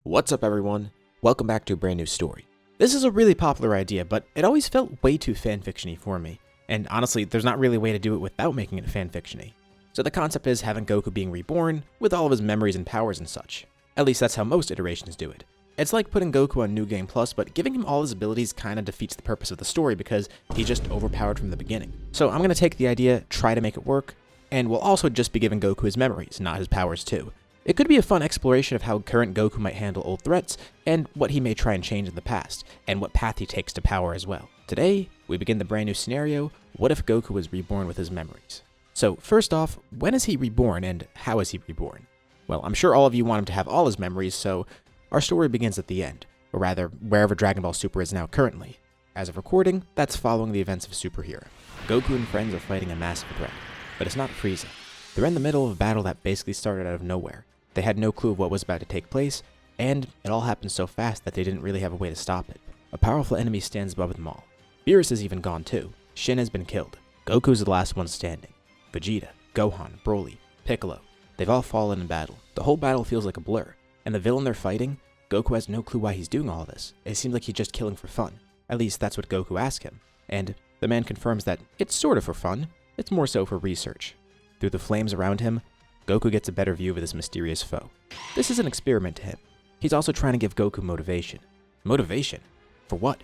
What's up everyone? Welcome back to a brand new story. This is a really popular idea, but it always felt way too fanfiction-y for me. And honestly, there's not really a way to do it without making it fanfiction-y. So the concept is having Goku being reborn with all of his memories and powers and such. At least that's how most iterations do it. It's like putting Goku on New Game Plus, but giving him all his abilities kinda defeats the purpose of the story because he's just overpowered from the beginning. So I'm gonna take the idea, try to make it work, and we'll also just be giving Goku his memories, not his powers too. It could be a fun exploration of how current Goku might handle old threats, and what he may try and change in the past, and what path he takes to power as well. Today, we begin the brand new scenario, what if Goku was reborn with his memories? So first off, when is he reborn and how is he reborn? Well, I'm sure all of you want him to have all his memories, so our story begins at the end, or rather, wherever Dragon Ball Super is now currently. As of recording, that's following the events of Super Hero. Goku and friends are fighting a massive threat, but it's not Frieza. They're in the middle of a battle that basically started out of nowhere. They had no clue of what was about to take place, and it all happened so fast that they didn't really have a way to stop it. A powerful enemy stands above them all. Beerus is even gone too. Shin has been killed. Goku's the last one standing. Vegeta, Gohan, Broly, Piccolo, they've all fallen in battle. The whole battle feels like a blur, and the villain they're fighting, Goku has no clue why he's doing all this. It seems like he's just killing for fun. At least that's what Goku asked him, and the man confirms that it's sort of for fun, it's more so for research. Through the flames around him, Goku gets a better view of this mysterious foe. This is an experiment to him. He's also trying to give Goku motivation. Motivation? For what?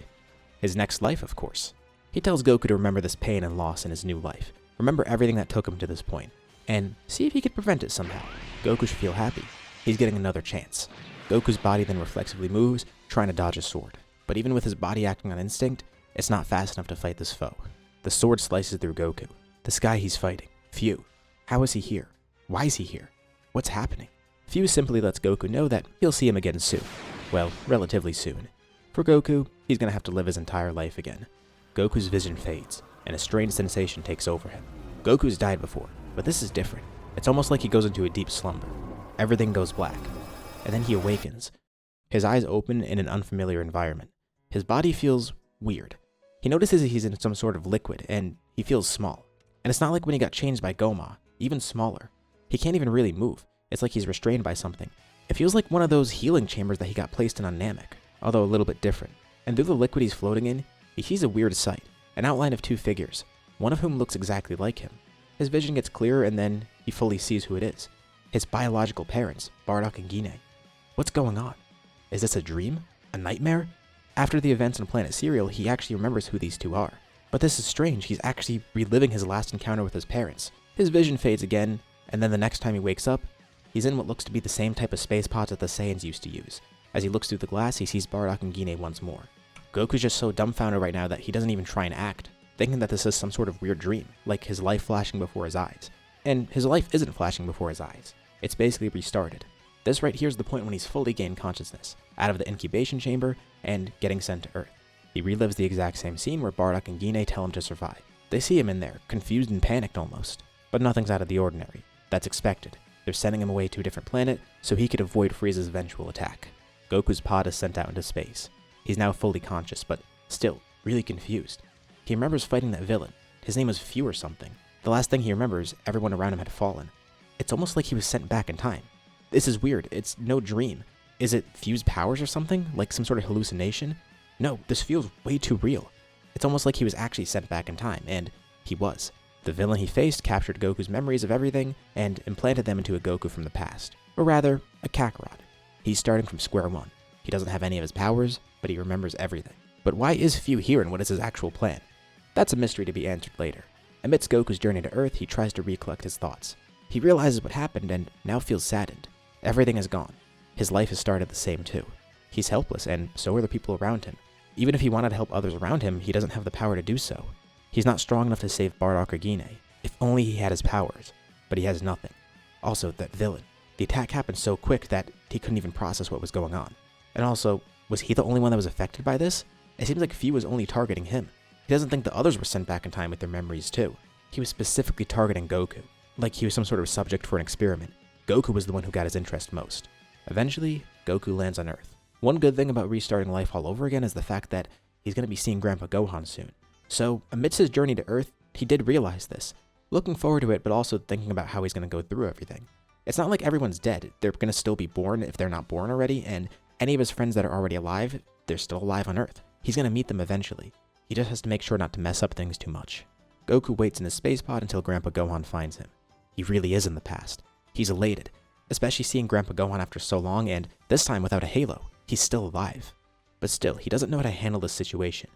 His next life, of course. He tells Goku to remember this pain and loss in his new life. Remember everything that took him to this point, and see if he could prevent it somehow. Goku should feel happy. He's getting another chance. Goku's body then reflexively moves, trying to dodge a sword. But even with his body acting on instinct, it's not fast enough to fight this foe. The sword slices through Goku. This guy he's fighting, Fu. How is he here? Why is he here? What's happening? Fu simply lets Goku know that he'll see him again soon. Well, relatively soon. For Goku, he's gonna have to live his entire life again. Goku's vision fades, and a strange sensation takes over him. Goku's died before, but this is different. It's almost like he goes into a deep slumber. Everything goes black, and then he awakens. His eyes open in an unfamiliar environment. His body feels weird. He notices he's in some sort of liquid, and he feels small. And it's not like when he got changed by Goma, even smaller. He can't even really move. It's like he's restrained by something. It feels like one of those healing chambers that he got placed in on Namek, although a little bit different. And through the liquid he's floating in, he sees a weird sight, an outline of two figures, one of whom looks exactly like him. His vision gets clearer and then he fully sees who it is. His biological parents, Bardock and Guinea. What's going on? Is this a dream? A nightmare? After the events on Planet Cereal, he actually remembers who these two are. But this is strange, he's actually reliving his last encounter with his parents. His vision fades again, and then the next time he wakes up, he's in what looks to be the same type of space pods that the Saiyans used to use. As he looks through the glass, he sees Bardock and Guinea once more. Goku's just so dumbfounded right now that he doesn't even try and act, thinking that this is some sort of weird dream, like his life flashing before his eyes. And his life isn't flashing before his eyes. It's basically restarted. This right here is the point when he's fully gained consciousness, out of the incubation chamber, and getting sent to Earth. He relives the exact same scene where Bardock and Guinea tell him to survive. They see him in there, confused and panicked almost. But nothing's out of the ordinary. That's expected. They're sending him away to a different planet so he could avoid Frieza's eventual attack. Goku's pod is sent out into space. He's now fully conscious, but still really confused. He remembers fighting that villain. His name was Fu or something. The last thing he remembers, everyone around him had fallen. It's almost like he was sent back in time. This is weird. It's no dream. Is it Fu's powers or something? Like some sort of hallucination? No, this feels way too real. It's almost like he was actually sent back in time, and he was. The villain he faced captured Goku's memories of everything and implanted them into a Goku from the past. Or rather, a Kakarot. He's starting from square one. He doesn't have any of his powers, but he remembers everything. But why is Fu here and what is his actual plan? That's a mystery to be answered later. Amidst Goku's journey to Earth, he tries to recollect his thoughts. He realizes what happened and now feels saddened. Everything is gone. His life has started the same too. He's helpless and so are the people around him. Even if he wanted to help others around him, he doesn't have the power to do so. He's not strong enough to save Bardock or Guinea. If only he had his powers. But he has nothing. Also, that villain. The attack happened so quick that he couldn't even process what was going on. And also, was he the only one that was affected by this? It seems like Fu was only targeting him. He doesn't think the others were sent back in time with their memories too. He was specifically targeting Goku. Like he was some sort of subject for an experiment. Goku was the one who got his interest most. Eventually, Goku lands on Earth. One good thing about restarting life all over again is the fact that he's going to be seeing Grandpa Gohan soon. So, amidst his journey to Earth, he did realize this. Looking forward to it, but also thinking about how he's going to go through everything. It's not like everyone's dead. They're going to still be born if they're not born already, and Any of his friends that are already alive, they're still alive on Earth. He's gonna meet them eventually. He just has to make sure not to mess up things too much. Goku waits in his space pod until Grandpa Gohan finds him. He really is in the past. He's elated, especially seeing Grandpa Gohan after so long, and this time without a halo. He's still alive. But still, he doesn't know how to handle this situation.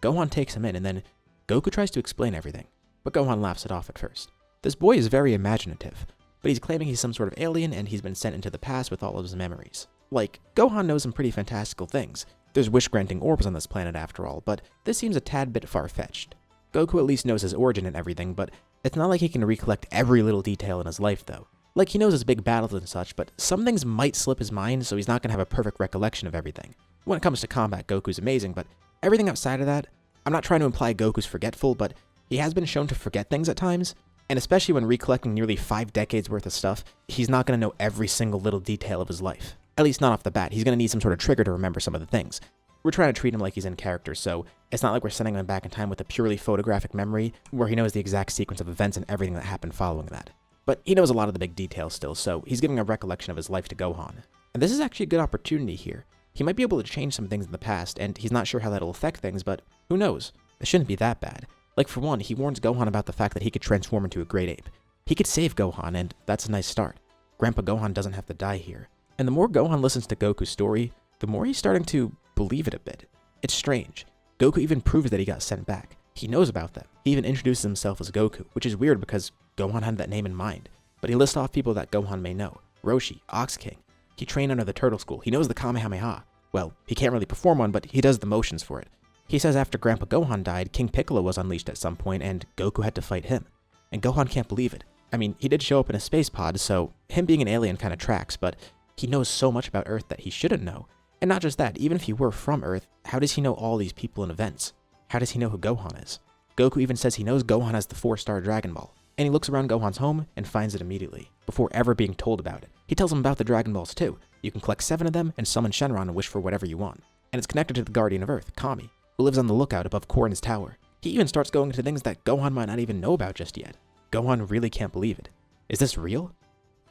Gohan takes him in, and then Goku tries to explain everything, but Gohan laughs it off at first. This boy is very imaginative, but he's claiming he's some sort of alien and he's been sent into the past with all of his memories. Like, Gohan knows some pretty fantastical things. There's wish-granting orbs on this planet after all, but this seems a tad bit far-fetched. Goku at least knows his origin and everything, but it's not like he can recollect every little detail in his life though. Like, he knows his big battles and such, but some things might slip his mind, so he's not going to have a perfect recollection of everything. When it comes to combat, Goku's amazing, but everything outside of that, I'm not trying to imply Goku's forgetful, but he has been shown to forget things at times, and especially when recollecting nearly 5 decades worth of stuff, he's not going to know every single little detail of his life. At least not off the bat. He's going to need some sort of trigger to remember some of the things. We're trying to treat him like he's in character, so it's not like we're sending him back in time with a purely photographic memory where he knows the exact sequence of events and everything that happened following that. But he knows a lot of the big details still, so he's giving a recollection of his life to Gohan. And this is actually a good opportunity here. He might be able to change some things in the past, and he's not sure how that'll affect things, but who knows? It shouldn't be that bad. Like, for one, he warns Gohan about the fact that he could transform into a great ape. He could save Gohan, and that's a nice start. Grandpa Gohan doesn't have to die here. And the more Gohan listens to Goku's story, the more he's starting to believe it a bit. It's strange. Goku even proves that he got sent back. He knows about them. He even introduces himself as Goku, which is weird because Gohan had that name in mind. But he lists off people that Gohan may know. Roshi, Ox King. He trained under the Turtle School. He knows the Kamehameha. Well, he can't really perform one, but he does the motions for it. He says after Grandpa Gohan died, King Piccolo was unleashed at some point, and Goku had to fight him. And Gohan can't believe it. I mean, he did show up in a space pod, so him being an alien kind of tracks, but he knows so much about Earth that he shouldn't know. And not just that, even if he were from Earth, how does he know all these people and events? How does he know who Gohan is? Goku even says he knows Gohan has the 4-star Dragon Ball, and he looks around Gohan's home and finds it immediately, before ever being told about it. He tells him about the Dragon Balls too. You can collect 7 of them and summon Shenron and wish for whatever you want. And it's connected to the Guardian of Earth, Kami, who lives on the lookout above Korin's tower. He even starts going into things that Gohan might not even know about just yet. Gohan really can't believe it. Is this real?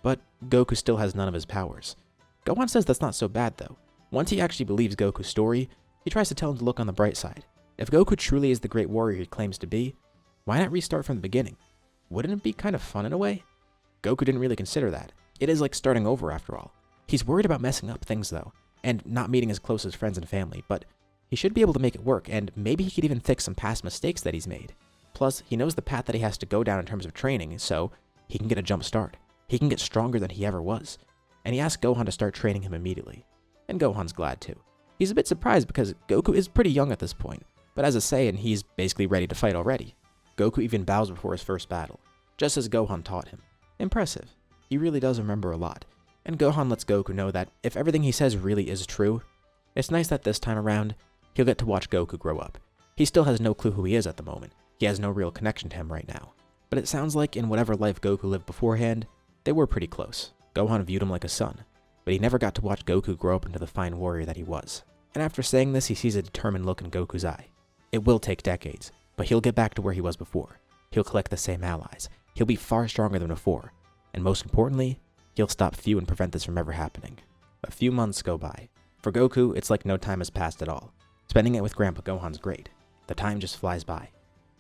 But Goku still has none of his powers. Gohan says that's not so bad though. Once he actually believes Goku's story, he tries to tell him to look on the bright side. If Goku truly is the great warrior he claims to be, why not restart from the beginning? Wouldn't it be kind of fun in a way? Goku didn't really consider that. It is like starting over after all. He's worried about messing up things though, and not meeting his closest friends and family, but he should be able to make it work, and maybe he could even fix some past mistakes that he's made. Plus, he knows the path that he has to go down in terms of training, so he can get a jump start. He can get stronger than he ever was. And he asks Gohan to start training him immediately. And Gohan's glad too. He's a bit surprised because Goku is pretty young at this point, but as a Saiyan, he's basically ready to fight already. Goku even bows before his first battle, just as Gohan taught him. Impressive. He really does remember a lot. And Gohan lets Goku know that if everything he says really is true, it's nice that this time around, he'll get to watch Goku grow up. He still has no clue who he is at the moment. He has no real connection to him right now. But it sounds like in whatever life Goku lived beforehand, they were pretty close. Gohan viewed him like a son, but he never got to watch Goku grow up into the fine warrior that he was. And after saying this, he sees a determined look in Goku's eye. It will take decades, but he'll get back to where he was before. He'll collect the same allies. He'll be far stronger than before. And most importantly, he'll stop Fu and prevent this from ever happening. A few months go by. For Goku, it's like no time has passed at all. Spending it with Grandpa Gohan's great. The time just flies by.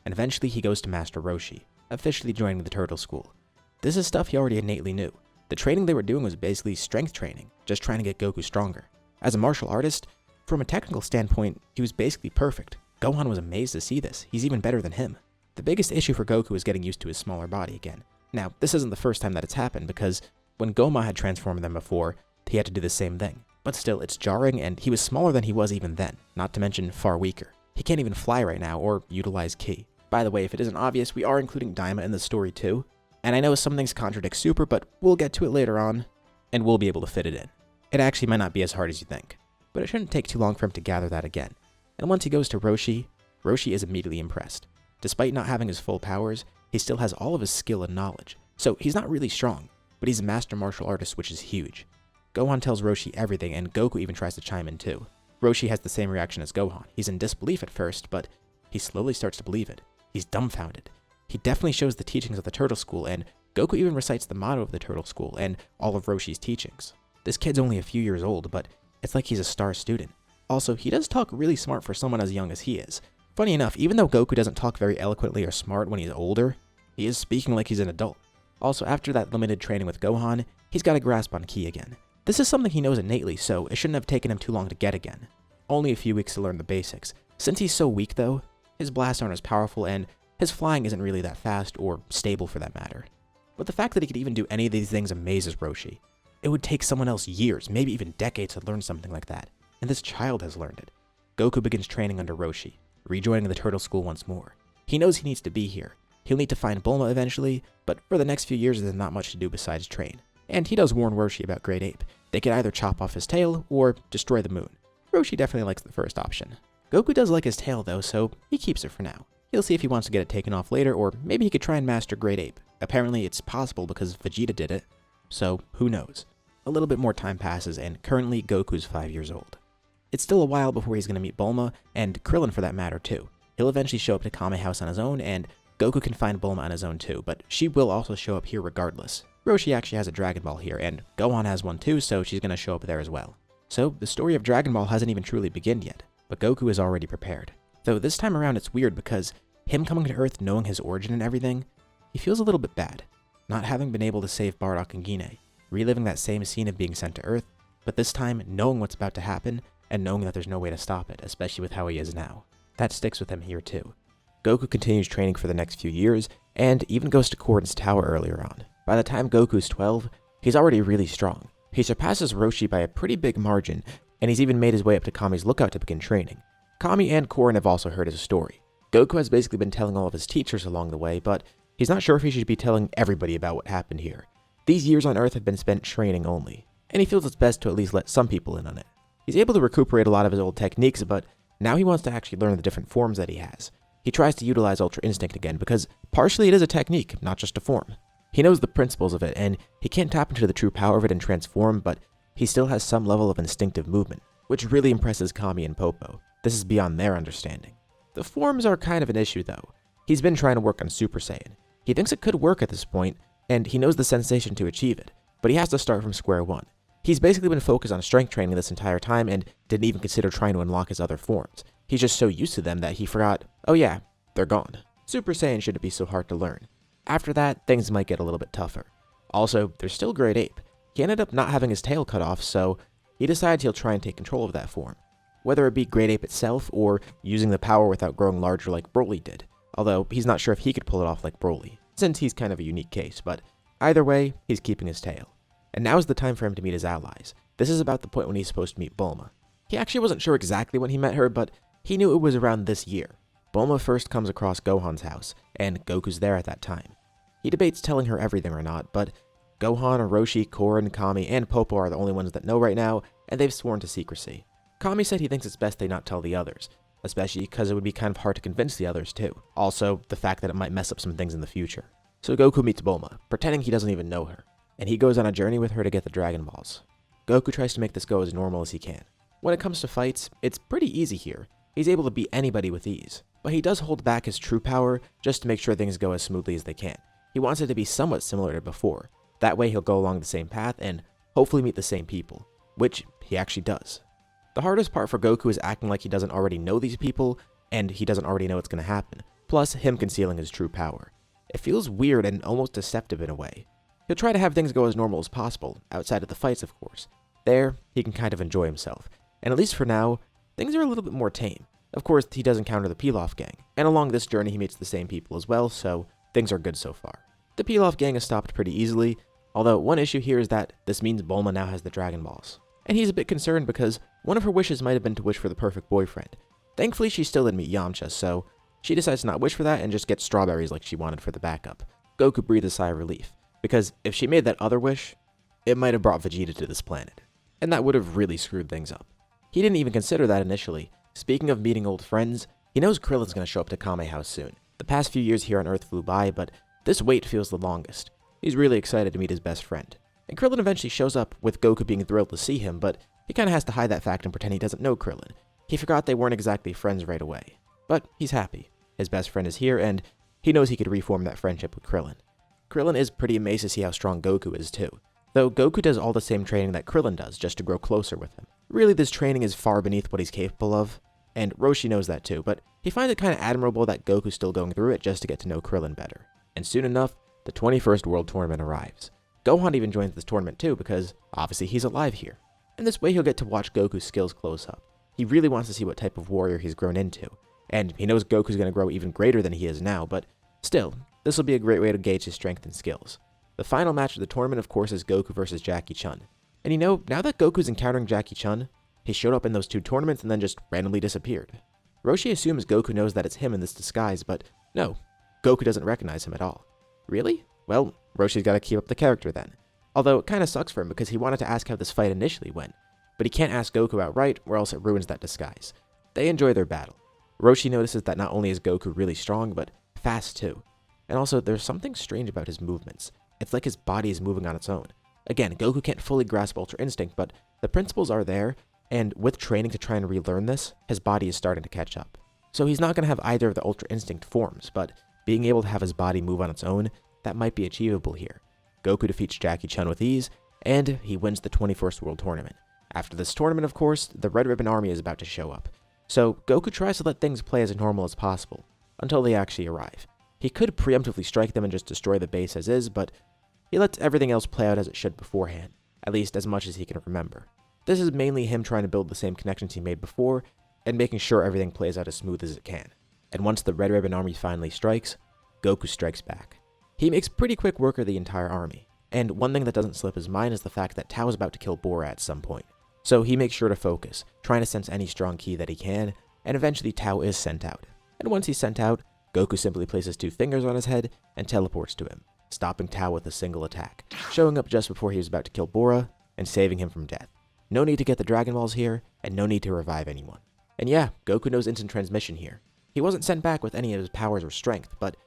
And eventually he goes to Master Roshi, officially joining the Turtle School. This is stuff he already innately knew. The training they were doing was basically strength training, just trying to get Goku stronger. As a martial artist, from a technical standpoint, he was basically perfect. Gohan was amazed to see this. He's even better than him. The biggest issue for Goku is getting used to his smaller body again. Now, this isn't the first time that it's happened, because when Goma had transformed them before, he had to do the same thing. But still, it's jarring, and he was smaller than he was even then, not to mention far weaker. He can't even fly right now, or utilize Ki. By the way, if it isn't obvious, we are including Daima in the story too. And I know some things contradict Super, but we'll get to it later on, and we'll be able to fit it in. It actually might not be as hard as you think, but it shouldn't take too long for him to gather that again. And once he goes to Roshi, Roshi is immediately impressed. Despite not having his full powers, he still has all of his skill and knowledge. So he's not really strong, but he's a master martial artist, which is huge. Gohan tells Roshi everything, and Goku even tries to chime in too. Roshi has the same reaction as Gohan. He's in disbelief at first, but he slowly starts to believe it. He's dumbfounded. He definitely shows the teachings of the Turtle School, and Goku even recites the motto of the Turtle School and all of Roshi's teachings. This kid's only a few years old, but It's like he's a star student. Also, he does talk really smart for someone as young as he is. Funny enough, even though Goku doesn't talk very eloquently or smart when he's older, he is speaking like he's an adult. Also, after that limited training with Gohan, he's got a grasp on ki again. This is something he knows innately, so it shouldn't have taken him too long to get again. Only a few weeks to learn the basics. Since he's so weak though, his blasts aren't as powerful and his flying isn't really that fast or stable for that matter. But the fact that he could even do any of these things amazes Roshi. It would take someone else years, maybe even decades to learn something like that, and this child has learned it. Goku begins training under Roshi, rejoining the Turtle School once more. He knows he needs to be here. He'll need to find Bulma eventually, but for the next few years there's not much to do besides train. And he does warn Roshi about Great Ape. They could either chop off his tail or destroy the moon. Roshi definitely likes the first option. Goku does like his tail though, so he keeps it for now. He'll see if he wants to get it taken off later, or maybe he could try and master Great Ape. Apparently it's possible because Vegeta did it, so who knows. A little bit more time passes, and currently Goku's 5 years old. It's still a while before he's going to meet Bulma, and Krillin for that matter too. He'll eventually show up to Kame House on his own, and Goku can find Bulma on his own too, but she will also show up here regardless. Roshi actually has a Dragon Ball here, and Gohan has one too, so she's going to show up there as well. So the story of Dragon Ball hasn't even truly begun yet, but Goku is already prepared. Though this time around it's weird because him coming to Earth knowing his origin and everything, he feels a little bit bad. Not having been able to save Bardock and Gine, reliving that same scene of being sent to Earth, but this time knowing what's about to happen and knowing that there's no way to stop it, especially with how he is now. That sticks with him here too. Goku continues training for the next few years, and even goes to Korin's tower earlier on. By the time Goku's 12, he's already really strong. He surpasses Roshi by a pretty big margin, and he's even made his way up to Kami's lookout to begin training. Kami and Korin have also heard his story. Goku has basically been telling all of his teachers along the way, but he's not sure if he should be telling everybody about what happened here. These years on Earth have been spent training only, and he feels it's best to at least let some people in on it. He's able to recuperate a lot of his old techniques, but now he wants to actually learn the different forms that he has. He tries to utilize Ultra Instinct again because partially it is a technique, not just a form. He knows the principles of it, and he can't tap into the true power of it and transform, but he still has some level of instinctive movement, which really impresses Kami and Popo. This is beyond their understanding. The forms are kind of an issue though. He's been trying to work on Super Saiyan. He thinks it could work at this point, and he knows the sensation to achieve it, but he has to start from square one. He's basically been focused on strength training this entire time and didn't even consider trying to unlock his other forms. He's just so used to them that he forgot, oh yeah, they're gone. Super Saiyan shouldn't be so hard to learn. After that, things might get a little bit tougher. Also, there's still Great Ape. He ended up not having his tail cut off, so he decides he'll try and take control of that form. Whether it be Great Ape itself or using the power without growing larger like Broly did. Although he's not sure if he could pull it off like Broly, since he's kind of a unique case, but either way, he's keeping his tail. And now is the time for him to meet his allies. This is about the point when he's supposed to meet Bulma. He actually wasn't sure exactly when he met her, but he knew it was around this year. Bulma first comes across Gohan's house, and Goku's there at that time. He debates telling her everything or not, but Gohan, Roshi, Korin, Kami, and Popo are the only ones that know right now, and they've sworn to secrecy. Kami said he thinks it's best they not tell the others, especially because it would be kind of hard to convince the others too. Also, the fact that it might mess up some things in the future. So Goku meets Bulma, pretending he doesn't even know her, and he goes on a journey with her to get the Dragon Balls. Goku tries to make this go as normal as he can. When it comes to fights, it's pretty easy here. He's able to beat anybody with ease, but he does hold back his true power just to make sure things go as smoothly as they can. He wants it to be somewhat similar to before. That way he'll go along the same path and hopefully meet the same people, which he actually does. The hardest part for Goku is acting like he doesn't already know these people, and he doesn't already know what's going to happen, plus him concealing his true power. It feels weird and almost deceptive in a way. He'll try to have things go as normal as possible, outside of the fights of course. There, he can kind of enjoy himself, and at least for now, things are a little bit more tame. Of course, he does encounter the Pilaf gang, and along this journey he meets the same people as well, so things are good so far. The Pilaf gang is stopped pretty easily, although one issue here is that this means Bulma now has the Dragon Balls. And he's a bit concerned because one of her wishes might have been to wish for the perfect boyfriend. Thankfully, she still didn't meet Yamcha, so she decides to not wish for that and just get strawberries like she wanted for the backup. Goku breathes a sigh of relief, because if she made that other wish, it might have brought Vegeta to this planet. And that would have really screwed things up. He didn't even consider that initially. Speaking of meeting old friends, he knows Krillin's going to show up to Kame House soon. The past few years here on Earth flew by, but this wait feels the longest. He's really excited to meet his best friend. And Krillin eventually shows up, with Goku being thrilled to see him, but he kind of has to hide that fact and pretend he doesn't know Krillin. He forgot they weren't exactly friends right away. But he's happy. His best friend is here, and he knows he could reform that friendship with Krillin. Krillin is pretty amazed to see how strong Goku is too, though Goku does all the same training that Krillin does just to grow closer with him. Really, this training is far beneath what he's capable of, and Roshi knows that too, but he finds it kind of admirable that Goku's still going through it just to get to know Krillin better. And soon enough, the 21st World Tournament arrives. Gohan even joins this tournament too because obviously he's alive here. And this way he'll get to watch Goku's skills close up. He really wants to see what type of warrior he's grown into, and he knows Goku's going to grow even greater than he is now, but still, this will be a great way to gauge his strength and skills. The final match of the tournament, of course, is Goku versus Jackie Chun. And you know, now that Goku's encountering Jackie Chun, he showed up in those two tournaments and then just randomly disappeared. Roshi assumes Goku knows that it's him in this disguise, but no, Goku doesn't recognize him at all. Really? Well, Roshi's got to keep up the character then. Although it kind of sucks for him because he wanted to ask how this fight initially went, but he can't ask Goku outright or else it ruins that disguise. They enjoy their battle. Roshi notices that not only is Goku really strong, but fast too. And also, there's something strange about his movements. It's like his body is moving on its own. Again, Goku can't fully grasp Ultra Instinct, but the principles are there, and with training to try and relearn this, his body is starting to catch up. So he's not going to have either of the Ultra Instinct forms, but being able to have his body move on its own, that might be achievable here. Goku defeats Jackie Chun with ease, and he wins the 21st World Tournament. After this tournament, of course, the Red Ribbon Army is about to show up. So Goku tries to let things play as normal as possible, until they actually arrive. He could preemptively strike them and just destroy the base as is, but he lets everything else play out as it should beforehand, at least as much as he can remember. This is mainly him trying to build the same connections he made before, and making sure everything plays out as smooth as it can. And once the Red Ribbon Army finally strikes, Goku strikes back. He makes pretty quick work of the entire army, and one thing that doesn't slip his mind is the fact that Tao is about to kill Bora at some point. So he makes sure to focus, trying to sense any strong ki that he can, and eventually Tao is sent out. And once he's sent out, Goku simply places 2 fingers on his head and teleports to him, stopping Tao with a single attack, showing up just before he was about to kill Bora, and saving him from death. No need to get the Dragon Balls here, and no need to revive anyone. And yeah, Goku knows instant transmission here. He wasn't sent back with any of his powers or strength, but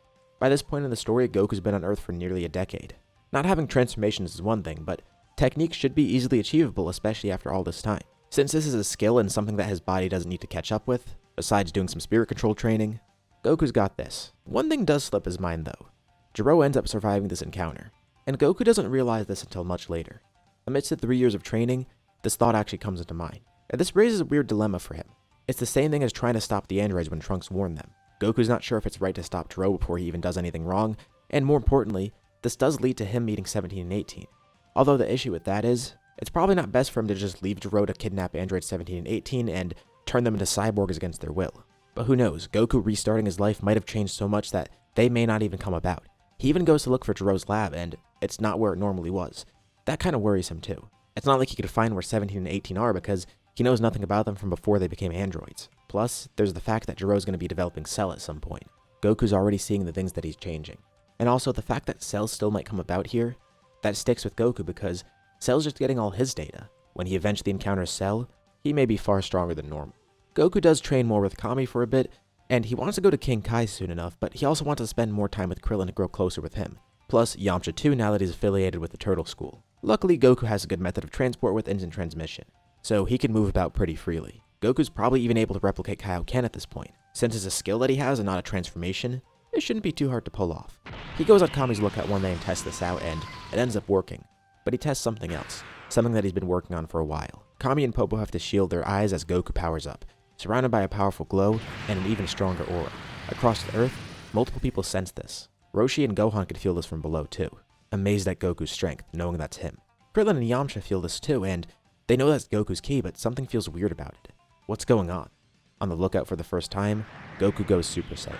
by this point in the story, Goku's been on Earth for nearly a decade. Not having transformations is one thing, but techniques should be easily achievable, especially after all this time. Since this is a skill and something that his body doesn't need to catch up with, besides doing some spirit control training, Goku's got this. One thing does slip his mind though. Jiro ends up surviving this encounter, and Goku doesn't realize this until much later. Amidst the 3 years of training, this thought actually comes into mind, and this raises a weird dilemma for him. It's the same thing as trying to stop the androids when Trunks warned them. Goku's not sure if it's right to stop Jiro before he even does anything wrong, and more importantly, this does lead to him meeting 17 and 18. Although the issue with that is, it's probably not best for him to just leave Jiro to kidnap androids 17 and 18 and turn them into cyborgs against their will. But who knows, Goku restarting his life might have changed so much that they may not even come about. He even goes to look for Jiro's lab, and it's not where it normally was. That kind of worries him too. It's not like he could find where 17 and 18 are because he knows nothing about them from before they became androids. Plus, there's the fact that Jiro's going to be developing Cell at some point. Goku's already seeing the things that he's changing. And also the fact that Cell still might come about here, that sticks with Goku because Cell's just getting all his data. When he eventually encounters Cell, he may be far stronger than normal. Goku does train more with Kami for a bit, and he wants to go to King Kai soon enough, but he also wants to spend more time with Krillin to grow closer with him. Plus, Yamcha too now that he's affiliated with the Turtle School. Luckily, Goku has a good method of transport with instant transmission, so he can move about pretty freely. Goku's probably even able to replicate Kaioken at this point. Since it's a skill that he has and not a transformation, it shouldn't be too hard to pull off. He goes on Kami's lookout one day and tests this out, and it ends up working. But he tests something else, something that he's been working on for a while. Kami and Popo have to shield their eyes as Goku powers up, surrounded by a powerful glow and an even stronger aura. Across the Earth, multiple people sense this. Roshi and Gohan could feel this from below too, amazed at Goku's strength, knowing that's him. Krillin and Yamcha feel this too, and they know that's Goku's ki, but something feels weird about it. What's going on? On the lookout for the first time, Goku goes Super Saiyan.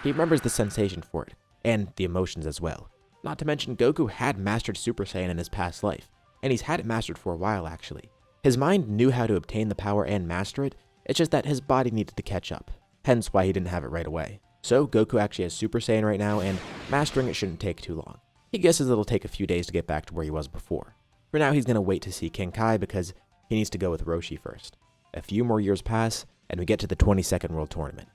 He remembers the sensation for it, and the emotions as well. Not to mention, Goku had mastered Super Saiyan in his past life, and he's had it mastered for a while actually. His mind knew how to obtain the power and master it, it's just that his body needed to catch up, hence why he didn't have it right away. So Goku actually has Super Saiyan right now, and mastering it shouldn't take too long. He guesses it'll take a few days to get back to where he was before. For now, he's going to wait to see King Kai because he needs to go with Roshi first. A few more years pass, and we get to the 22nd World Tournament.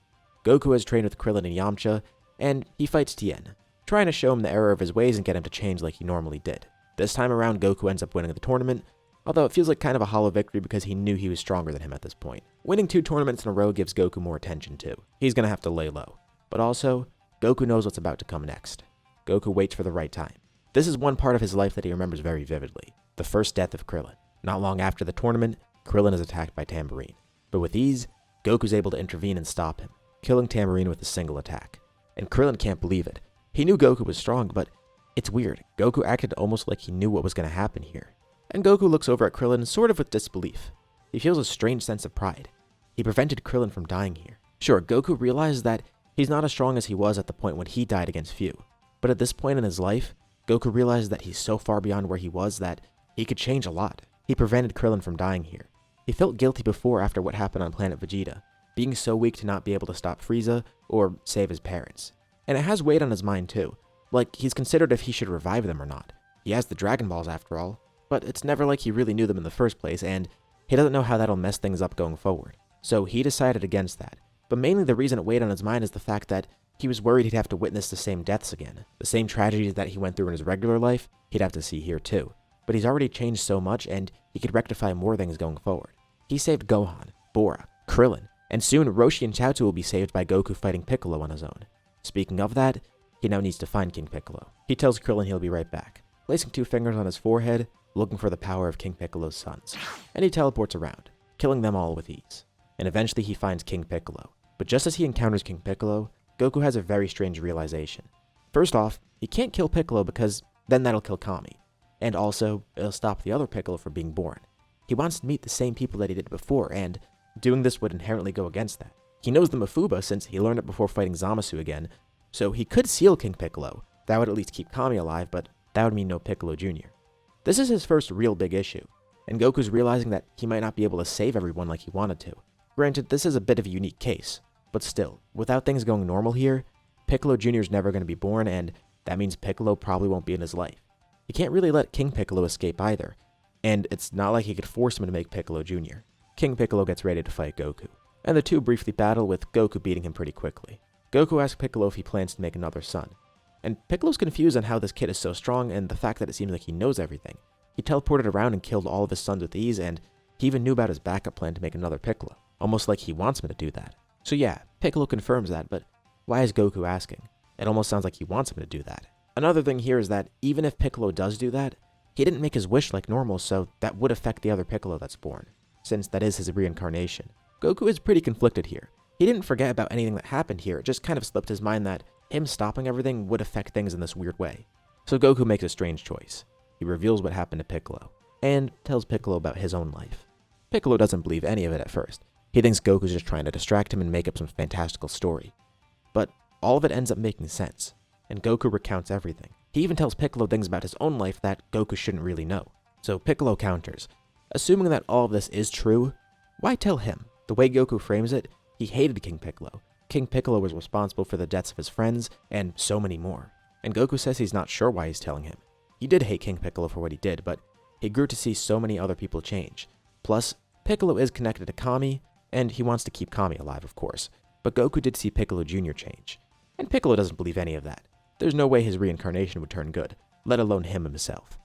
Goku has trained with Krillin and Yamcha, and he fights Tien, trying to show him the error of his ways and get him to change like he normally did. This time around, Goku ends up winning the tournament, although it feels like kind of a hollow victory because he knew he was stronger than him at this point. Winning 2 tournaments in a row gives Goku more attention too. He's going to have to lay low. But also, Goku knows what's about to come next. Goku waits for the right time. This is one part of his life that he remembers very vividly. The first death of Krillin. Not long after the tournament, Krillin is attacked by Tambourine. But with ease, Goku's able to intervene and stop him, killing Tambourine with a single attack. And Krillin can't believe it. He knew Goku was strong, but it's weird. Goku acted almost like he knew what was going to happen here. And Goku looks over at Krillin sort of with disbelief. He feels a strange sense of pride. He prevented Krillin from dying here. Sure, Goku realizes that he's not as strong as he was at the point when he died against Fu. But at this point in his life, Goku realizes that he's so far beyond where he was that he could change a lot. He prevented Krillin from dying here. He felt guilty before after what happened on planet Vegeta, being so weak to not be able to stop Frieza or save his parents. And it has weight on his mind too. Like, he's considered if he should revive them or not. He has the Dragon Balls after all, but it's never like he really knew them in the first place, and he doesn't know how that'll mess things up going forward. So he decided against that. But mainly the reason it weighed on his mind is the fact that he was worried he'd have to witness the same deaths again. The same tragedies that he went through in his regular life, he'd have to see here too. But he's already changed so much, and he could rectify more things going forward. He saved Gohan, Bora, Krillin, and soon Roshi and Chaozu will be saved by Goku fighting Piccolo on his own. Speaking of that, he now needs to find King Piccolo. He tells Krillin he'll be right back, placing 2 fingers on his forehead, looking for the power of King Piccolo's sons. And he teleports around, killing them all with ease. And eventually he finds King Piccolo. But just as he encounters King Piccolo, Goku has a very strange realization. First off, he can't kill Piccolo because then that'll kill Kami. And also, it'll stop the other Piccolo from being born. He wants to meet the same people that he did before, and doing this would inherently go against that. He knows the Mafuba since he learned it before fighting Zamasu again, so he could seal King Piccolo. That would at least keep Kami alive, but that would mean no Piccolo Jr. This is his first real big issue, and Goku's realizing that he might not be able to save everyone like he wanted to. Granted, this is a bit of a unique case, but still, without things going normal here, Piccolo Jr. is never going to be born, and that means Piccolo probably won't be in his life. He can't really let King Piccolo escape either, and it's not like he could force him to make Piccolo Jr. King Piccolo gets ready to fight Goku, and the two briefly battle with Goku beating him pretty quickly. Goku asks Piccolo if he plans to make another son, and Piccolo's confused on how this kid is so strong and the fact that it seems like he knows everything. He teleported around and killed all of his sons with ease, and he even knew about his backup plan to make another Piccolo, almost like he wants him to do that. So yeah, Piccolo confirms that, but why is Goku asking? It almost sounds like he wants him to do that. Another thing here is that even if Piccolo does do that, he didn't make his wish like normal, so that would affect the other Piccolo that's born, since that is his reincarnation. Goku is pretty conflicted here. He didn't forget about anything that happened here, it just kind of slipped his mind that him stopping everything would affect things in this weird way. So Goku makes a strange choice. He reveals what happened to Piccolo, and tells Piccolo about his own life. Piccolo doesn't believe any of it at first. He thinks Goku's just trying to distract him and make up some fantastical story. But all of it ends up making sense, and Goku recounts everything. He even tells Piccolo things about his own life that Goku shouldn't really know. So Piccolo counters, assuming that all of this is true, why tell him? The way Goku frames it, he hated King Piccolo. King Piccolo was responsible for the deaths of his friends, and so many more. And Goku says he's not sure why he's telling him. He did hate King Piccolo for what he did, but he grew to see so many other people change. Plus, Piccolo is connected to Kami, and he wants to keep Kami alive, of course. But Goku did see Piccolo Jr. change. And Piccolo doesn't believe any of that. There's no way his reincarnation would turn good, let alone him himself.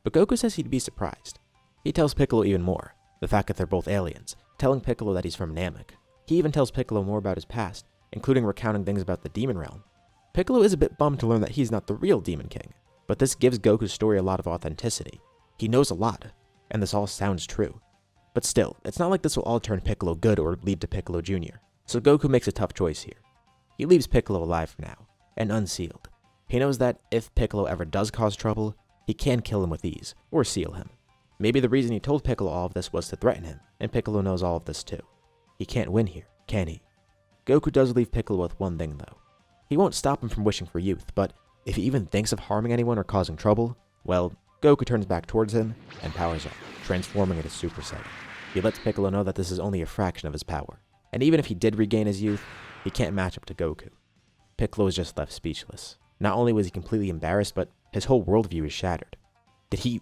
But Goku says he'd be surprised. He tells Piccolo even more, the fact that they're both aliens, telling Piccolo that he's from Namek. He even tells Piccolo more about his past, including recounting things about the Demon Realm. Piccolo is a bit bummed to learn that he's not the real Demon King, but this gives Goku's story a lot of authenticity. He knows a lot, and this all sounds true. But still, it's not like this will all turn Piccolo good or lead to Piccolo Jr., so Goku makes a tough choice here. He leaves Piccolo alive for now, and unsealed. He knows that if Piccolo ever does cause trouble, he can kill him with ease, or seal him. Maybe the reason he told Piccolo all of this was to threaten him, and Piccolo knows all of this too. He can't win here, can he? Goku does leave Piccolo with one thing though. He won't stop him from wishing for youth, but if he even thinks of harming anyone or causing trouble, well, Goku turns back towards him and powers up, transforming into Super Saiyan. He lets Piccolo know that this is only a fraction of his power, and even if he did regain his youth, he can't match up to Goku. Piccolo is just left speechless. Not only was he completely embarrassed, but his whole worldview is shattered. Did he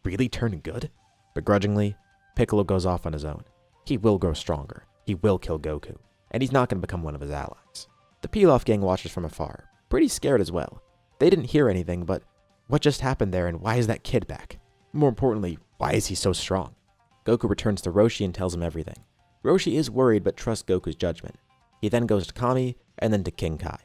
really turn good? Begrudgingly, Piccolo goes off on his own. He will grow stronger. He will kill Goku, and he's not going to become one of his allies. The Pilaf gang watches from afar, pretty scared as well. They didn't hear anything, but what just happened there, and why is that kid back? More importantly, why is he so strong? Goku returns to Roshi and tells him everything. Roshi is worried but trusts Goku's judgment. He then goes to Kami, and then to King Kai.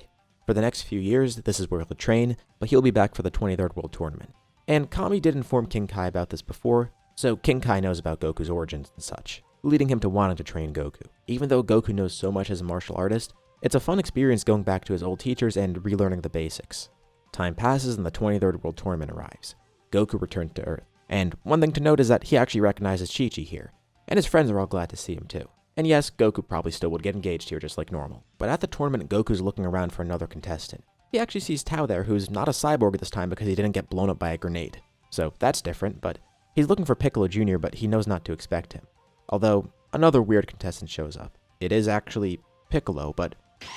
For the next few years, this is where he'll train, but he'll be back for the 23rd World Tournament. And Kami did inform King Kai about this before, So King Kai knows about Goku's origins and such, leading him to wanting to train Goku. Even though Goku knows so much as a martial artist, it's a fun experience going back to his old teachers and relearning the basics. Time passes and the 23rd World Tournament arrives. Goku returns to Earth. And one thing to note is that he actually recognizes Chi-Chi here, and his friends are all glad to see him too. And yes, Goku probably still would get engaged here just like normal. But at the tournament, Goku's looking around for another contestant. He actually sees Tao there, who's not a cyborg this time because he didn't get blown up by a grenade. So that's different, but he's looking for Piccolo Jr., but he knows not to expect him. Although, another weird contestant shows up. It is actually Piccolo, but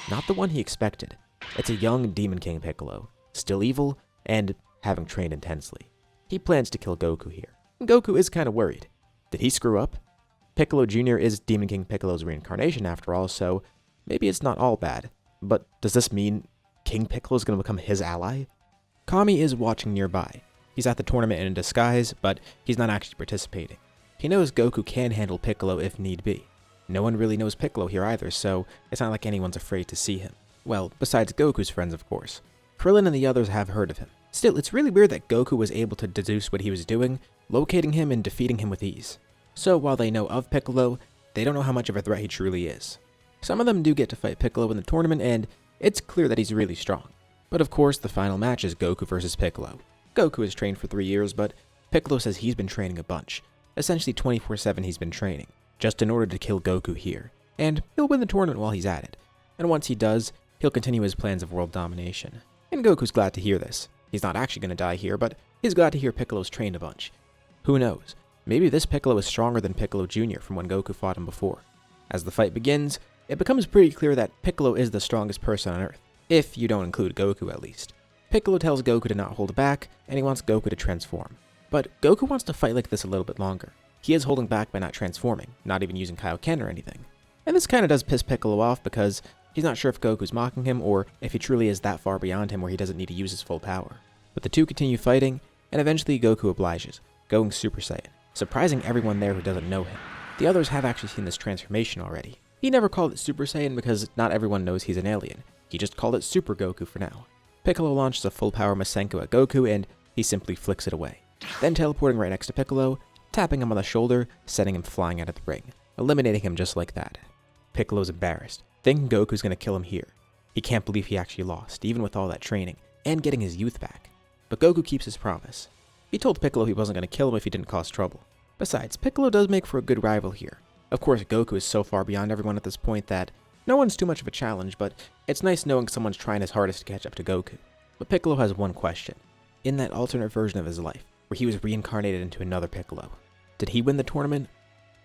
not the one he expected. It's a young Demon King Piccolo, still evil, and having trained intensely. He plans to kill Goku here. And Goku is kind of worried. Did he screw up? Piccolo Jr. is Demon King Piccolo's reincarnation after all, so maybe it's not all bad. But does this mean King Piccolo is going to become his ally? Kami is watching nearby. He's at the tournament in disguise, but he's not actually participating. He knows Goku can handle Piccolo if need be. No one really knows Piccolo here either, so it's not like anyone's afraid to see him. Well, besides Goku's friends, of course. Krillin and the others have heard of him. Still, it's really weird that Goku was able to deduce what he was doing, locating him and defeating him with ease. So while they know of Piccolo, they don't know how much of a threat he truly is. Some of them do get to fight Piccolo in the tournament, and it's clear that he's really strong. But of course, the final match is Goku versus Piccolo. Goku has trained for 3 years, but Piccolo says he's been training a bunch. Essentially 24/7 he's been training, just in order to kill Goku here. And he'll win the tournament while he's at it. And once he does, he'll continue his plans of world domination. And Goku's glad to hear this. He's not actually going to die here, but he's glad to hear Piccolo's trained a bunch. Who knows? Maybe this Piccolo is stronger than Piccolo Jr. from when Goku fought him before. As the fight begins, it becomes pretty clear that Piccolo is the strongest person on Earth, if you don't include Goku at least. Piccolo tells Goku to not hold back, and he wants Goku to transform. But Goku wants to fight like this a little bit longer. He is holding back by not transforming, not even using Kaioken or anything. And this kinda does piss Piccolo off because he's not sure if Goku's mocking him or if he truly is that far beyond him where he doesn't need to use his full power. But the two continue fighting, and eventually Goku obliges, going Super Saiyan, surprising everyone there who doesn't know him. The others have actually seen this transformation already. He never called it Super Saiyan because not everyone knows he's an alien. He just called it Super Goku for now. Piccolo launches a full power Masenko at Goku and he simply flicks it away. Then teleporting right next to Piccolo, tapping him on the shoulder, sending him flying out of the ring, eliminating him just like that. Piccolo's embarrassed, thinking Goku's gonna kill him here. He can't believe he actually lost, even with all that training, and getting his youth back. But Goku keeps his promise. He told Piccolo he wasn't gonna kill him if he didn't cause trouble. Besides, Piccolo does make for a good rival here. Of course, Goku is so far beyond everyone at this point that no one's too much of a challenge, but it's nice knowing someone's trying his hardest to catch up to Goku. But Piccolo has one question. In that alternate version of his life, where he was reincarnated into another Piccolo, did he win the tournament?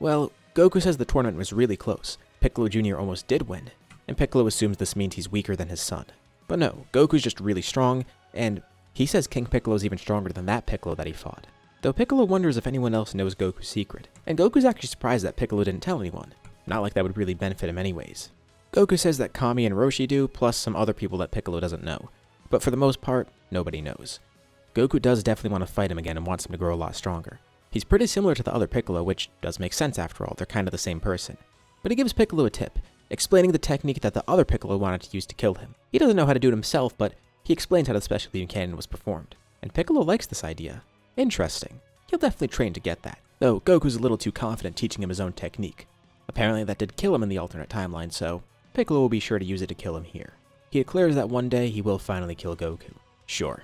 Well, Goku says the tournament was really close. Piccolo Jr. almost did win, and Piccolo assumes this means he's weaker than his son. But no, Goku's just really strong, and he says King Piccolo's even stronger than that Piccolo that he fought. Though Piccolo wonders if anyone else knows Goku's secret, and Goku's actually surprised that Piccolo didn't tell anyone. Not like that would really benefit him anyways. Goku says that Kami and Roshi do, plus some other people that Piccolo doesn't know. But for the most part, nobody knows. Goku does definitely want to fight him again and wants him to grow a lot stronger. He's pretty similar to the other Piccolo, which does make sense after all, they're kind of the same person. But he gives Piccolo a tip, explaining the technique that the other Piccolo wanted to use to kill him. He doesn't know how to do it himself, but he explains how the special beam cannon was performed. And Piccolo likes this idea. Interesting. He'll definitely train to get that, though Goku's a little too confident teaching him his own technique. Apparently that did kill him in the alternate timeline, so Piccolo will be sure to use it to kill him here. He declares that one day he will finally kill Goku. Sure.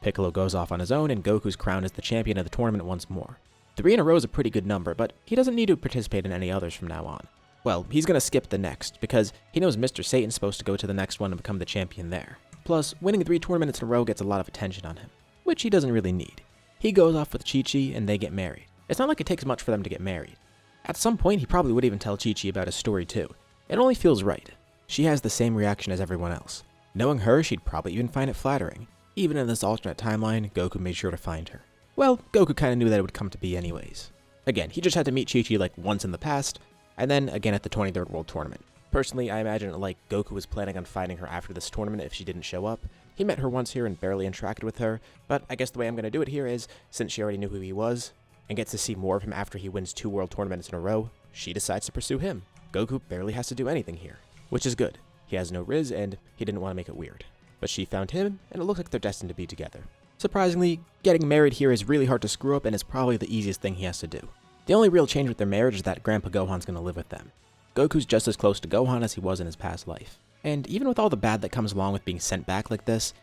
Piccolo goes off on his own and Goku's crowned as the champion of the tournament once more. 3 in a row is a pretty good number, but he doesn't need to participate in any others from now on. Well, he's gonna skip the next, because he knows Mr. Satan's supposed to go to the next one and become the champion there. Plus, winning 3 tournaments in a row gets a lot of attention on him, which he doesn't really need. He goes off with Chi-Chi and they get married. It's not like it takes much for them to get married. At some point, he probably would even tell Chi-Chi about his story too. It only feels right. She has the same reaction as everyone else. Knowing her, she'd probably even find it flattering. Even in this alternate timeline, Goku made sure to find her. Well, Goku kinda knew that it would come to be anyways. Again, he just had to meet Chi-Chi like once in the past, and then again at the 23rd World Tournament. Personally, I imagine like Goku was planning on fighting her after this tournament if she didn't show up. He met her once here and barely interacted with her, but I guess the way I'm gonna do it here is, since she already knew who he was, and gets to see more of him after he wins 2 world tournaments in a row, she decides to pursue him. Goku barely has to do anything here, which is good. He has no Riz, and he didn't want to make it weird. But she found him, and it looks like they're destined to be together. Surprisingly, getting married here is really hard to screw up and is probably the easiest thing he has to do. The only real change with their marriage is that Grandpa Gohan's gonna live with them. Goku's just as close to Gohan as he was in his past life. And even with all the bad that comes along with being sent back like this,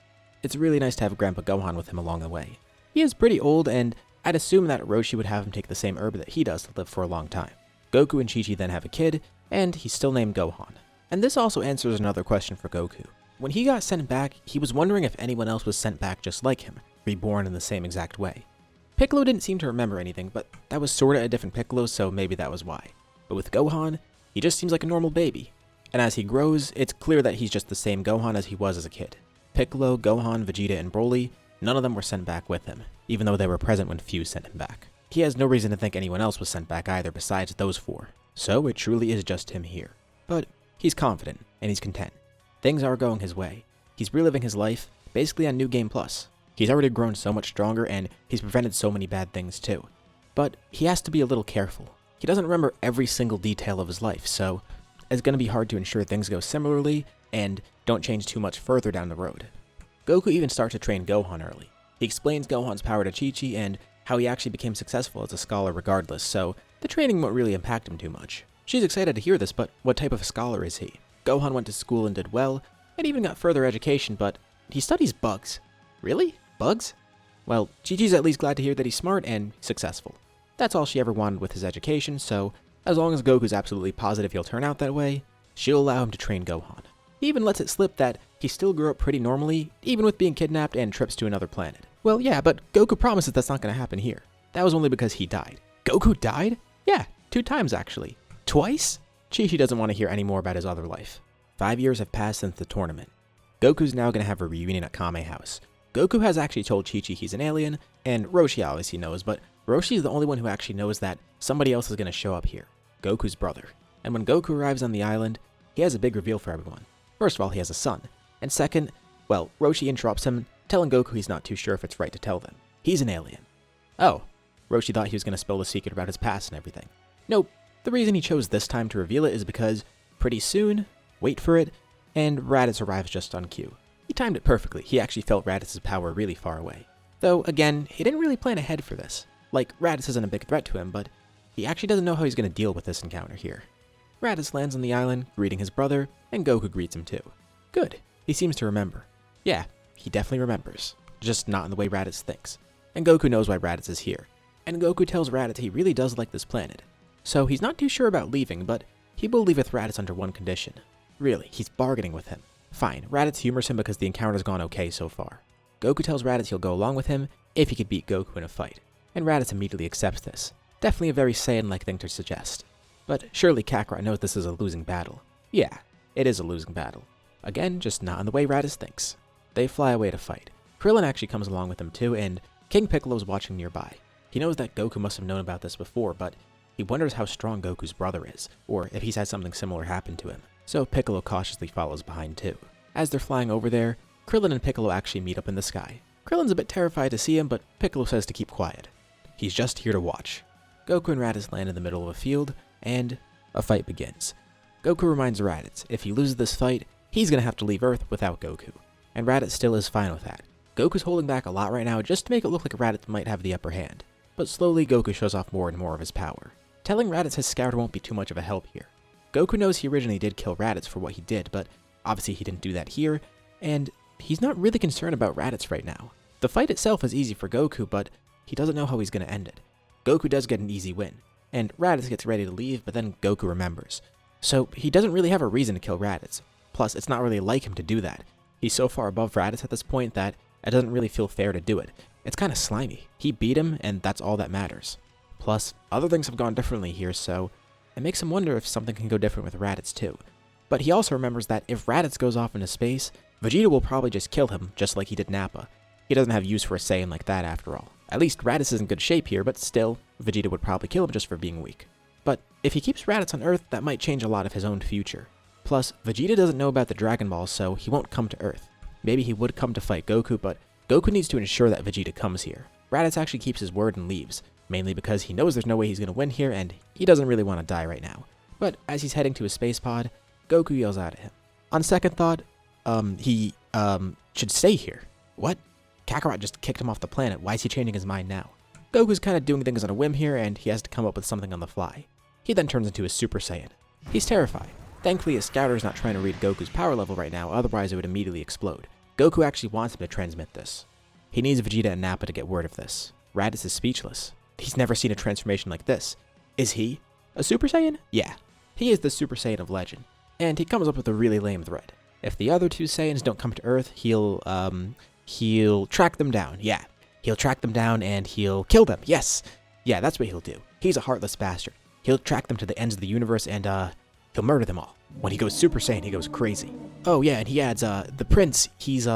it's really nice to have Grandpa Gohan with him along the way. He is pretty old, and I'd assume that Roshi would have him take the same herb that he does to live for a long time. Goku and Chi-Chi then have a kid, and he's still named Gohan. And this also answers another question for Goku. When he got sent back, he was wondering if anyone else was sent back just like him, reborn in the same exact way. Piccolo didn't seem to remember anything, but that was sorta a different Piccolo, so maybe that was why. But with Gohan, he just seems like a normal baby. And as he grows, it's clear that he's just the same Gohan as he was as a kid. Piccolo, Gohan, Vegeta, and Broly, none of them were sent back with him, even though they were present when Fuse sent him back. He has no reason to think anyone else was sent back either besides those four, so it truly is just him here. But he's confident, and he's content. Things are going his way. He's reliving his life, basically on New Game Plus. He's already grown so much stronger, and he's prevented so many bad things too. But he has to be a little careful. He doesn't remember every single detail of his life, so it's going to be hard to ensure things go similarly and don't change too much further down the road. Goku even starts to train Gohan early. He explains Gohan's power to Chi-Chi and how he actually became successful as a scholar regardless, so the training won't really impact him too much. She's excited to hear this, but what type of a scholar is he? Gohan went to school and did well, and even got further education, but he studies bugs. Really? Bugs? Well, Chi-Chi's at least glad to hear that he's smart and successful. That's all she ever wanted with his education, so as long as Goku's absolutely positive he'll turn out that way, she'll allow him to train Gohan. He even lets it slip that he still grew up pretty normally, even with being kidnapped and trips to another planet. Well, yeah, but Goku promises that's not going to happen here. That was only because he died. Goku died? Yeah, 2 times actually. Twice? Chi-Chi doesn't want to hear any more about his other life. 5 years have passed since the tournament. Goku's now going to have a reunion at Kame House. Goku has actually told Chi-Chi he's an alien, and Roshi obviously knows, but Roshi is the only one who actually knows that somebody else is going to show up here. Goku's brother. And when Goku arrives on the island, he has a big reveal for everyone. First of all, he has a son. And second, well, Roshi interrupts him, telling Goku he's not too sure if it's right to tell them. He's an alien. Oh, Roshi thought he was going to spill the secret about his past and everything. Nope, the reason he chose this time to reveal it is because pretty soon, wait for it, and Raditz arrives just on cue. He timed it perfectly. He actually felt Raditz's power really far away. Though, again, he didn't really plan ahead for this. Like, Raditz isn't a big threat to him, but he actually doesn't know how he's going to deal with this encounter here. Raditz lands on the island, greeting his brother, and Goku greets him too. Good. He seems to remember. Yeah, he definitely remembers. Just not in the way Raditz thinks. And Goku knows why Raditz is here. And Goku tells Raditz he really does like this planet. So he's not too sure about leaving, but he will leave with Raditz under one condition. Really, he's bargaining with him. Fine, Raditz humors him because the encounter's gone okay so far. Goku tells Raditz he'll go along with him if he could beat Goku in a fight. And Raditz immediately accepts this. Definitely a very Saiyan-like thing to suggest. But surely Kakarot knows this is a losing battle. Yeah, it is a losing battle. Again, just not in the way Raditz thinks. They fly away to fight. Krillin actually comes along with them too, and King Piccolo's watching nearby. He knows that Goku must have known about this before, but he wonders how strong Goku's brother is, or if he's had something similar happen to him. So Piccolo cautiously follows behind too. As they're flying over there, Krillin and Piccolo actually meet up in the sky. Krillin's a bit terrified to see him, but Piccolo says to keep quiet. He's just here to watch. Goku and Raditz land in the middle of a field, and a fight begins. Goku reminds Raditz if he loses this fight, he's gonna have to leave Earth without Goku. And Raditz still is fine with that. Goku's holding back a lot right now just to make it look like Raditz might have the upper hand. But slowly Goku shows off more and more of his power. Telling Raditz his scouter won't be too much of a help here. Goku knows he originally did kill Raditz for what he did, but obviously he didn't do that here, and he's not really concerned about Raditz right now. The fight itself is easy for Goku, but he doesn't know how he's going to end it. Goku does get an easy win, and Raditz gets ready to leave, but then Goku remembers. So he doesn't really have a reason to kill Raditz. Plus, it's not really like him to do that. He's so far above Raditz at this point that it doesn't really feel fair to do it. It's kind of slimy. He beat him, and that's all that matters. Plus, other things have gone differently here, so it makes him wonder if something can go different with Raditz too. But he also remembers that if Raditz goes off into space, Vegeta will probably just kill him, just like he did Nappa. He doesn't have use for a Saiyan like that after all. At least Raditz is in good shape here, but still, Vegeta would probably kill him just for being weak. But if he keeps Raditz on Earth, that might change a lot of his own future. Plus, Vegeta doesn't know about the Dragon Ball, so he won't come to Earth. Maybe he would come to fight Goku, but Goku needs to ensure that Vegeta comes here. Raditz actually keeps his word and leaves, mainly because he knows there's no way he's going to win here, and he doesn't really want to die right now. But as he's heading to his space pod, Goku yells out at him. On second thought, he should stay here. What? Kakarot just kicked him off the planet. Why is he changing his mind now? Goku's kind of doing things on a whim here, and he has to come up with something on the fly. He then turns into a Super Saiyan. He's terrified. Thankfully, his scouter is not trying to read Goku's power level right now, otherwise it would immediately explode. Goku actually wants him to transmit this. He needs Vegeta and Nappa to get word of this. Raditz is speechless. He's never seen a transformation like this. Is he a Super Saiyan? Yeah. He is the Super Saiyan of legend. And he comes up with a really lame threat. If the other two Saiyans don't come to Earth, he'll track them down. Yeah. He'll track them down and he'll kill them. Yes. Yeah, that's what he'll do. He's a heartless bastard. He'll track them to the ends of the universe and, he'll murder them all. When he goes Super Saiyan, he goes crazy. Oh yeah, and he adds, the prince, he's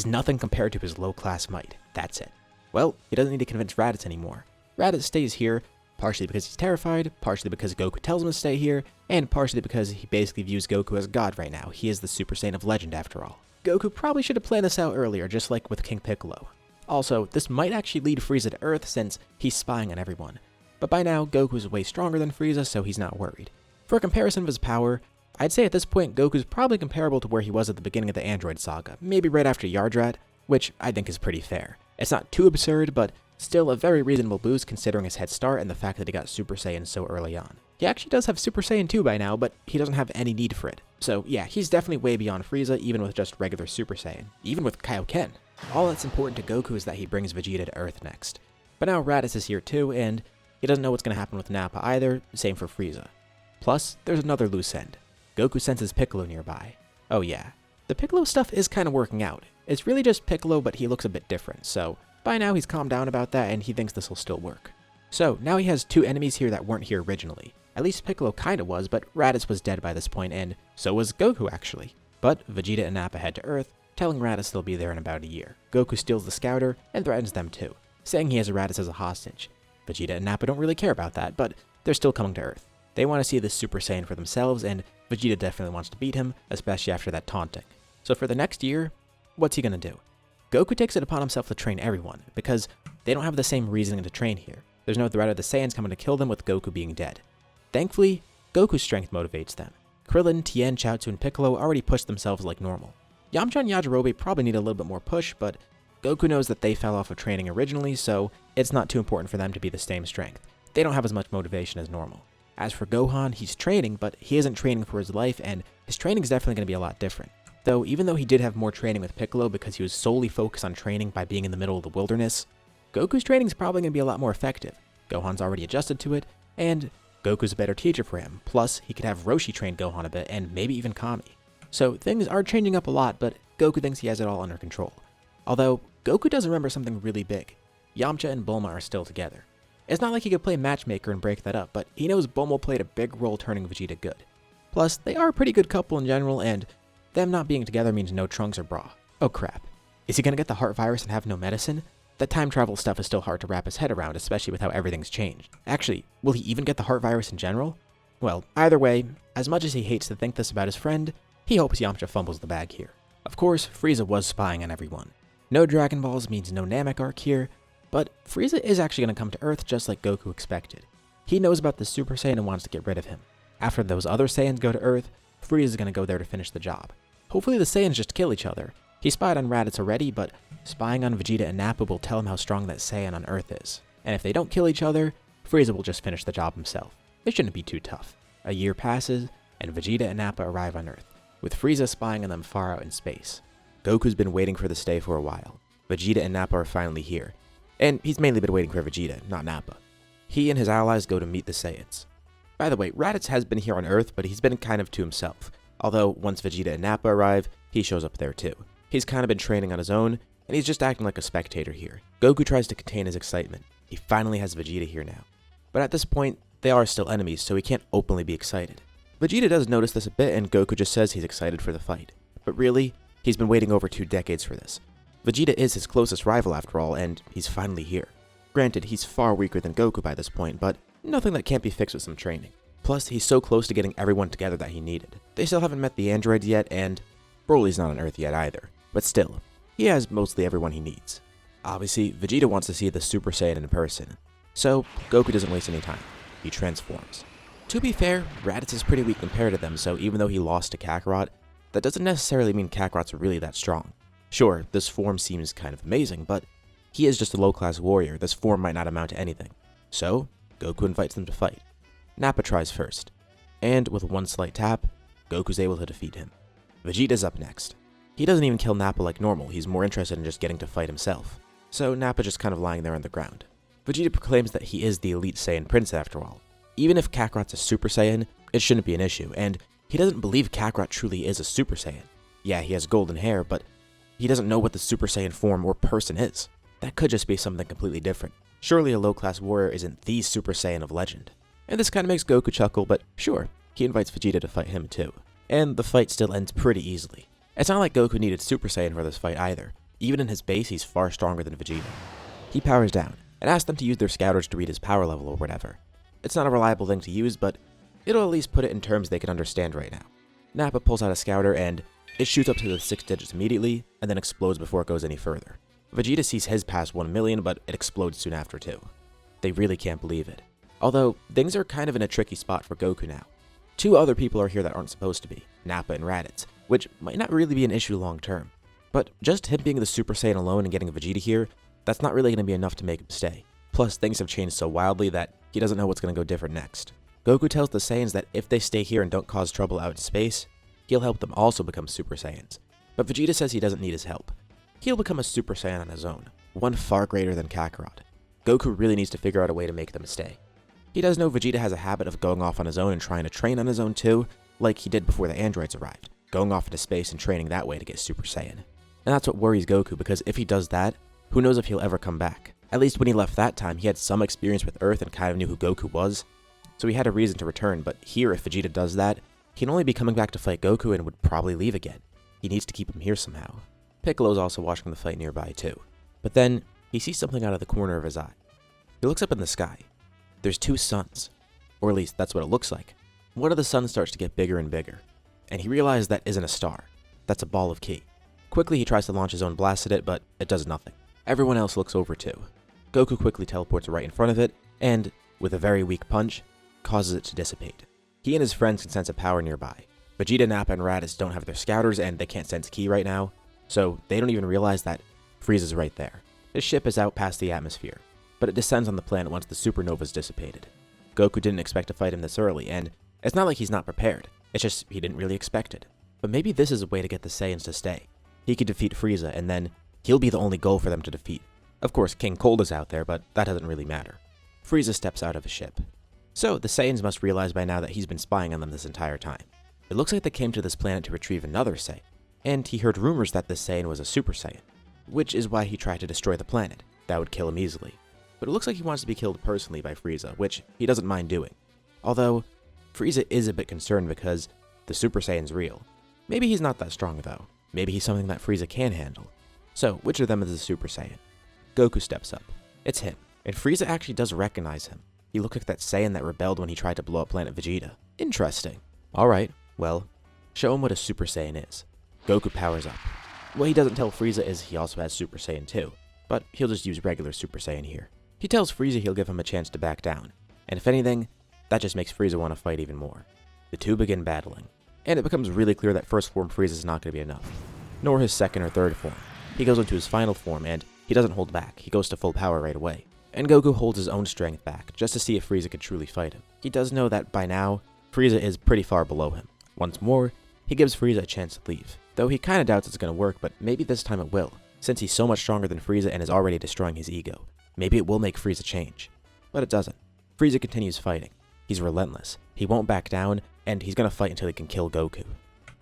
nothing compared to his low-class might. That's it. Well, he doesn't need to convince Raditz anymore. Raditz stays here, partially because he's terrified, partially because Goku tells him to stay here, and partially because he basically views Goku as God right now. He is the Super Saiyan of legend after all. Goku probably should have planned this out earlier, just like with King Piccolo. Also, this might actually lead Frieza to Earth since he's spying on everyone. But by now, Goku's way stronger than Frieza, so he's not worried. For a comparison of his power, I'd say at this point Goku's probably comparable to where he was at the beginning of the Android saga, maybe right after Yardrat, which I think is pretty fair. It's not too absurd, but still a very reasonable boost considering his head start and the fact that he got Super Saiyan so early on. He actually does have Super Saiyan 2 by now, but he doesn't have any need for it. So yeah, he's definitely way beyond Frieza, even with just regular Super Saiyan, even with Kaioken. All that's important to Goku is that he brings Vegeta to Earth next. But now Raditz is here too, and he doesn't know what's going to happen with Nappa either, same for Frieza. Plus, there's another loose end. Goku senses Piccolo nearby. Oh yeah, the Piccolo stuff is kind of working out. It's really just Piccolo, but he looks a bit different, so by now he's calmed down about that and he thinks this will still work. So now he has two enemies here that weren't here originally. At least Piccolo kinda was, but Raditz was dead by this point, and so was Goku actually. But Vegeta and Nappa head to Earth, telling Raditz they'll be there in about a year. Goku steals the scouter and threatens them too, saying he has Raditz as a hostage. Vegeta and Nappa don't really care about that, but they're still coming to Earth. They want to see this Super Saiyan for themselves, and Vegeta definitely wants to beat him, especially after that taunting. So for the next year, what's he gonna do? Goku takes it upon himself to train everyone, because they don't have the same reasoning to train here. There's no threat of the Saiyans coming to kill them with Goku being dead. Thankfully, Goku's strength motivates them. Krillin, Tien, Chaozu, and Piccolo already pushed themselves like normal. Yamcha and Yajirobe probably need a little bit more push, but Goku knows that they fell off of training originally, so it's not too important for them to be the same strength. They don't have as much motivation as normal. As for Gohan, he's training, but he isn't training for his life, and his training is definitely going to be a lot different. Though, even though he did have more training with Piccolo because he was solely focused on training by being in the middle of the wilderness, Goku's training is probably going to be a lot more effective. Gohan's already adjusted to it, and Goku's a better teacher for him. Plus, he could have Roshi train Gohan a bit, and maybe even Kami. So things are changing up a lot, but Goku thinks he has it all under control. Although, Goku does remember something really big. Yamcha and Bulma are still together. It's not like he could play matchmaker and break that up, but he knows Bulma played a big role turning Vegeta good. Plus, they are a pretty good couple in general, and them not being together means no Trunks or Bra. Oh crap. Is he gonna get the heart virus and have no medicine? That time travel stuff is still hard to wrap his head around, especially with how everything's changed. Actually, will he even get the heart virus in general? Well, either way, as much as he hates to think this about his friend, he hopes Yamcha fumbles the bag here. Of course, Frieza was spying on everyone. No Dragon Balls means no Namek arc here, but Frieza is actually going to come to Earth just like Goku expected. He knows about the Super Saiyan and wants to get rid of him. After those other Saiyans go to Earth, Frieza is going to go there to finish the job. Hopefully the Saiyans just kill each other. He spied on Raditz already, but spying on Vegeta and Nappa will tell him how strong that Saiyan on Earth is. And if they don't kill each other, Frieza will just finish the job himself. It shouldn't be too tough. A year passes, and Vegeta and Nappa arrive on Earth, with Frieza spying on them far out in space. Goku's been waiting for this day for a while. Vegeta and Nappa are finally here. And he's mainly been waiting for Vegeta, not Nappa. He and his allies go to meet the Saiyans. By the way, Raditz has been here on Earth, but he's been kind of to himself. Although, once Vegeta and Nappa arrive, he shows up there too. He's kind of been training on his own, and he's just acting like a spectator here. Goku tries to contain his excitement. He finally has Vegeta here now. But at this point, they are still enemies, so he can't openly be excited. Vegeta does notice this a bit, and Goku just says he's excited for the fight. But really, he's been waiting over 2 decades for this. Vegeta is his closest rival after all, and he's finally here. Granted, he's far weaker than Goku by this point, but nothing that can't be fixed with some training. Plus, he's so close to getting everyone together that he needed. They still haven't met the androids yet, and Broly's not on Earth yet either. But still, he has mostly everyone he needs. Obviously, Vegeta wants to see the Super Saiyan in person, so Goku doesn't waste any time. He transforms. To be fair, Raditz is pretty weak compared to them, so even though he lost to Kakarot, that doesn't necessarily mean Kakarot's really that strong. Sure, this form seems kind of amazing, but he is just a low-class warrior. This form might not amount to anything. So, Goku invites them to fight. Nappa tries first, and with one slight tap, Goku's able to defeat him. Vegeta's up next. He doesn't even kill Nappa like normal, he's more interested in just getting to fight himself. So Nappa just kind of lying there on the ground. Vegeta proclaims that he is the elite Saiyan Prince after all. Even if Kakarot's a Super Saiyan, it shouldn't be an issue, and he doesn't believe Kakarot truly is a Super Saiyan. Yeah, he has golden hair, but he doesn't know what the Super Saiyan form or person is. That could just be something completely different. Surely a low-class warrior isn't the Super Saiyan of legend. And this kind of makes Goku chuckle, but sure, he invites Vegeta to fight him too. And the fight still ends pretty easily. It's not like Goku needed Super Saiyan for this fight either. Even in his base, he's far stronger than Vegeta. He powers down, and asks them to use their scouters to read his power level or whatever. It's not a reliable thing to use, but it'll at least put it in terms they can understand right now. Nappa pulls out a scouter, and it shoots up to the 6 digits immediately, and then explodes before it goes any further. Vegeta sees his pass 1 million, but it explodes soon after too. They really can't believe it. Although, things are kind of in a tricky spot for Goku now. 2 other people are here that aren't supposed to be, Nappa and Raditz, which might not really be an issue long term. But just him being the Super Saiyan alone and getting Vegeta here, that's not really going to be enough to make him stay. Plus, things have changed so wildly that he doesn't know what's going to go different next. Goku tells the Saiyans that if they stay here and don't cause trouble out in space, he'll help them also become Super Saiyans. But Vegeta says he doesn't need his help. He'll become a Super Saiyan on his own, one far greater than Kakarot. Goku really needs to figure out a way to make them stay. He does know Vegeta has a habit of going off on his own and trying to train on his own too, like he did before the androids arrived, going off into space and training that way to get Super Saiyan. And that's what worries Goku, because if he does that, who knows if he'll ever come back. At least when he left that time, he had some experience with Earth and kind of knew who Goku was, so he had a reason to return, but here if Vegeta does that, he'd only be coming back to fight Goku and would probably leave again. He needs to keep him here somehow. Piccolo's also watching the fight nearby too. But then, he sees something out of the corner of his eye. He looks up in the sky. There's 2 suns. Or at least, that's what it looks like. One of the suns starts to get bigger and bigger. And he realizes that isn't a star. That's a ball of ki. Quickly, he tries to launch his own blast at it, but it does nothing. Everyone else looks over too. Goku quickly teleports right in front of it, and, with a very weak punch, causes it to dissipate. He and his friends can sense a power nearby. Vegeta, Nappa, and Raditz don't have their scouters, and they can't sense ki right now, so they don't even realize that Frieza's right there. His ship is out past the atmosphere, but it descends on the planet once the supernova's dissipated. Goku didn't expect to fight him this early, and it's not like he's not prepared, it's just he didn't really expect it. But maybe this is a way to get the Saiyans to stay. He could defeat Frieza, and then he'll be the only goal for them to defeat. Of course, King Cold is out there, but that doesn't really matter. Frieza steps out of his ship. So, the Saiyans must realize by now that he's been spying on them this entire time. It looks like they came to this planet to retrieve another Saiyan, and he heard rumors that this Saiyan was a Super Saiyan, which is why he tried to destroy the planet. That would kill him easily. But it looks like he wants to be killed personally by Frieza, which he doesn't mind doing. Although, Frieza is a bit concerned because the Super Saiyan's real. Maybe he's not that strong though. Maybe he's something that Frieza can handle. So, which of them is the Super Saiyan? Goku steps up. It's him, and Frieza actually does recognize him. He looks like that Saiyan that rebelled when he tried to blow up planet Vegeta. Interesting. Alright, well, show him what a Super Saiyan is. Goku powers up. What he doesn't tell Frieza is he also has Super Saiyan 2, but he'll just use regular Super Saiyan here. He tells Frieza he'll give him a chance to back down, and if anything, that just makes Frieza want to fight even more. The two begin battling, and it becomes really clear that first form Frieza is not going to be enough, nor his second or third form. He goes into his final form, and he doesn't hold back, he goes to full power right away. And Goku holds his own strength back, just to see if Frieza could truly fight him. He does know that by now, Frieza is pretty far below him. Once more, he gives Frieza a chance to leave, though he kinda doubts it's gonna work, but maybe this time it will, since he's so much stronger than Frieza and is already destroying his ego. Maybe it will make Frieza change. But it doesn't. Frieza continues fighting. He's relentless, he won't back down, and he's gonna fight until he can kill Goku.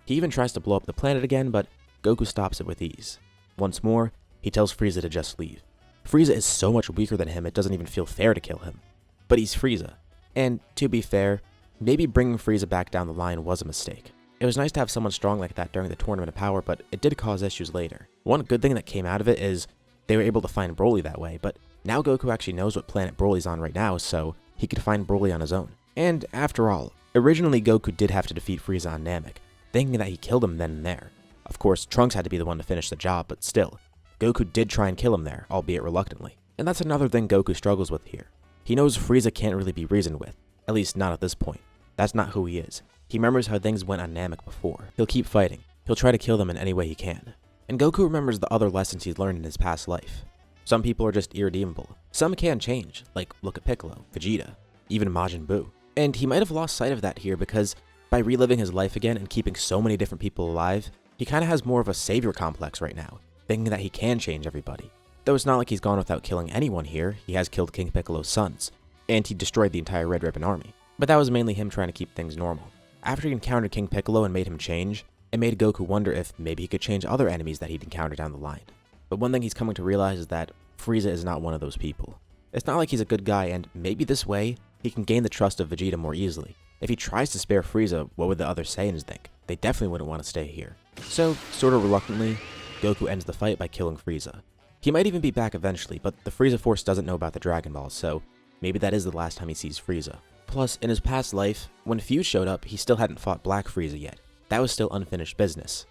He even tries to blow up the planet again, but Goku stops it with ease. Once more, he tells Frieza to just leave. Frieza is so much weaker than him, it doesn't even feel fair to kill him. But he's Frieza. And, to be fair, maybe bringing Frieza back down the line was a mistake. It was nice to have someone strong like that during the Tournament of Power, but it did cause issues later. One good thing that came out of it is they were able to find Broly that way, but now Goku actually knows what planet Broly's on right now, so he could find Broly on his own. And, after all, originally Goku did have to defeat Frieza on Namek, thinking that he killed him then and there. Of course, Trunks had to be the one to finish the job, but still, Goku did try and kill him there, albeit reluctantly. And that's another thing Goku struggles with here. He knows Frieza can't really be reasoned with, at least not at this point. That's not who he is. He remembers how things went on Namek before. He'll keep fighting. He'll try to kill them in any way he can. And Goku remembers the other lessons he's learned in his past life. Some people are just irredeemable. Some can change, like look at Piccolo, Vegeta, even Majin Buu. And he might have lost sight of that here because by reliving his life again and keeping so many different people alive, he kind of has more of a savior complex right now, thinking that he can change everybody. Though it's not like he's gone without killing anyone here, he has killed King Piccolo's sons, and he destroyed the entire Red Ribbon Army. But that was mainly him trying to keep things normal. After he encountered King Piccolo and made him change, it made Goku wonder if maybe he could change other enemies that he'd encounter down the line. But one thing he's coming to realize is that Frieza is not one of those people. It's not like he's a good guy, and maybe this way, he can gain the trust of Vegeta more easily. If he tries to spare Frieza, what would the other Saiyans think? They definitely wouldn't want to stay here. So, sort of reluctantly, Goku ends the fight by killing Frieza. He might even be back eventually, but the Frieza Force doesn't know about the Dragon Balls, so maybe that is the last time he sees Frieza. Plus, in his past life, when Fuse showed up, he still hadn't fought Black Frieza yet. That was still unfinished business.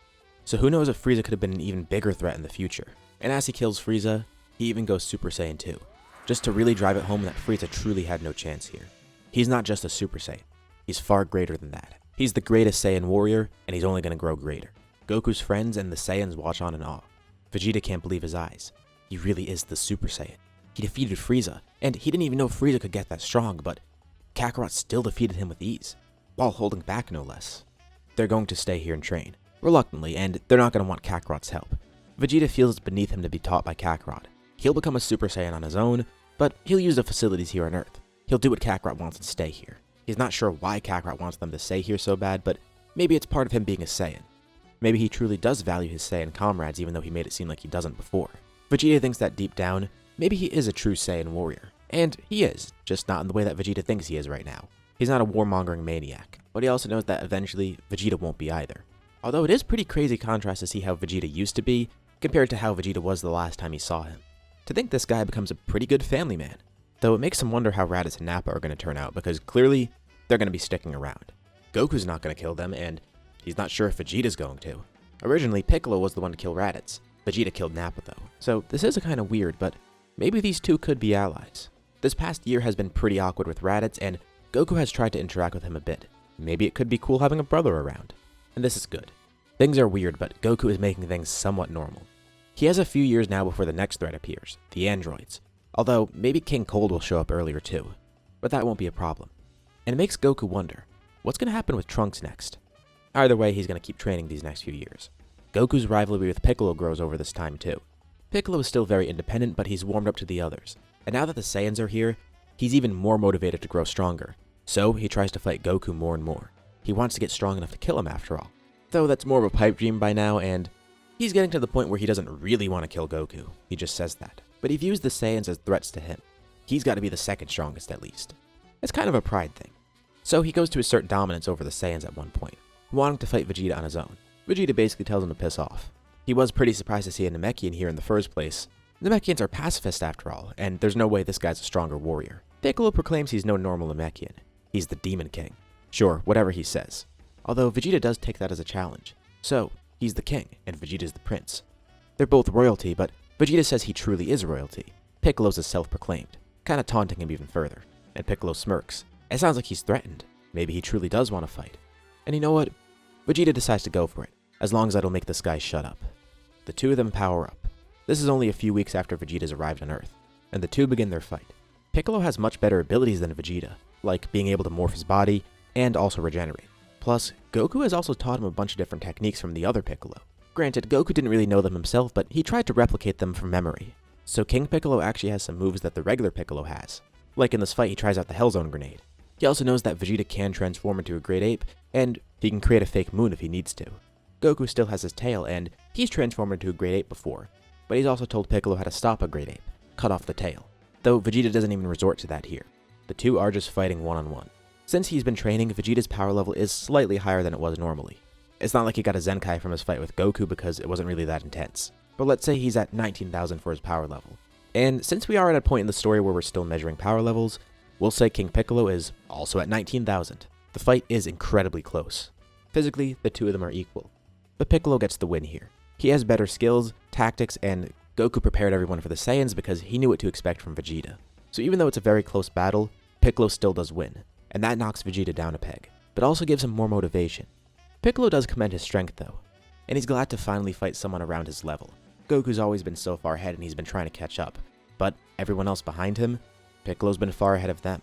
So who knows if Frieza could have been an even bigger threat in the future. And as he kills Frieza, he even goes Super Saiyan 2, just to really drive it home that Frieza truly had no chance here. He's not just a Super Saiyan, he's far greater than that. He's the greatest Saiyan warrior, and he's only going to grow greater. Goku's friends and the Saiyans watch on in awe. Vegeta can't believe his eyes. He really is the Super Saiyan. He defeated Frieza, and he didn't even know Frieza could get that strong, but Kakarot still defeated him with ease, while holding back no less. They're going to stay here and train, reluctantly, and they're not going to want Kakarot's help. Vegeta feels it's beneath him to be taught by Kakarot. He'll become a Super Saiyan on his own, but he'll use the facilities here on Earth. He'll do what Kakarot wants and stay here. He's not sure why Kakarot wants them to stay here so bad, but maybe it's part of him being a Saiyan. Maybe he truly does value his Saiyan comrades even though he made it seem like he doesn't before. Vegeta thinks that deep down, maybe he is a true Saiyan warrior. And he is, just not in the way that Vegeta thinks he is right now. He's not a warmongering maniac, but he also knows that eventually Vegeta won't be either. Although it is pretty crazy contrast to see how Vegeta used to be compared to how Vegeta was the last time he saw him. To think this guy becomes a pretty good family man. Though it makes him wonder how Raditz and Nappa are going to turn out because clearly they're going to be sticking around. Goku's not going to kill them and he's not sure if Vegeta's going to. Originally Piccolo was the one to kill Raditz. Vegeta killed Nappa though. So this is kind of weird, but maybe these two could be allies. This past year has been pretty awkward with Raditz, and Goku has tried to interact with him a bit. Maybe it could be cool having a brother around. And this is good. Things are weird, but Goku is making things somewhat normal. He has a few years now before the next threat appears, the androids. Although, maybe King Cold will show up earlier too. But that won't be a problem. And it makes Goku wonder, what's going to happen with Trunks next? Either way, he's going to keep training these next few years. Goku's rivalry with Piccolo grows over this time too. Piccolo is still very independent, but he's warmed up to the others. And now that the Saiyans are here, he's even more motivated to grow stronger. So he tries to fight Goku more and more. He wants to get strong enough to kill him after all. Though that's more of a pipe dream by now, and he's getting to the point where he doesn't really want to kill Goku. He just says that. But he views the Saiyans as threats to him. He's got to be the second strongest at least. It's kind of a pride thing. So he goes to assert dominance over the Saiyans at one point, wanting to fight Vegeta on his own. Vegeta basically tells him to piss off. He was pretty surprised to see a Namekian here in the first place. Namekians are pacifists after all, and there's no way this guy's a stronger warrior. Piccolo proclaims he's no normal Namekian. He's the Demon King. Sure, whatever he says. Although Vegeta does take that as a challenge. So, he's the king, and Vegeta's the prince. They're both royalty, but Vegeta says he truly is royalty. Piccolo's is self-proclaimed, kinda taunting him even further. And Piccolo smirks. It sounds like he's threatened. Maybe he truly does want to fight. And you know what? Vegeta decides to go for it, as long as it'll make this guy shut up. The two of them power up. This is only a few weeks after Vegeta's arrived on Earth, and the two begin their fight. Piccolo has much better abilities than Vegeta, like being able to morph his body and also regenerate. Plus, Goku has also taught him a bunch of different techniques from the other Piccolo. Granted, Goku didn't really know them himself, but he tried to replicate them from memory. So King Piccolo actually has some moves that the regular Piccolo has. Like in this fight, he tries out the Hellzone Grenade. He also knows that Vegeta can transform into a Great Ape, and he can create a fake moon if he needs to. Goku still has his tail, and he's transformed into a Great Ape before, but he's also told Piccolo how to stop a Great Ape, cut off the tail. Though Vegeta doesn't even resort to that here. The two are just fighting one-on-one. Since he's been training, Vegeta's power level is slightly higher than it was normally. It's not like he got a Zenkai from his fight with Goku because it wasn't really that intense. But let's say he's at 19,000 for his power level. And since we are at a point in the story where we're still measuring power levels, we'll say King Piccolo is also at 19,000. The fight is incredibly close. Physically, the two of them are equal. But Piccolo gets the win here. He has better skills, tactics, and Goku prepared everyone for the Saiyans because he knew what to expect from Vegeta. So even though it's a very close battle, Piccolo still does win, and that knocks Vegeta down a peg, but also gives him more motivation. Piccolo does commend his strength though. and he's glad to finally fight someone around his level. Goku's always been so far ahead and he's been trying to catch up, but everyone else behind him, Piccolo's been far ahead of them.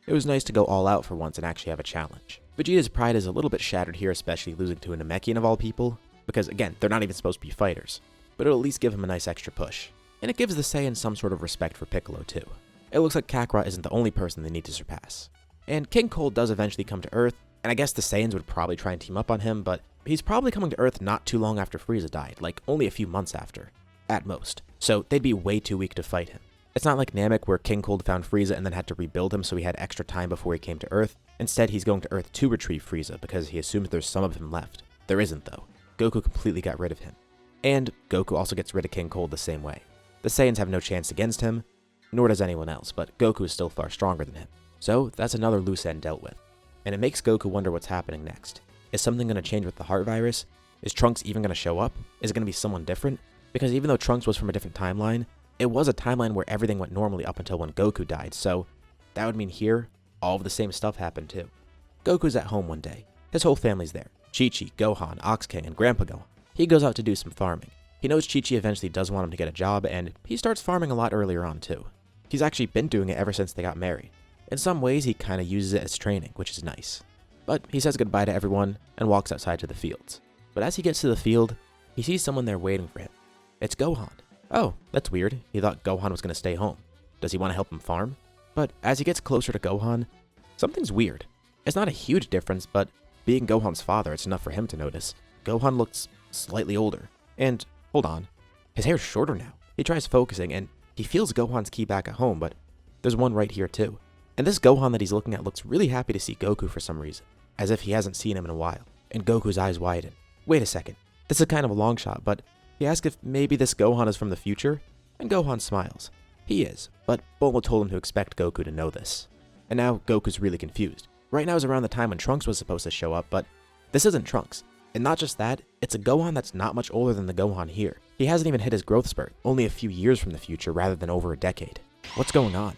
It was nice to go all out for once and actually have a challenge. Vegeta's pride is a little bit shattered here, especially losing to a Namekian of all people, because again, they're not even supposed to be fighters, but it'll at least give him a nice extra push. And it gives the Saiyans some sort of respect for Piccolo too. It looks like Kakarot isn't the only person they need to surpass. And King Cold does eventually come to Earth, and I guess the Saiyans would probably try and team up on him, but he's probably coming to Earth not too long after Frieza died, like only a few months after, at most. So they'd be way too weak to fight him. It's not like Namek where King Cold found Frieza and then had to rebuild him so he had extra time before he came to Earth. Instead, he's going to Earth to retrieve Frieza because he assumes there's some of him left. There isn't though. Goku completely got rid of him. And Goku also gets rid of King Cold the same way. The Saiyans have no chance against him, nor does anyone else, but Goku is still far stronger than him. So that's another loose end dealt with. And it makes Goku wonder what's happening next. Is something going to change with the heart virus? Is Trunks even going to show up? Is it going to be someone different? Because even though Trunks was from a different timeline, it was a timeline where everything went normally up until when Goku died, so that would mean here, all of the same stuff happened too. Goku's at home one day. His whole family's there. Chi-Chi, Gohan, Ox King, and Grandpa Gohan. He goes out to do some farming. He knows Chi-Chi eventually does want him to get a job, and he starts farming a lot earlier on too. He's actually been doing it ever since they got married. In some ways, he kind of uses it as training, which is nice. But he says goodbye to everyone and walks outside to the fields. But as he gets to the field, he sees someone there waiting for him. It's Gohan. Oh, that's weird. He thought Gohan was going to stay home. Does he want to help him farm? But as he gets closer to Gohan, something's weird. It's not a huge difference, but being Gohan's father, it's enough for him to notice. Gohan looks slightly older. And, hold on, his hair's shorter now. He tries focusing, and he feels Gohan's ki back at home, but there's one right here too. And this Gohan that he's looking at looks really happy to see Goku for some reason, as if he hasn't seen him in a while. And Goku's eyes widen. Wait a second, this is kind of a long shot, but he asks if maybe this Gohan is from the future, and Gohan smiles. He is, but Bulma told him to expect Goku to know this. And now Goku's really confused. Right now is around the time when Trunks was supposed to show up, but this isn't Trunks. And not just that, it's a Gohan that's not much older than the Gohan here. He hasn't even hit his growth spurt, only a few years from the future rather than over a decade. What's going on?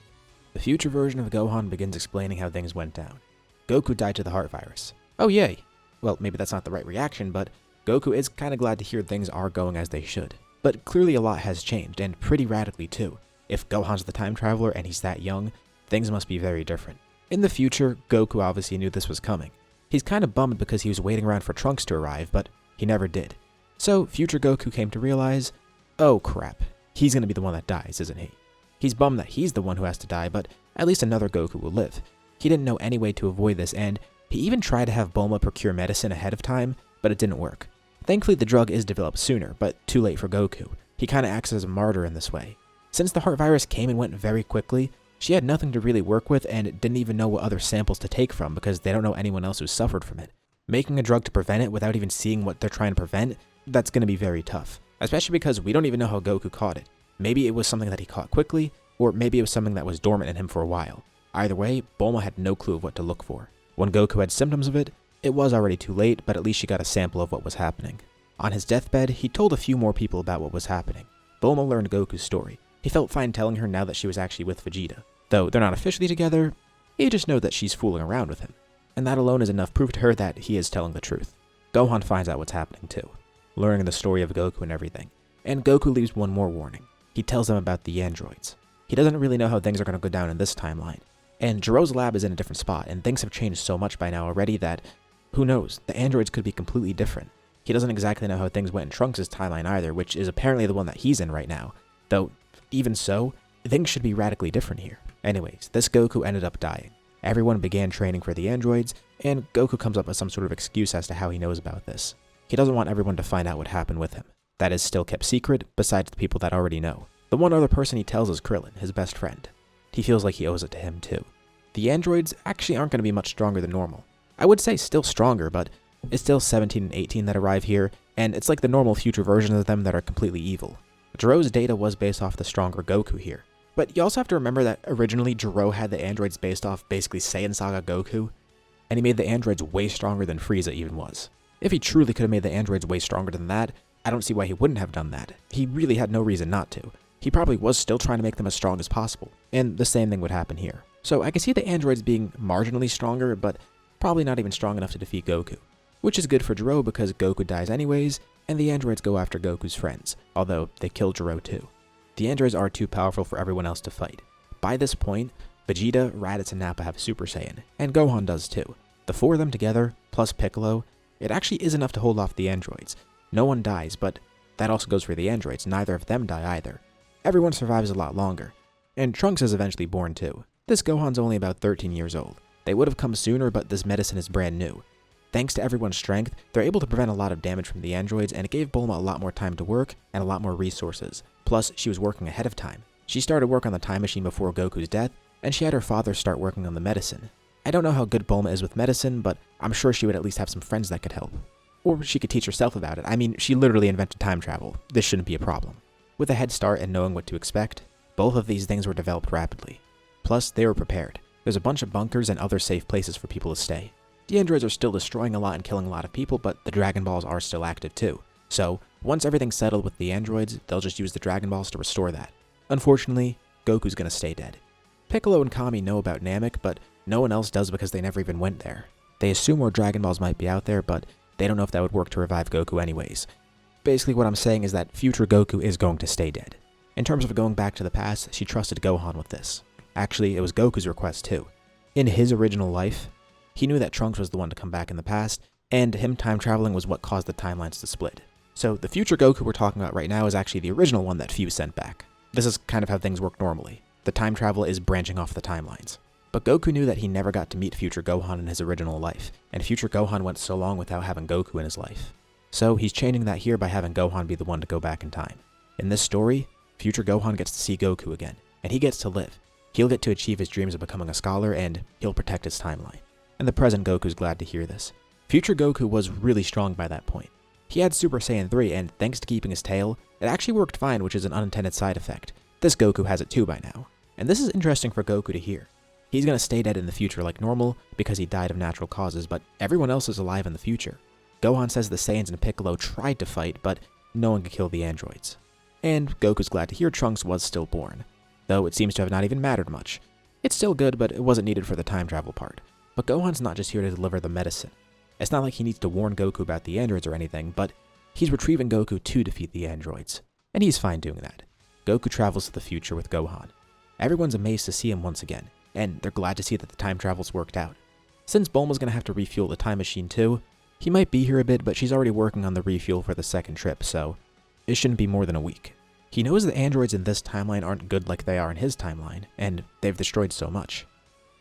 The future version of Gohan begins explaining how things went down. Goku died to the heart virus. Oh yay! Well, maybe that's not the right reaction, but Goku is kinda glad to hear things are going as they should. But clearly a lot has changed, and pretty radically too. If Gohan's the time traveler and he's that young, things must be very different. In the future, Goku obviously knew this was coming. He's kinda bummed because he was waiting around for Trunks to arrive, but he never did. So future Goku came to realize, oh crap, he's gonna be the one that dies, isn't he? He's bummed that he's the one who has to die, but at least another Goku will live. He didn't know any way to avoid this, and he even tried to have Bulma procure medicine ahead of time, but it didn't work. Thankfully, the drug is developed sooner, but too late for Goku. He kinda acts as a martyr in this way. Since the heart virus came and went very quickly, she had nothing to really work with and didn't even know what other samples to take from because they don't know anyone else who suffered from it. Making a drug to prevent it without even seeing what they're trying to prevent, that's gonna be very tough. Especially because we don't even know how Goku caught it. Maybe it was something that he caught quickly, or maybe it was something that was dormant in him for a while. Either way, Bulma had no clue of what to look for. When Goku had symptoms of it, it was already too late, but at least she got a sample of what was happening. On his deathbed, he told a few more people about what was happening. Bulma learned Goku's story. He felt fine telling her now that she was actually with Vegeta. Though they're not officially together, he just knows that she's fooling around with him. And that alone is enough proof to her that he is telling the truth. Gohan finds out what's happening too, learning the story of Goku and everything. And Goku leaves one more warning. He tells them about the androids. He doesn't really know how things are going to go down in this timeline. And Jiro's lab is in a different spot, and things have changed so much by now already that, who knows, the androids could be completely different. He doesn't exactly know how things went in Trunks' timeline either, which is apparently the one that he's in right now. Though, even so, things should be radically different here. Anyways, this Goku ended up dying. Everyone began training for the androids, and Goku comes up with some sort of excuse as to how he knows about this. He doesn't want everyone to find out what happened with him. That is still kept secret, besides the people that already know. The one other person he tells is Krillin, his best friend. He feels like he owes it to him too. The androids actually aren't going to be much stronger than normal. I would say still stronger, but it's still 17 and 18 that arrive here, and it's like the normal future versions of them that are completely evil. Jiro's data was based off the stronger Goku here. But you also have to remember that originally Jiro had the androids based off basically Saiyan Saga Goku, and he made the androids way stronger than Frieza even was. If he truly could have made the androids way stronger than that, I don't see why he wouldn't have done that. He really had no reason not to. He probably was still trying to make them as strong as possible, and the same thing would happen here. So I can see the androids being marginally stronger, but probably not even strong enough to defeat Goku. Which is good for Jiro because Goku dies anyways, and the androids go after Goku's friends, although they kill Jiro too. The androids are too powerful for everyone else to fight. By this point, Vegeta, Raditz, and Nappa have Super Saiyan, and Gohan does too. The four of them together, plus Piccolo, it actually is enough to hold off the androids. No one dies, but that also goes for the androids. Neither of them die either. Everyone survives a lot longer. And Trunks is eventually born too. This Gohan's only about 13 years old. They would have come sooner, but this medicine is brand new. Thanks to everyone's strength, they're able to prevent a lot of damage from the androids, and it gave Bulma a lot more time to work and a lot more resources. Plus, she was working ahead of time. She started work on the time machine before Goku's death, and she had her father start working on the medicine. I don't know how good Bulma is with medicine, but I'm sure she would at least have some friends that could help. Or she could teach herself about it. I mean, she literally invented time travel. This shouldn't be a problem. With a head start and knowing what to expect, both of these things were developed rapidly. Plus, they were prepared. There's a bunch of bunkers and other safe places for people to stay. The androids are still destroying a lot and killing a lot of people, but the Dragon Balls are still active too. So, once everything's settled with the androids, they'll just use the Dragon Balls to restore that. Unfortunately, Goku's gonna stay dead. Piccolo and Kami know about Namek, but no one else does because they never even went there. They assume more Dragon Balls might be out there, but they don't know if that would work to revive Goku anyways. Basically what I'm saying is that future Goku is going to stay dead. In terms of going back to the past, she trusted Gohan with this. Actually, it was Goku's request too. In his original life, he knew that Trunks was the one to come back in the past, and him time traveling was what caused the timelines to split. So the future Goku we're talking about right now is actually the original one that Fu sent back. This is kind of how things work normally. The time travel is branching off the timelines. But Goku knew that he never got to meet future Gohan in his original life, and future Gohan went so long without having Goku in his life. So he's changing that here by having Gohan be the one to go back in time. In this story, future Gohan gets to see Goku again, and he gets to live. He'll get to achieve his dreams of becoming a scholar, and he'll protect his timeline. And the present Goku's glad to hear this. Future Goku was really strong by that point. He had Super Saiyan 3, and thanks to keeping his tail, it actually worked fine, which is an unintended side effect. This Goku has it too by now. And this is interesting for Goku to hear. He's gonna stay dead in the future like normal because he died of natural causes, but everyone else is alive in the future. Gohan says the Saiyans and Piccolo tried to fight, but no one could kill the androids. And Goku's glad to hear Trunks was still born, though it seems to have not even mattered much. It's still good, but it wasn't needed for the time travel part. But Gohan's not just here to deliver the medicine. It's not like he needs to warn Goku about the androids or anything, but he's retrieving Goku to defeat the androids. And he's fine doing that. Goku travels to the future with Gohan. Everyone's amazed to see him once again, and they're glad to see that the time travel's worked out. Since Bulma's gonna have to refuel the time machine too, he might be here a bit, but she's already working on the refuel for the second trip, so it shouldn't be more than a week. He knows the androids in this timeline aren't good like they are in his timeline, and they've destroyed so much.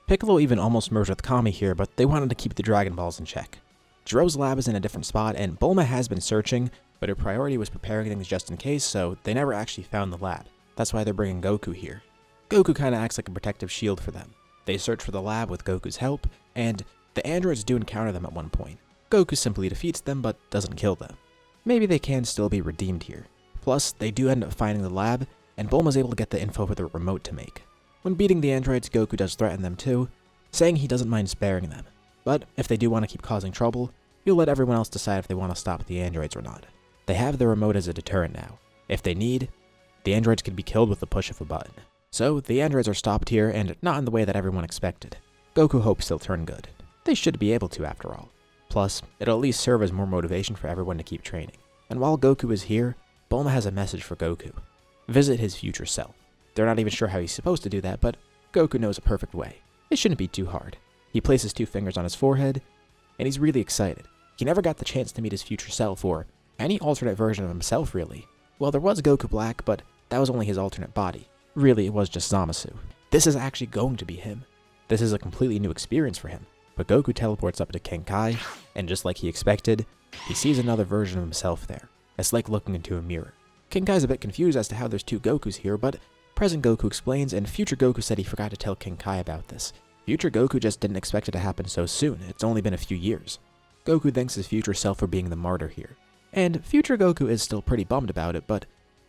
Piccolo even almost merged with Kami here, but they wanted to keep the Dragon Balls in check. Jiro's lab is in a different spot, and Bulma has been searching, but her priority was preparing things just in case, so they never actually found the lab. That's why they're bringing Goku here. Goku kinda acts like a protective shield for them. They search for the lab with Goku's help, and the androids do encounter them at one point. Goku simply defeats them, but doesn't kill them. Maybe they can still be redeemed here. Plus, they do end up finding the lab, and Bulma's able to get the info for the remote to make. When beating the androids, Goku does threaten them too, saying he doesn't mind sparing them. But if they do want to keep causing trouble, he'll let everyone else decide if they want to stop the androids or not. They have the remote as a deterrent now. If they need, the androids can be killed with the push of a button. So the androids are stopped here, and not in the way that everyone expected. Goku hopes they'll turn good. They should be able to after all. Plus, it'll at least serve as more motivation for everyone to keep training. And while Goku is here, Bulma has a message for Goku. Visit his future self. They're not even sure how he's supposed to do that, but Goku knows a perfect way. It shouldn't be too hard. He places 2 fingers on his forehead, and he's really excited. He never got the chance to meet his future self, or any alternate version of himself really. Well, there was Goku Black, but that was only his alternate body. Really, it was just Zamasu. This is actually going to be him. This is a completely new experience for him. But Goku teleports up to King Kai, and just like he expected, he sees another version of himself there. It's like looking into a mirror. King Kai's a bit confused as to how there's 2 Gokus here, but present Goku explains, and future Goku said he forgot to tell King Kai about this. Future Goku just didn't expect it to happen so soon. It's only been a few years. Goku thanks his future self for being the martyr here. And future Goku is still pretty bummed about it, but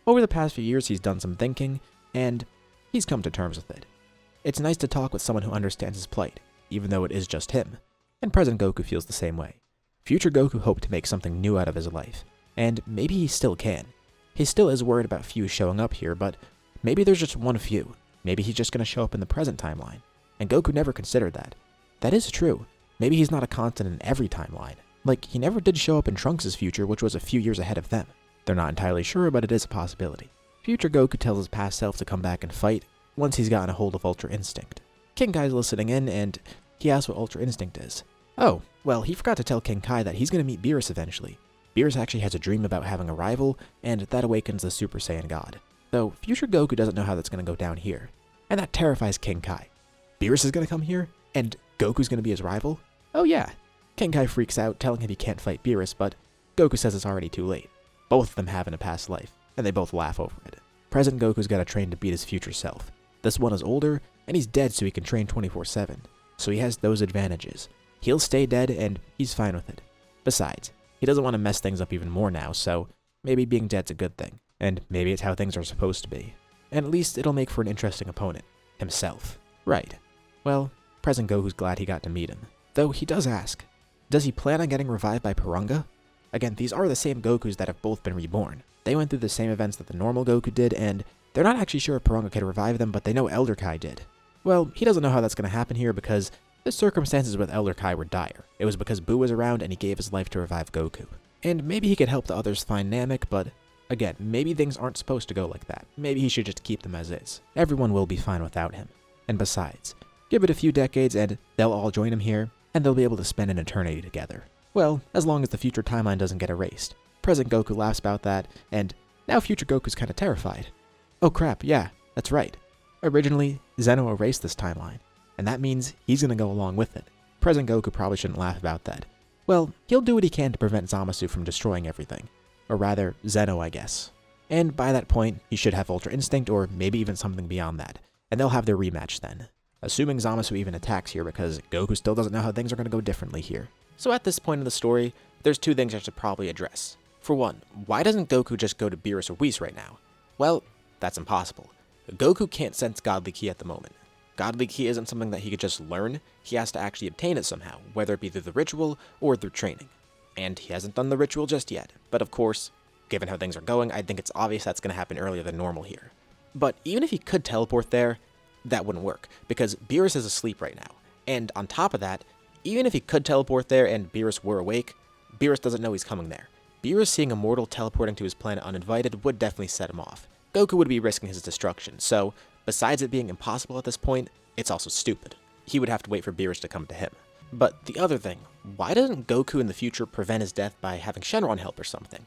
over the past few years he's done some thinking, and he's come to terms with it. It's nice to talk with someone who understands his plight, even though it is just him. And present Goku feels the same way. Future Goku hoped to make something new out of his life, and maybe he still can. He still is worried about Fu showing up here, but maybe there's just one Fu. Maybe he's just going to show up in the present timeline. And Goku never considered that. That is true. Maybe he's not a constant in every timeline. Like, he never did show up in Trunks' future, which was a few years ahead of them. They're not entirely sure, but it is a possibility. Future Goku tells his past self to come back and fight once he's gotten a hold of Ultra Instinct. King Kai's listening in, and he asks what Ultra Instinct is. Oh, well, he forgot to tell King Kai that he's going to meet Beerus eventually. Beerus actually has a dream about having a rival, and that awakens the Super Saiyan God. Though future Goku doesn't know how that's going to go down here. And that terrifies King Kai. Beerus is going to come here, and Goku's going to be his rival? Oh yeah. King Kai freaks out, telling him he can't fight Beerus, but Goku says it's already too late. Both of them have in a past life, and they both laugh over it. Present Goku's got to train to beat his future self. This one is older, and he's dead so he can train 24/7. So he has those advantages. He'll stay dead, and he's fine with it. Besides, he doesn't want to mess things up even more now, so maybe being dead's a good thing. And maybe it's how things are supposed to be. And at least it'll make for an interesting opponent. Himself. Right. Well, present Goku's glad he got to meet him. Though he does ask, does he plan on getting revived by Piranga? Again, these are the same Gokus that have both been reborn. They went through the same events that the normal Goku did, and they're not actually sure if Piranga could revive them, but they know Elder Kai did. Well, he doesn't know how that's going to happen here because the circumstances with Elder Kai were dire. It was because Boo was around and he gave his life to revive Goku. And maybe he could help the others find Namek, but again, maybe things aren't supposed to go like that. Maybe he should just keep them as is. Everyone will be fine without him. And besides, give it a few decades and they'll all join him here, and they'll be able to spend an eternity together. Well, as long as the future timeline doesn't get erased. Present Goku laughs about that, and now future Goku's kinda terrified. Oh crap, yeah, that's right. Originally, Zeno erased this timeline, and that means he's gonna go along with it. Present Goku probably shouldn't laugh about that. Well, he'll do what he can to prevent Zamasu from destroying everything. Or rather, Zeno, I guess. And by that point, he should have Ultra Instinct, or maybe even something beyond that, and they'll have their rematch then. Assuming Zamasu even attacks here, because Goku still doesn't know how things are gonna go differently here. So at this point in the story, there's two things I should probably address. For one, why doesn't Goku just go to Beerus or Whis right now? Well, that's impossible. Goku can't sense Godly Ki at the moment. Godly Ki isn't something that he could just learn, he has to actually obtain it somehow, whether it be through the ritual or through training. And he hasn't done the ritual just yet, but of course, given how things are going, I think it's obvious that's going to happen earlier than normal here. But even if he could teleport there, that wouldn't work, because Beerus is asleep right now. And on top of that, even if he could teleport there and Beerus were awake, Beerus doesn't know he's coming there. Beerus seeing a mortal teleporting to his planet uninvited would definitely set him off. Goku would be risking his destruction, so besides it being impossible at this point, it's also stupid. He would have to wait for Beerus to come to him. But the other thing, why doesn't Goku in the future prevent his death by having Shenron help or something?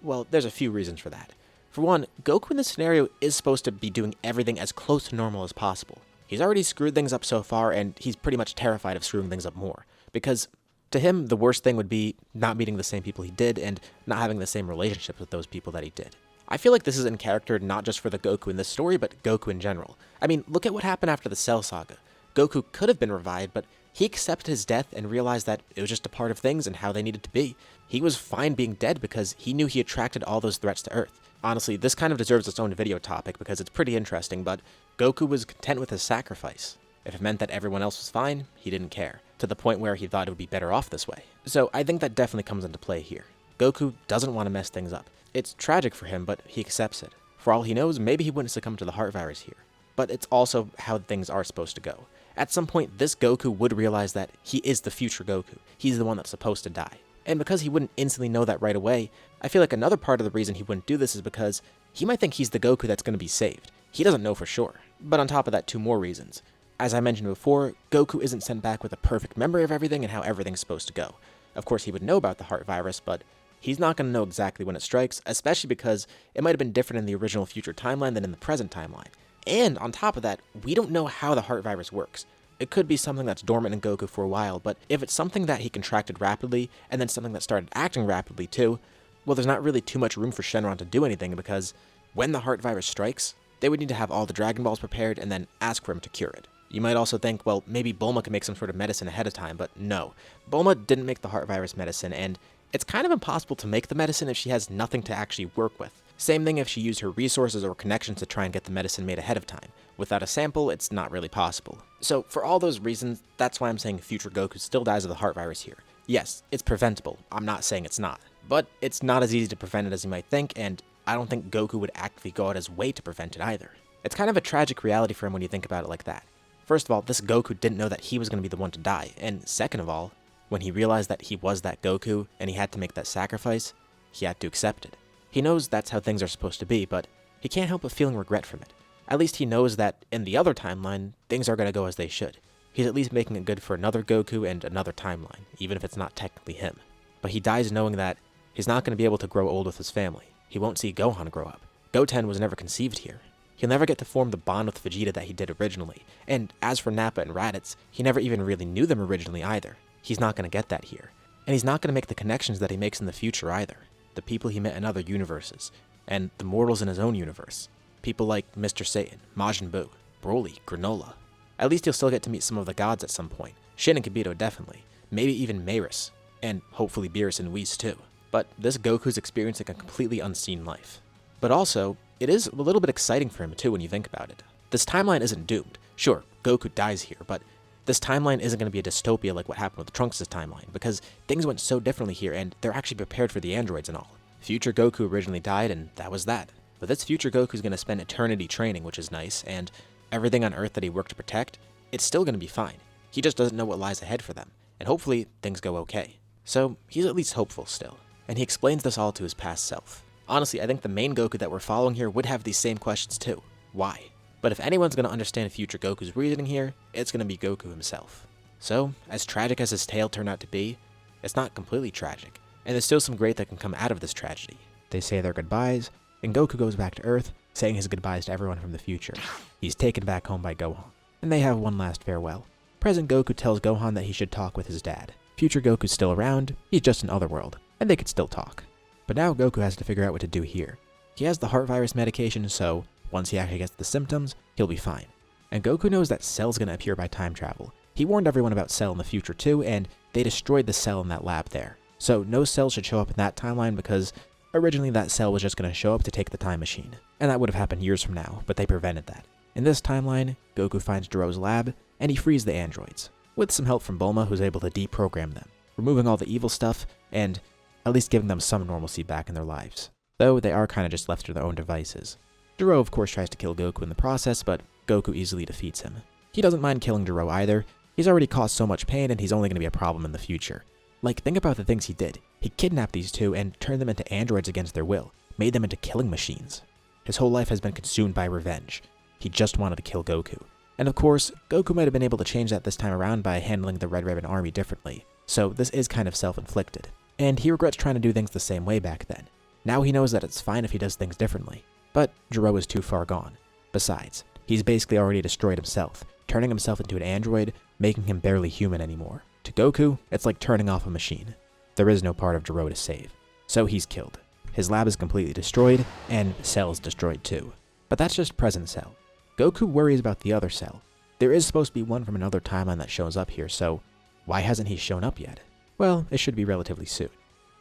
Well, there's a few reasons for that. For one, Goku in this scenario is supposed to be doing everything as close to normal as possible. He's already screwed things up so far, and he's pretty much terrified of screwing things up more. Because to him, the worst thing would be not meeting the same people he did and not having the same relationships with those people that he did. I feel like this is in character not just for the Goku in this story, but Goku in general. I mean, look at what happened after the Cell Saga. Goku could have been revived, but he accepted his death and realized that it was just a part of things and how they needed to be. He was fine being dead because he knew he attracted all those threats to Earth. Honestly, this kind of deserves its own video topic because it's pretty interesting, but Goku was content with his sacrifice. If it meant that everyone else was fine, he didn't care, to the point where he thought it would be better off this way. So I think that definitely comes into play here. Goku doesn't want to mess things up. It's tragic for him, but he accepts it. For all he knows, maybe he wouldn't succumb to the heart virus here. But it's also how things are supposed to go. At some point, this Goku would realize that he is the future Goku. He's the one that's supposed to die. And because he wouldn't instantly know that right away, I feel like another part of the reason he wouldn't do this is because he might think he's the Goku that's going to be saved. He doesn't know for sure. But on top of that, two more reasons. As I mentioned before, Goku isn't sent back with a perfect memory of everything and how everything's supposed to go. Of course, he would know about the heart virus, but he's not going to know exactly when it strikes, especially because it might have been different in the original future timeline than in the present timeline. And on top of that, we don't know how the heart virus works. It could be something that's dormant in Goku for a while, but if it's something that he contracted rapidly, and then something that started acting rapidly too, well, there's not really too much room for Shenron to do anything, because when the heart virus strikes, they would need to have all the Dragon Balls prepared and then ask for him to cure it. You might also think, well, maybe Bulma could make some sort of medicine ahead of time, but no. Bulma didn't make the heart virus medicine, and it's kind of impossible to make the medicine if she has nothing to actually work with. Same thing if she used her resources or connections to try and get the medicine made ahead of time. Without a sample, it's not really possible. So for all those reasons, that's why I'm saying future Goku still dies of the heart virus here. Yes, it's preventable. I'm not saying it's not. But it's not as easy to prevent it as you might think, and I don't think Goku would actively go out his way to prevent it either. It's kind of a tragic reality for him when you think about it like that. First of all, this Goku didn't know that he was going to be the one to die, and second of all, When he realized that he was that Goku and he had to make that sacrifice, he had to accept it. He knows that's how things are supposed to be, but he can't help but feeling regret from it. At least he knows that in the other timeline, things are going to go as they should. He's at least making it good for another Goku and another timeline, even if it's not technically him. But he dies knowing that he's not going to be able to grow old with his family. He won't see Gohan grow up. Goten was never conceived here. He'll never get to form the bond with Vegeta that he did originally. And as for Nappa and Raditz, he never even really knew them originally either. He's not going to get that here. And he's not going to make the connections that he makes in the future either. The people he met in other universes, and the mortals in his own universe. People like Mr. Satan, Majin Buu, Broly, Granola. At least he'll still get to meet some of the gods at some point. Shin and Kibito definitely. Maybe even Maris. And hopefully Beerus and Whis too. But this Goku's experiencing a completely unseen life. But also, it is a little bit exciting for him too when you think about it. This timeline isn't doomed. Sure, Goku dies here, but this timeline isn't going to be a dystopia like what happened with Trunks' timeline, because things went so differently here and they're actually prepared for the androids and all. Future Goku originally died and that was that. But this future Goku's going to spend eternity training, which is nice, and everything on Earth that he worked to protect, it's still going to be fine. He just doesn't know what lies ahead for them, and hopefully things go okay. So he's at least hopeful still, and he explains this all to his past self. Honestly, I think the main Goku that we're following here would have these same questions too. Why? But if anyone's going to understand future Goku's reasoning here, it's going to be Goku himself. So, as tragic as his tale turned out to be, it's not completely tragic, and there's still some great that can come out of this tragedy. They say their goodbyes, and Goku goes back to Earth, saying his goodbyes to everyone from the future. He's taken back home by Gohan, and they have one last farewell. Present Goku tells Gohan that he should talk with his dad. Future Goku's still around, he's just in Otherworld, and they could still talk. But now Goku has to figure out what to do here. He has the heart virus medication, so once he actually gets the symptoms, he'll be fine. And Goku knows that Cell's gonna appear by time travel. He warned everyone about Cell in the future too, and they destroyed the Cell in that lab there. So no Cell should show up in that timeline because originally that Cell was just gonna show up to take the time machine. And that would have happened years from now, but they prevented that. In this timeline, Goku finds Jiro's lab, and he frees the androids. With some help from Bulma, who's able to deprogram them, removing all the evil stuff, and at least giving them some normalcy back in their lives. Though they are kinda just left to their own devices. Jiro of course tries to kill Goku in the process, but Goku easily defeats him. He doesn't mind killing Jiro either. He's already caused so much pain and he's only going to be a problem in the future. Like, think about the things he did. He kidnapped these two and turned them into androids against their will, made them into killing machines. His whole life has been consumed by revenge. He just wanted to kill Goku. And of course, Goku might have been able to change that this time around by handling the Red Ribbon Army differently, so this is kind of self-inflicted. And he regrets trying to do things the same way back then. Now he knows that it's fine if he does things differently. But Jiro is too far gone. Besides, he's basically already destroyed himself, turning himself into an android, making him barely human anymore. To Goku, it's like turning off a machine. There is no part of Jiro to save. So he's killed. His lab is completely destroyed, and Cell is destroyed too. But that's just present Cell. Goku worries about the other Cell. There is supposed to be one from another timeline that shows up here, so why hasn't he shown up yet? Well, it should be relatively soon.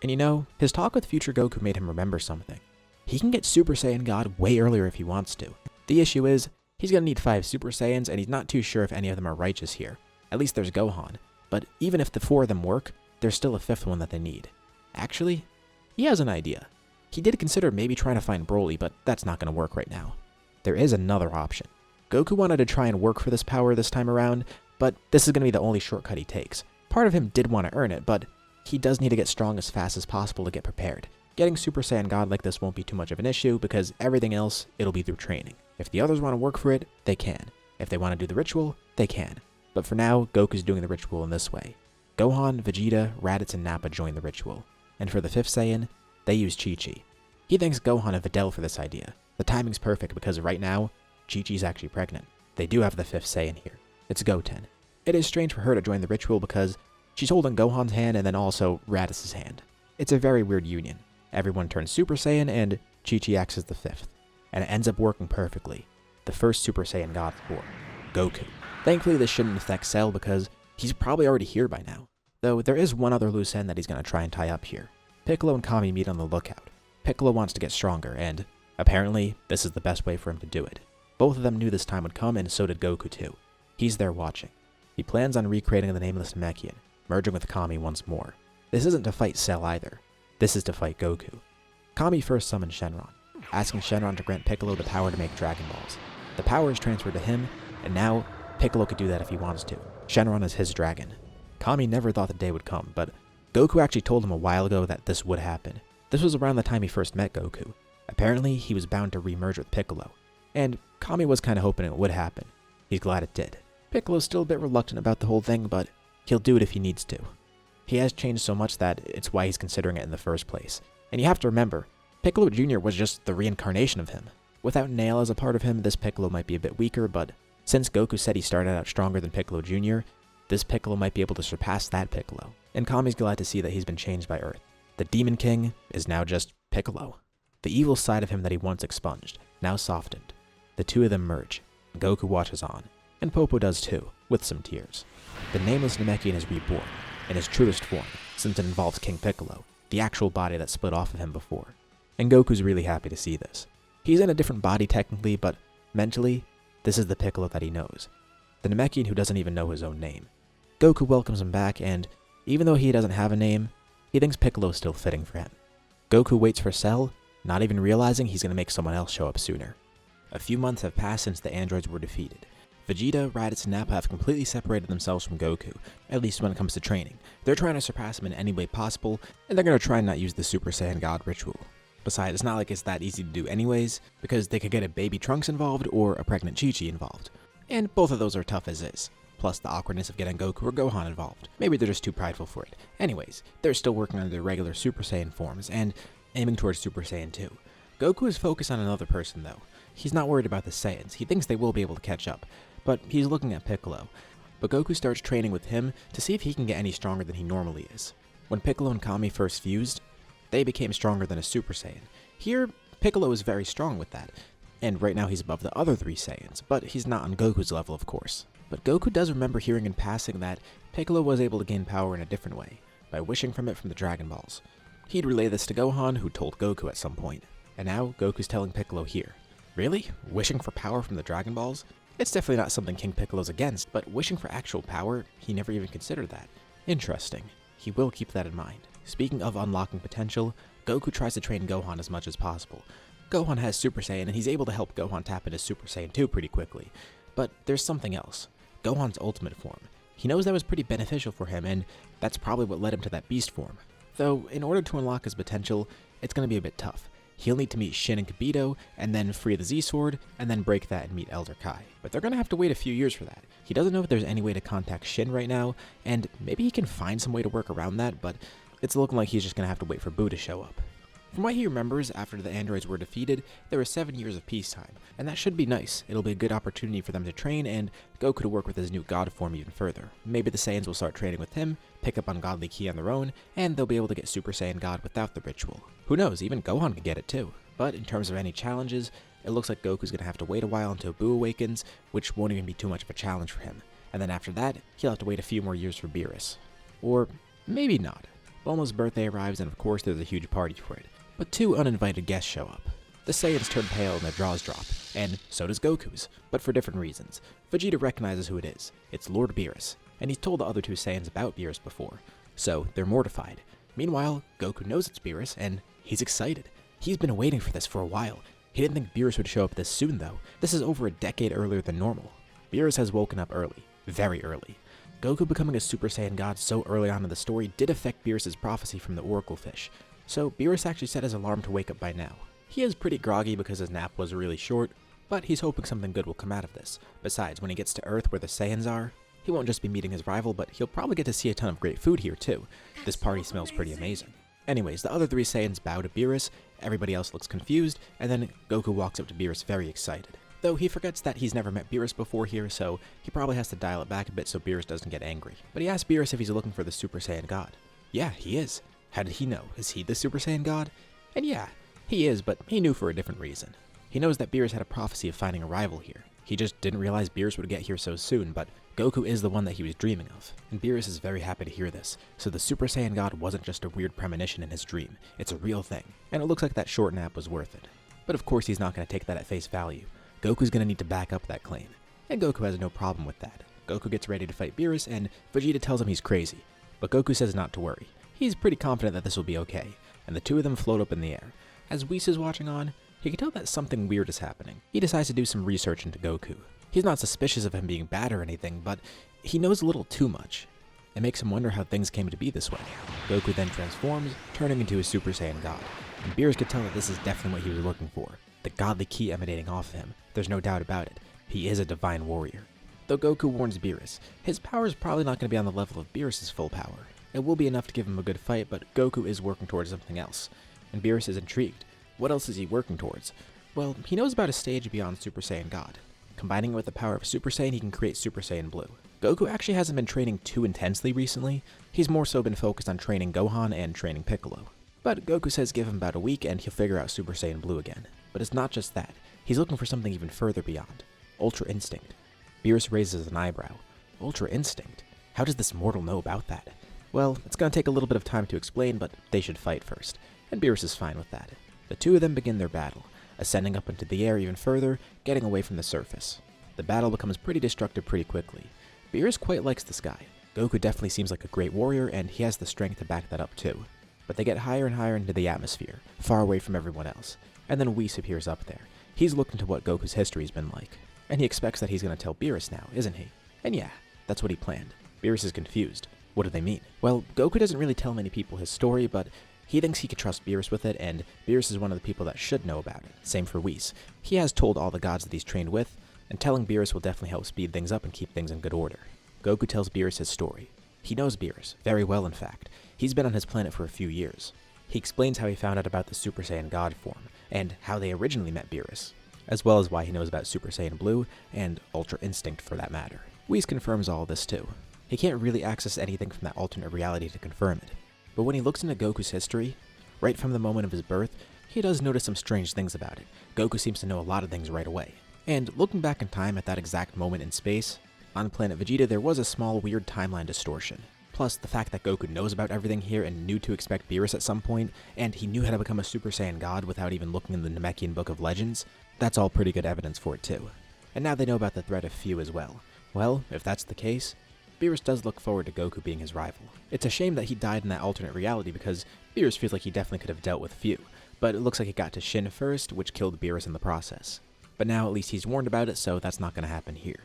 And you know, his talk with future Goku made him remember something. He can get Super Saiyan God way earlier if he wants to. The issue is, he's gonna need 5 Super Saiyans and he's not too sure if any of them are righteous here. At least there's Gohan. But even if the 4 of them work, there's still a 5th one that they need. Actually, he has an idea. He did consider maybe trying to find Broly, but that's not gonna work right now. There is another option. Goku wanted to try and work for this power this time around, but this is gonna be the only shortcut he takes. Part of him did want to earn it, but he does need to get strong as fast as possible to get prepared. Getting Super Saiyan God like this won't be too much of an issue because everything else, it'll be through training. If the others want to work for it, they can. If they want to do the ritual, they can. But for now, Goku's doing the ritual in this way. Gohan, Vegeta, Raditz, and Nappa join the ritual. And for the 5th Saiyan, they use Chi-Chi. He thanks Gohan and Videl for this idea. The timing's perfect because right now, Chi-Chi's actually pregnant. They do have the 5th Saiyan here. It's Goten. It is strange for her to join the ritual because she's holding Gohan's hand and then also Raditz's hand. It's a very weird union. Everyone turns Super Saiyan and Chi-Chi acts as the 5th. And it ends up working perfectly. The first Super Saiyan God is born, Goku. Thankfully this shouldn't affect Cell because he's probably already here by now. Though there is one other loose end that he's going to try and tie up here. Piccolo and Kami meet on the lookout. Piccolo wants to get stronger and apparently this is the best way for him to do it. Both of them knew this time would come and so did Goku too. He's there watching. He plans on recreating the Nameless Namekian, merging with Kami once more. This isn't to fight Cell either. This is to fight Goku. Kami first summons Shenron, asking Shenron to grant Piccolo the power to make Dragon Balls. The power is transferred to him, and now Piccolo could do that if he wants to. Shenron is his dragon. Kami never thought the day would come, but Goku actually told him a while ago that this would happen. This was around the time he first met Goku. Apparently, he was bound to remerge with Piccolo, and Kami was kinda hoping it would happen. He's glad it did. Piccolo's still a bit reluctant about the whole thing, but he'll do it if he needs to. He has changed so much that it's why he's considering it in the first place. And you have to remember, Piccolo Jr. was just the reincarnation of him. Without Nail as a part of him, this Piccolo might be a bit weaker, but since Goku said he started out stronger than Piccolo Jr., this Piccolo might be able to surpass that Piccolo. And Kami's glad to see that he's been changed by Earth. The Demon King is now just Piccolo. The evil side of him that he once expunged, now softened. The two of them merge. Goku watches on, and Popo does too, with some tears. The nameless Namekian is reborn, in his truest form, since it involves King Piccolo, the actual body that split off of him before. And Goku's really happy to see this. He's in a different body technically, but mentally, this is the Piccolo that he knows. The Namekian who doesn't even know his own name. Goku welcomes him back, and even though he doesn't have a name, he thinks Piccolo's still fitting for him. Goku waits for Cell, not even realizing he's going to make someone else show up sooner. A few months have passed since the androids were defeated. Vegeta, Raditz, and Nappa have completely separated themselves from Goku, at least when it comes to training. They're trying to surpass him in any way possible, and they're going to try and not use the Super Saiyan God ritual. Besides, it's not like it's that easy to do anyways, because they could get a baby Trunks involved or a pregnant Chi-Chi involved. And both of those are tough as is. Plus the awkwardness of getting Goku or Gohan involved. Maybe they're just too prideful for it. Anyways, they're still working on their regular Super Saiyan forms, and aiming towards Super Saiyan 2. Goku is focused on another person though. He's not worried about the Saiyans, he thinks they will be able to catch up, but he's looking at Piccolo. But Goku starts training with him to see if he can get any stronger than he normally is. When Piccolo and Kami first fused, they became stronger than a Super Saiyan. Here, Piccolo is very strong with that, and right now he's above the other three Saiyans, but he's not on Goku's level of course. But Goku does remember hearing in passing that Piccolo was able to gain power in a different way, by wishing from it from the Dragon Balls. He'd relay this to Gohan, who told Goku at some point, and now Goku's telling Piccolo here. Really? Wishing for power from the Dragon Balls? It's definitely not something King Piccolo's against, but wishing for actual power, he never even considered that. Interesting. He will keep that in mind. Speaking of unlocking potential, Goku tries to train Gohan as much as possible. Gohan has Super Saiyan, and he's able to help Gohan tap into Super Saiyan 2 pretty quickly. But there's something else. Gohan's ultimate form. He knows that was pretty beneficial for him, and that's probably what led him to that beast form. Though, in order to unlock his potential, it's going to be a bit tough. He'll need to meet Shin and Kibito, and then free the Z-Sword, and then break that and meet Elder Kai. But they're going to have to wait a few years for that. He doesn't know if there's any way to contact Shin right now, and maybe he can find some way to work around that, but it's looking like he's just going to have to wait for Boo to show up. From what he remembers, after the androids were defeated, there were 7 years of peacetime, and that should be nice. It'll be a good opportunity for them to train, and Goku to work with his new god form even further. Maybe the Saiyans will start training with him, pick up on godly ki on their own, and they'll be able to get Super Saiyan God without the ritual. Who knows, even Gohan could get it too. But in terms of any challenges, it looks like Goku's going to have to wait a while until Boo awakens, which won't even be too much of a challenge for him. And then after that, he'll have to wait a few more years for Beerus. Or maybe not. Bulma's birthday arrives, and of course there's a huge party for it. But 2 uninvited guests show up. The Saiyans turn pale and their jaws drop, and so does Goku's, but for different reasons. Vegeta recognizes who it is. It's Lord Beerus, and he's told the other 2 Saiyans about Beerus before, so they're mortified. Meanwhile, Goku knows it's Beerus, and he's excited. He's been waiting for this for a while. He didn't think Beerus would show up this soon though. This is over a decade earlier than normal. Beerus has woken up early, very early. Goku becoming a Super Saiyan God so early on in the story did affect Beerus' prophecy from the Oracle Fish, so Beerus actually set his alarm to wake up by now. He is pretty groggy because his nap was really short, but he's hoping something good will come out of this. Besides, when he gets to Earth where the Saiyans are, he won't just be meeting his rival, but he'll probably get to see a ton of great food here too. This party smells pretty amazing. Anyways, the other 3 Saiyans bow to Beerus, everybody else looks confused, and then Goku walks up to Beerus very excited. Though he forgets that he's never met Beerus before here, so he probably has to dial it back a bit so Beerus doesn't get angry. But he asks Beerus if he's looking for the Super Saiyan God. Yeah, he is. How did he know? Is he the Super Saiyan God? And yeah, he is, but he knew for a different reason. He knows that Beerus had a prophecy of finding a rival here. He just didn't realize Beerus would get here so soon, but Goku is the one that he was dreaming of. And Beerus is very happy to hear this, so the Super Saiyan God wasn't just a weird premonition in his dream. It's a real thing, and it looks like that short nap was worth it. But of course he's not going to take that at face value. Goku's going to need to back up that claim, and Goku has no problem with that. Goku gets ready to fight Beerus, and Vegeta tells him he's crazy, but Goku says not to worry. He's pretty confident that this will be okay, and the 2 of them float up in the air. As Whis is watching on, he can tell that something weird is happening. He decides to do some research into Goku. He's not suspicious of him being bad or anything, but he knows a little too much. It makes him wonder how things came to be this way. Goku then transforms, turning into a Super Saiyan God. And Beerus could tell that this is definitely what he was looking for. The godly ki emanating off of him. There's no doubt about it. He is a divine warrior. Though Goku warns Beerus, his power is probably not going to be on the level of Beerus' full power. It will be enough to give him a good fight, but Goku is working towards something else. And Beerus is intrigued. What else is he working towards? Well, he knows about a stage beyond Super Saiyan God. Combining it with the power of Super Saiyan, he can create Super Saiyan Blue. Goku actually hasn't been training too intensely recently. He's more so been focused on training Gohan and training Piccolo. But Goku says give him about a week and he'll figure out Super Saiyan Blue again. But it's not just that. He's looking for something even further beyond. Ultra Instinct. Beerus raises an eyebrow. Ultra Instinct? How does this mortal know about that? Well, it's going to take a little bit of time to explain, but they should fight first. And Beerus is fine with that. The two of them begin their battle, ascending up into the air even further, getting away from the surface. The battle becomes pretty destructive pretty quickly. Beerus quite likes this guy. Goku definitely seems like a great warrior, and he has the strength to back that up too. But they get higher and higher into the atmosphere, far away from everyone else. And then Whis appears up there. He's looking to what Goku's history's been like. And he expects that he's going to tell Beerus now, isn't he? And yeah, that's what he planned. Beerus is confused. What do they mean? Well, Goku doesn't really tell many people his story, but he thinks he could trust Beerus with it, and Beerus is one of the people that should know about it. Same for Whis. He has told all the gods that he's trained with, and telling Beerus will definitely help speed things up and keep things in good order. Goku tells Beerus his story. He knows Beerus, very well in fact. He's been on his planet for a few years. He explains how he found out about the Super Saiyan God form, and how they originally met Beerus, as well as why he knows about Super Saiyan Blue, and Ultra Instinct for that matter. Whis confirms all this too. He can't really access anything from that alternate reality to confirm it. But when he looks into Goku's history, right from the moment of his birth, he does notice some strange things about it. Goku seems to know a lot of things right away. And looking back in time at that exact moment in space, on planet Vegeta there was a small weird timeline distortion. Plus the fact that Goku knows about everything here and knew to expect Beerus at some point, and he knew how to become a Super Saiyan God without even looking in the Namekian Book of Legends, that's all pretty good evidence for it too. And now they know about the threat of Fu as well. Well, if that's the case, Beerus does look forward to Goku being his rival. It's a shame that he died in that alternate reality because Beerus feels like he definitely could have dealt with Fu, but it looks like it got to Shin first, which killed Beerus in the process. But now at least he's warned about it, so that's not going to happen here.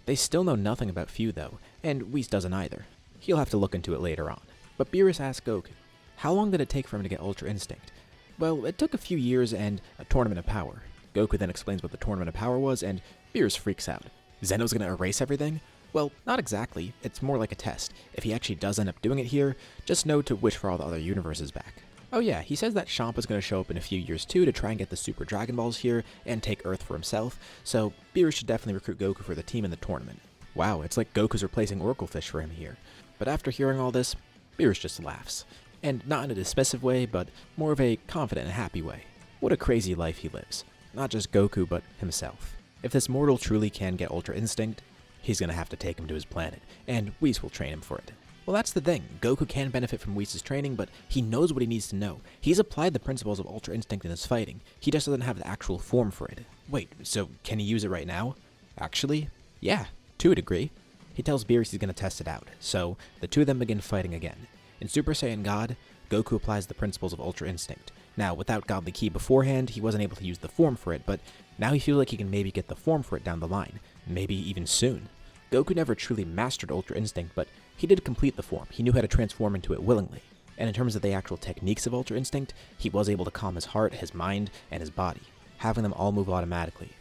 They still know nothing about Fu though, and Whis doesn't either. He'll have to look into it later on. But Beerus asks Goku, how long did it take for him to get Ultra Instinct? Well, it took a few years and a Tournament of Power. Goku then explains what the Tournament of Power was, and Beerus freaks out. Zeno's going to erase everything? Well, not exactly. It's more like a test. If he actually does end up doing it here, just know to wish for all the other universes back. Oh yeah, he says that Champa's going to show up in a few years too to try and get the Super Dragon Balls here and take Earth for himself, so Beerus should definitely recruit Goku for the team in the tournament. Wow, it's like Goku's replacing Oracle Fish for him here. But after hearing all this, Beerus just laughs. And not in a dismissive way, but more of a confident and happy way. What a crazy life he lives. Not just Goku, but himself. If this mortal truly can get Ultra Instinct, he's going to have to take him to his planet, and Whis will train him for it. Well, that's the thing. Goku can benefit from Whis' training, but he knows what he needs to know. He's applied the principles of Ultra Instinct in his fighting. He just doesn't have the actual form for it. Wait, so can he use it right now? Actually, yeah, to a degree. He tells Beerus he's going to test it out, so the two of them begin fighting again. In Super Saiyan God, Goku applies the principles of Ultra Instinct. Now, without Godly Ki beforehand, he wasn't able to use the form for it, but now he feels like he can maybe get the form for it down the line. Maybe even soon. Goku never truly mastered Ultra Instinct, but he did complete the form. He knew how to transform into it willingly. And in terms of the actual techniques of Ultra Instinct, he was able to calm his heart, his mind, and his body, having them all move automatically.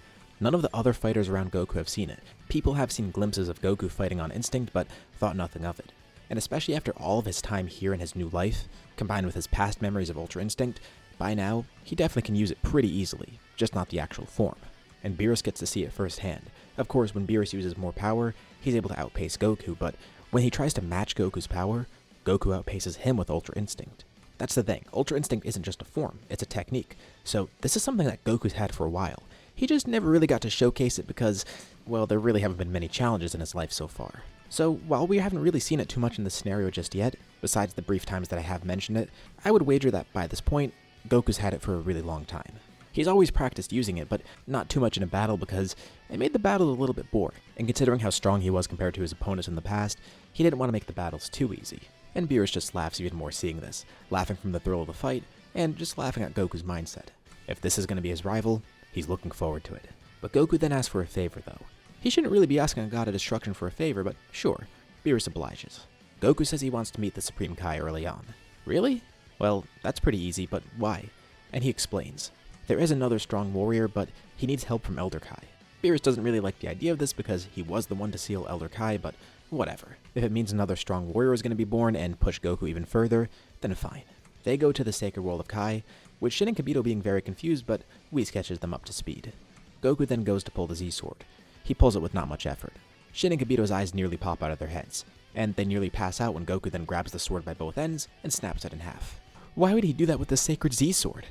None of the other fighters around Goku have seen it. People have seen glimpses of Goku fighting on instinct, but thought nothing of it. And especially after all of his time here in his new life, combined with his past memories of Ultra Instinct, by now, he definitely can use it pretty easily, just not the actual form. And Beerus gets to see it firsthand. Of course, when Beerus uses more power, he's able to outpace Goku, but when he tries to match Goku's power, Goku outpaces him with Ultra Instinct. That's the thing, Ultra Instinct isn't just a form, it's a technique. So this is something that Goku's had for a while. He just never really got to showcase it because, well, there really haven't been many challenges in his life so far. So while we haven't really seen it too much in this scenario just yet, besides the brief times that I have mentioned it, I would wager that by this point, Goku's had it for a really long time. He's always practiced using it, but not too much in a battle because it made the battle a little bit boring. And considering how strong he was compared to his opponents in the past, he didn't want to make the battles too easy. And Beerus just laughs even more seeing this, laughing from the thrill of the fight, and just laughing at Goku's mindset. If this is going to be his rival, he's looking forward to it. But Goku then asks for a favor though. He shouldn't really be asking a god of destruction for a favor, but sure, Beerus obliges. Goku says he wants to meet the Supreme Kai early on. Really? Well, that's pretty easy, but why? And he explains. There is another strong warrior, but he needs help from Elder Kai. Beerus doesn't really like the idea of this because he was the one to seal Elder Kai, but whatever. If it means another strong warrior is going to be born and push Goku even further, then fine. They go to the Sacred Wall of Kai, with Shin and Kibito being very confused, but Whis catches them up to speed. Goku then goes to pull the Z-Sword. He pulls it with not much effort. Shin and Kibito's eyes nearly pop out of their heads, and they nearly pass out when Goku then grabs the sword by both ends and snaps it in half. Why would he do that with the Sacred Z-Sword?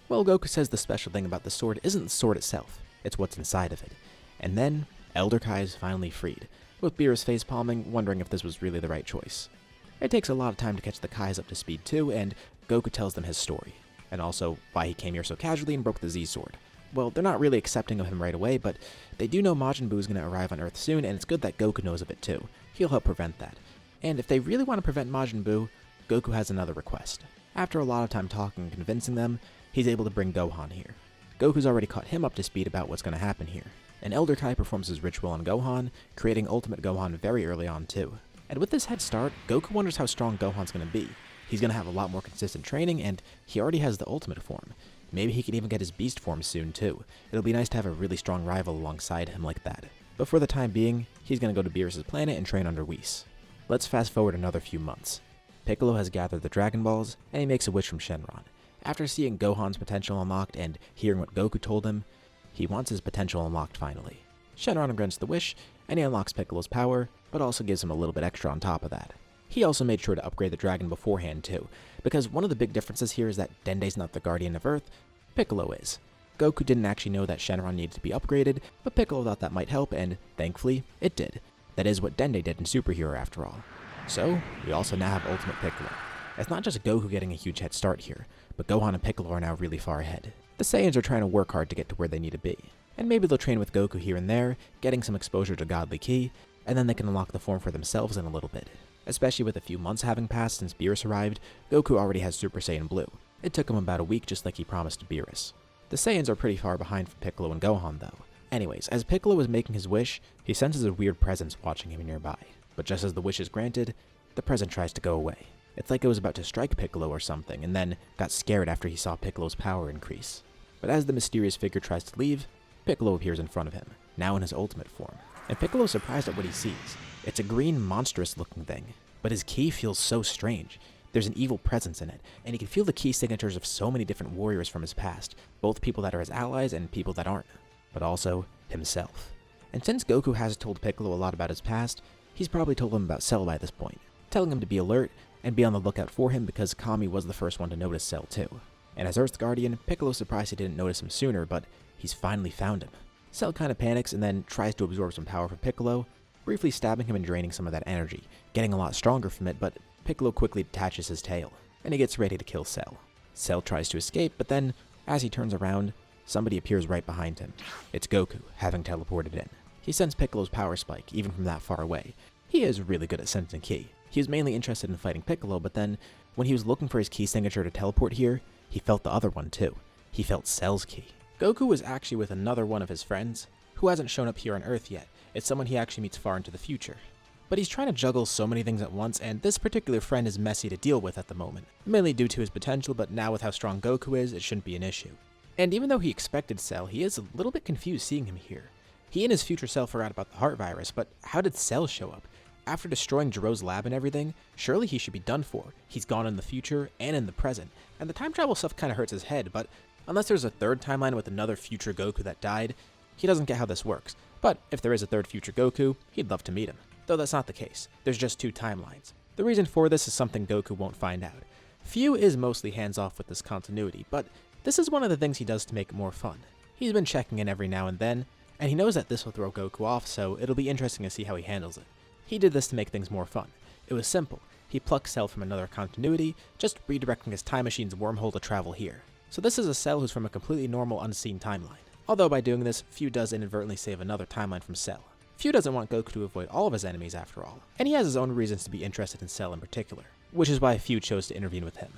Well, Goku says the special thing about the sword isn't the sword itself, it's what's inside of it. And then, Elder Kai is finally freed, with Beerus face-palming, wondering if this was really the right choice. It takes a lot of time to catch the Kais up to speed too, and Goku tells them his story, and also why he came here so casually and broke the Z-Sword. Well, they're not really accepting of him right away, but they do know Majin Buu is going to arrive on Earth soon, and it's good that Goku knows of it too. He'll help prevent that. And if they really want to prevent Majin Buu, Goku has another request. After a lot of time talking and convincing them, he's able to bring Gohan here. Goku's already caught him up to speed about what's going to happen here. And Elder Kai performs his ritual on Gohan, creating Ultimate Gohan very early on too. And with this head start, Goku wonders how strong Gohan's going to be. He's going to have a lot more consistent training, and he already has the Ultimate form. Maybe he can even get his Beast form soon too. It'll be nice to have a really strong rival alongside him like that. But for the time being, he's going to go to Beerus' planet and train under Whis. Let's fast forward another few months. Piccolo has gathered the Dragon Balls, and he makes a wish from Shenron. After seeing Gohan's potential unlocked and hearing what Goku told him, he wants his potential unlocked finally. Shenron grants the wish, and he unlocks Piccolo's power, but also gives him a little bit extra on top of that. He also made sure to upgrade the dragon beforehand too, because one of the big differences here is that Dende's not the guardian of Earth, Piccolo is. Goku didn't actually know that Shenron needed to be upgraded, but Piccolo thought that might help, and thankfully, it did. That is what Dende did in Super Hero after all. So, we also now have Ultimate Piccolo. It's not just Goku getting a huge head start here, but Gohan and Piccolo are now really far ahead. The Saiyans are trying to work hard to get to where they need to be, and maybe they'll train with Goku here and there, getting some exposure to Godly Ki, and then they can unlock the form for themselves in a little bit. Especially with a few months having passed since Beerus arrived, Goku already has Super Saiyan Blue. It took him about a week just like he promised to Beerus. The Saiyans are pretty far behind from Piccolo and Gohan though. Anyways, as Piccolo is making his wish, he senses a weird presence watching him nearby. But just as the wish is granted, the presence tries to go away. It's like it was about to strike Piccolo or something, and then got scared after he saw Piccolo's power increase. But as the mysterious figure tries to leave, Piccolo appears in front of him, now in his ultimate form. And Piccolo's surprised at what he sees. It's a green, monstrous looking thing. But his ki feels so strange. There's an evil presence in it, and he can feel the ki signatures of so many different warriors from his past, both people that are his allies and people that aren't, but also himself. And since Goku has told Piccolo a lot about his past, he's probably told him about Cell by this point, telling him to be alert and be on the lookout for him because Kami was the first one to notice Cell too. And as Earth's guardian, Piccolo's surprised he didn't notice him sooner, but he's finally found him. Cell kinda panics and then tries to absorb some power from Piccolo, briefly stabbing him and draining some of that energy, getting a lot stronger from it, but Piccolo quickly detaches his tail, and he gets ready to kill Cell. Cell tries to escape, but then, as he turns around, somebody appears right behind him. It's Goku, having teleported in. He sends Piccolo's power spike, even from that far away. He is really good at sensing ki. He was mainly interested in fighting Piccolo, but then, when he was looking for his ki signature to teleport here, he felt the other one too. He felt Cell's ki. Goku was actually with another one of his friends, who hasn't shown up here on Earth yet. It's someone he actually meets far into the future. But he's trying to juggle so many things at once, and this particular friend is messy to deal with at the moment, mainly due to his potential, but now with how strong Goku is, it shouldn't be an issue. And even though he expected Cell, he is a little bit confused seeing him here. He and his future self forgot about the heart virus, but how did Cell show up? After destroying Jiro's lab and everything, surely he should be done for. He's gone in the future and in the present, and the time travel stuff kinda hurts his head, but unless there's a third timeline with another future Goku that died, he doesn't get how this works. But if there is a third future Goku, he'd love to meet him. Though that's not the case. There's just two timelines. The reason for this is something Goku won't find out. Fu is mostly hands-off with this continuity, but this is one of the things he does to make it more fun. He's been checking in every now and then, and he knows that this will throw Goku off, so it'll be interesting to see how he handles it. He did this to make things more fun. It was simple. He plucked Cell from another continuity, just redirecting his time machine's wormhole to travel here. So this is a Cell who's from a completely normal, unseen timeline. Although by doing this, Fu does inadvertently save another timeline from Cell. Fu doesn't want Goku to avoid all of his enemies after all, and he has his own reasons to be interested in Cell in particular, which is why Fu chose to intervene with him.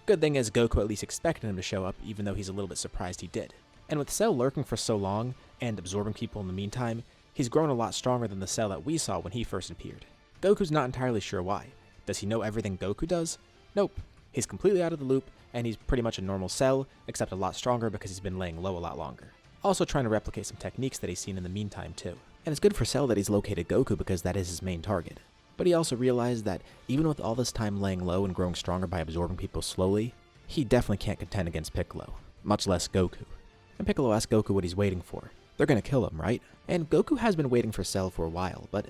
Good thing is Goku at least expected him to show up, even though he's a little bit surprised he did. And with Cell lurking for so long, and absorbing people in the meantime, he's grown a lot stronger than the Cell that we saw when he first appeared. Goku's not entirely sure why. Does he know everything Goku does? Nope. He's completely out of the loop, and he's pretty much a normal Cell, except a lot stronger because he's been laying low a lot longer. Also trying to replicate some techniques that he's seen in the meantime too. And it's good for Cell that he's located Goku because that is his main target. But he also realized that even with all this time laying low and growing stronger by absorbing people slowly, he definitely can't contend against Piccolo, much less Goku. And Piccolo asks Goku what he's waiting for. They're gonna kill him, right? And Goku has been waiting for Cell for a while, but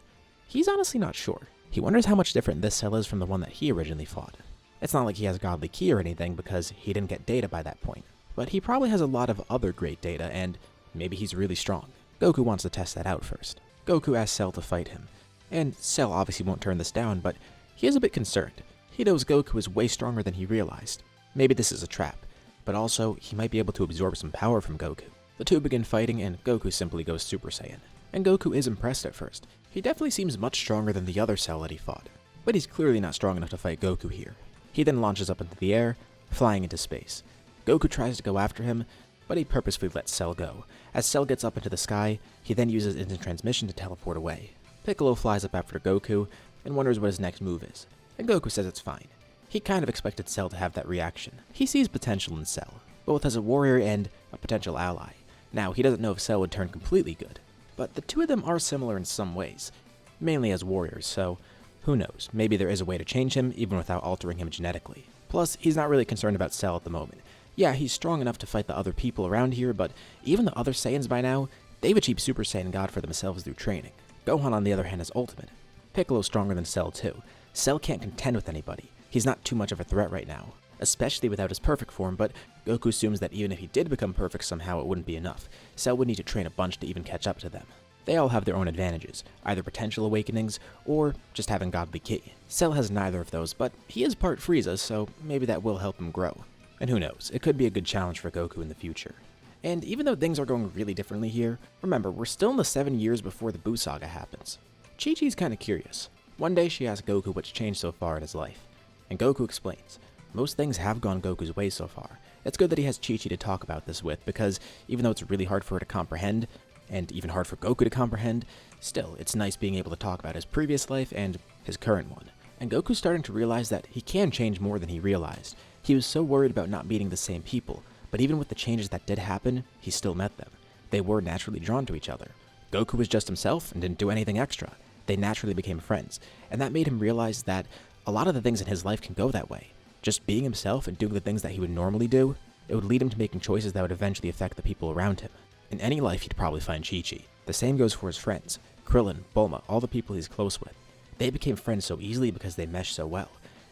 he's honestly not sure. He wonders how much different this Cell is from the one that he originally fought. It's not like he has godly ki or anything because he didn't get data by that point, but he probably has a lot of other great data and maybe he's really strong. Goku wants to test that out first. Goku asks Cell to fight him, and Cell obviously won't turn this down, but he is a bit concerned. He knows Goku is way stronger than he realized. Maybe this is a trap, but also he might be able to absorb some power from Goku. The two begin fighting and Goku simply goes Super Saiyan. And Goku is impressed at first. He definitely seems much stronger than the other Cell that he fought, but he's clearly not strong enough to fight Goku here. He then launches up into the air, flying into space. Goku tries to go after him, but he purposefully lets Cell go. As Cell gets up into the sky, he then uses instant transmission to teleport away. Piccolo flies up after Goku and wonders what his next move is, and Goku says it's fine. He kind of expected Cell to have that reaction. He sees potential in Cell, both as a warrior and a potential ally. Now, he doesn't know if Cell would turn completely good, but the two of them are similar in some ways, mainly as warriors, so who knows, maybe there is a way to change him even without altering him genetically. Plus, he's not really concerned about Cell at the moment. Yeah, he's strong enough to fight the other people around here, but even the other Saiyans by now, they've achieved Super Saiyan God for themselves through training. Gohan on the other hand is Ultimate. Piccolo's stronger than Cell too. Cell can't contend with anybody. He's not too much of a threat right now, especially without his perfect form, but Goku assumes that even if he did become perfect somehow, it wouldn't be enough. Cell would need to train a bunch to even catch up to them. They all have their own advantages, either potential awakenings, or just having godly ki. Cell has neither of those, but he is part Frieza, so maybe that will help him grow. And who knows, it could be a good challenge for Goku in the future. And even though things are going really differently here, remember, we're still in the 7 years before the Buu Saga happens. Chi-Chi's kinda curious. One day she asks Goku what's changed so far in his life, and Goku explains. Most things have gone Goku's way so far. It's good that he has Chi-Chi to talk about this with, because even though it's really hard for her to comprehend, and even hard for Goku to comprehend, still, it's nice being able to talk about his previous life and his current one. And Goku's starting to realize that he can change more than he realized. He was so worried about not meeting the same people, but even with the changes that did happen, he still met them. They were naturally drawn to each other. Goku was just himself and didn't do anything extra. They naturally became friends, and that made him realize that a lot of the things in his life can go that way. Just being himself and doing the things that he would normally do, it would lead him to making choices that would eventually affect the people around him. In any life, he'd probably find Chi-Chi. The same goes for his friends, Krillin, Bulma, all the people he's close with. They became friends so easily because they meshed so well.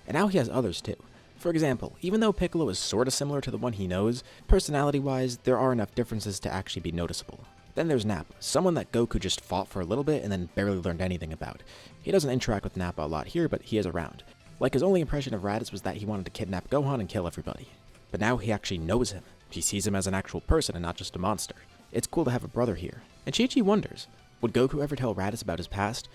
And now he has others too. For example, even though Piccolo is sorta similar to the one he knows, personality-wise, there are enough differences to actually be noticeable. Then there's Nappa, someone that Goku just fought for a little bit and then barely learned anything about. He doesn't interact with Nappa a lot here, but he is around. Like, his only impression of Raditz was that he wanted to kidnap Gohan and kill everybody. But now he actually knows him. He sees him as an actual person and not just a monster. It's cool to have a brother here. And Chi-Chi wonders, would Goku ever tell Raditz about his past?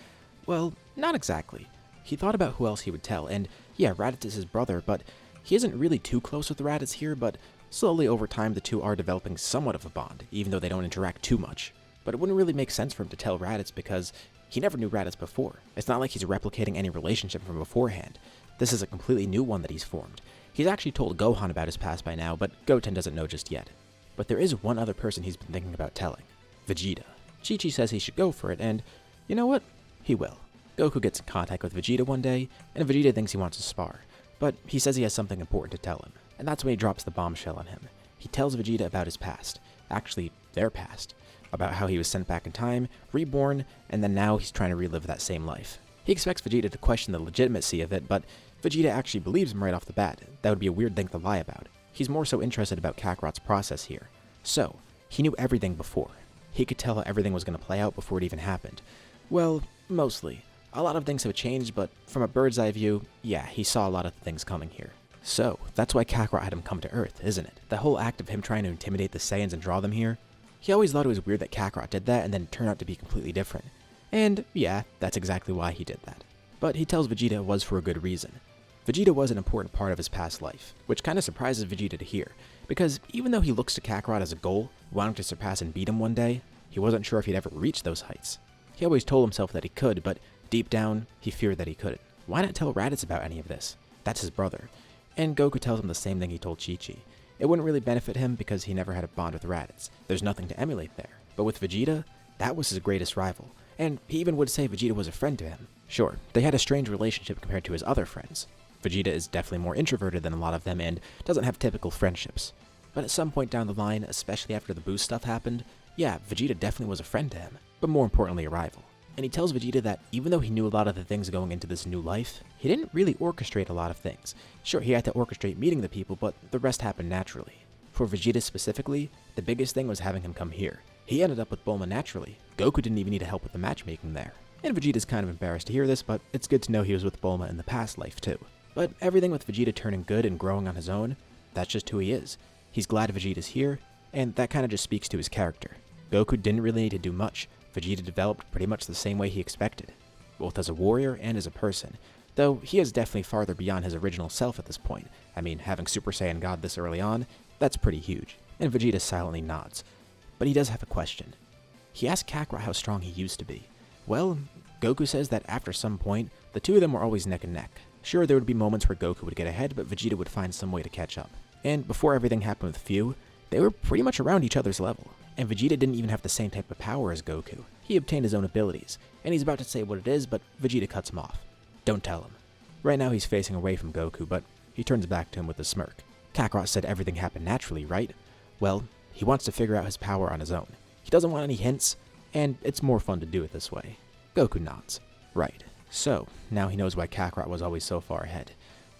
Well, not exactly. He thought about who else he would tell, and yeah, Raditz is his brother, but he isn't really too close with Raditz here, but slowly over time the two are developing somewhat of a bond, even though they don't interact too much. But it wouldn't really make sense for him to tell Raditz because he never knew Raditz before. It's not like he's replicating any relationship from beforehand. This is a completely new one that he's formed. He's actually told Gohan about his past by now, but Goten doesn't know just yet. But there is one other person he's been thinking about telling. Vegeta. Chi-Chi says he should go for it, and you know what? He will. Goku gets in contact with Vegeta one day, and Vegeta thinks he wants to spar. But he says he has something important to tell him, and that's when he drops the bombshell on him. He tells Vegeta about his past. Actually, their past. About how he was sent back in time, reborn, and then now he's trying to relive that same life. He expects Vegeta to question the legitimacy of it, but Vegeta actually believes him right off the bat. That would be a weird thing to lie about. He's more so interested about Kakarot's process here. So, he knew everything before. He could tell how everything was going to play out before it even happened. Well, mostly. A lot of things have changed, but from a bird's eye view, yeah, he saw a lot of things coming here. So, that's why Kakarot had him come to Earth, isn't it? The whole act of him trying to intimidate the Saiyans and draw them here, he always thought it was weird that Kakarot did that and then it turned out to be completely different. And yeah, that's exactly why he did that. But he tells Vegeta it was for a good reason. Vegeta was an important part of his past life, which kinda surprises Vegeta to hear, because even though he looks to Kakarot as a goal, wanting to surpass and beat him one day, he wasn't sure if he'd ever reach those heights. He always told himself that he could, but deep down, he feared that he couldn't. why not tell Raditz about any of this? That's his brother. And Goku tells him the same thing he told Chi-Chi. It wouldn't really benefit him because he never had a bond with Raditz. There's nothing to emulate there. But with Vegeta, that was his greatest rival. And he even would say Vegeta was a friend to him. Sure, they had a strange relationship compared to his other friends. Vegeta is definitely more introverted than a lot of them and doesn't have typical friendships. But at some point down the line, especially after the Boost stuff happened, yeah, Vegeta definitely was a friend to him, but more importantly a rival. And he tells Vegeta that even though he knew a lot of the things going into this new life, he didn't really orchestrate a lot of things. Sure, he had to orchestrate meeting the people, but the rest happened naturally. For Vegeta specifically, the biggest thing was having him come here. He ended up with Bulma naturally. Goku didn't even need to help with the matchmaking there. And Vegeta's kind of embarrassed to hear this, but it's good to know he was with Bulma in the past life too. But everything with Vegeta turning good and growing on his own, that's just who he is. He's glad Vegeta's here, and that kind of just speaks to his character. Goku didn't really need to do much. Vegeta developed pretty much the same way he expected, both as a warrior and as a person, though he is definitely farther beyond his original self at this point. I mean, having Super Saiyan God this early on, that's pretty huge, and Vegeta silently nods. But he does have a question. He asks Kakarot how strong he used to be. Well, Goku says that after some point, the two of them were always neck and neck. Sure, there would be moments where Goku would get ahead, but Vegeta would find some way to catch up. And before everything happened with Fu, they were pretty much around each other's level. And Vegeta didn't even have the same type of power as Goku. He obtained his own abilities, and he's about to say what it is, but Vegeta cuts him off. Don't tell him. Right now he's facing away from Goku, but he turns back to him with a smirk. Kakarot said everything happened naturally, right? Well, he wants to figure out his power on his own. He doesn't want any hints, and it's more fun to do it this way. Goku nods. Right. So, now he knows why Kakarot was always so far ahead.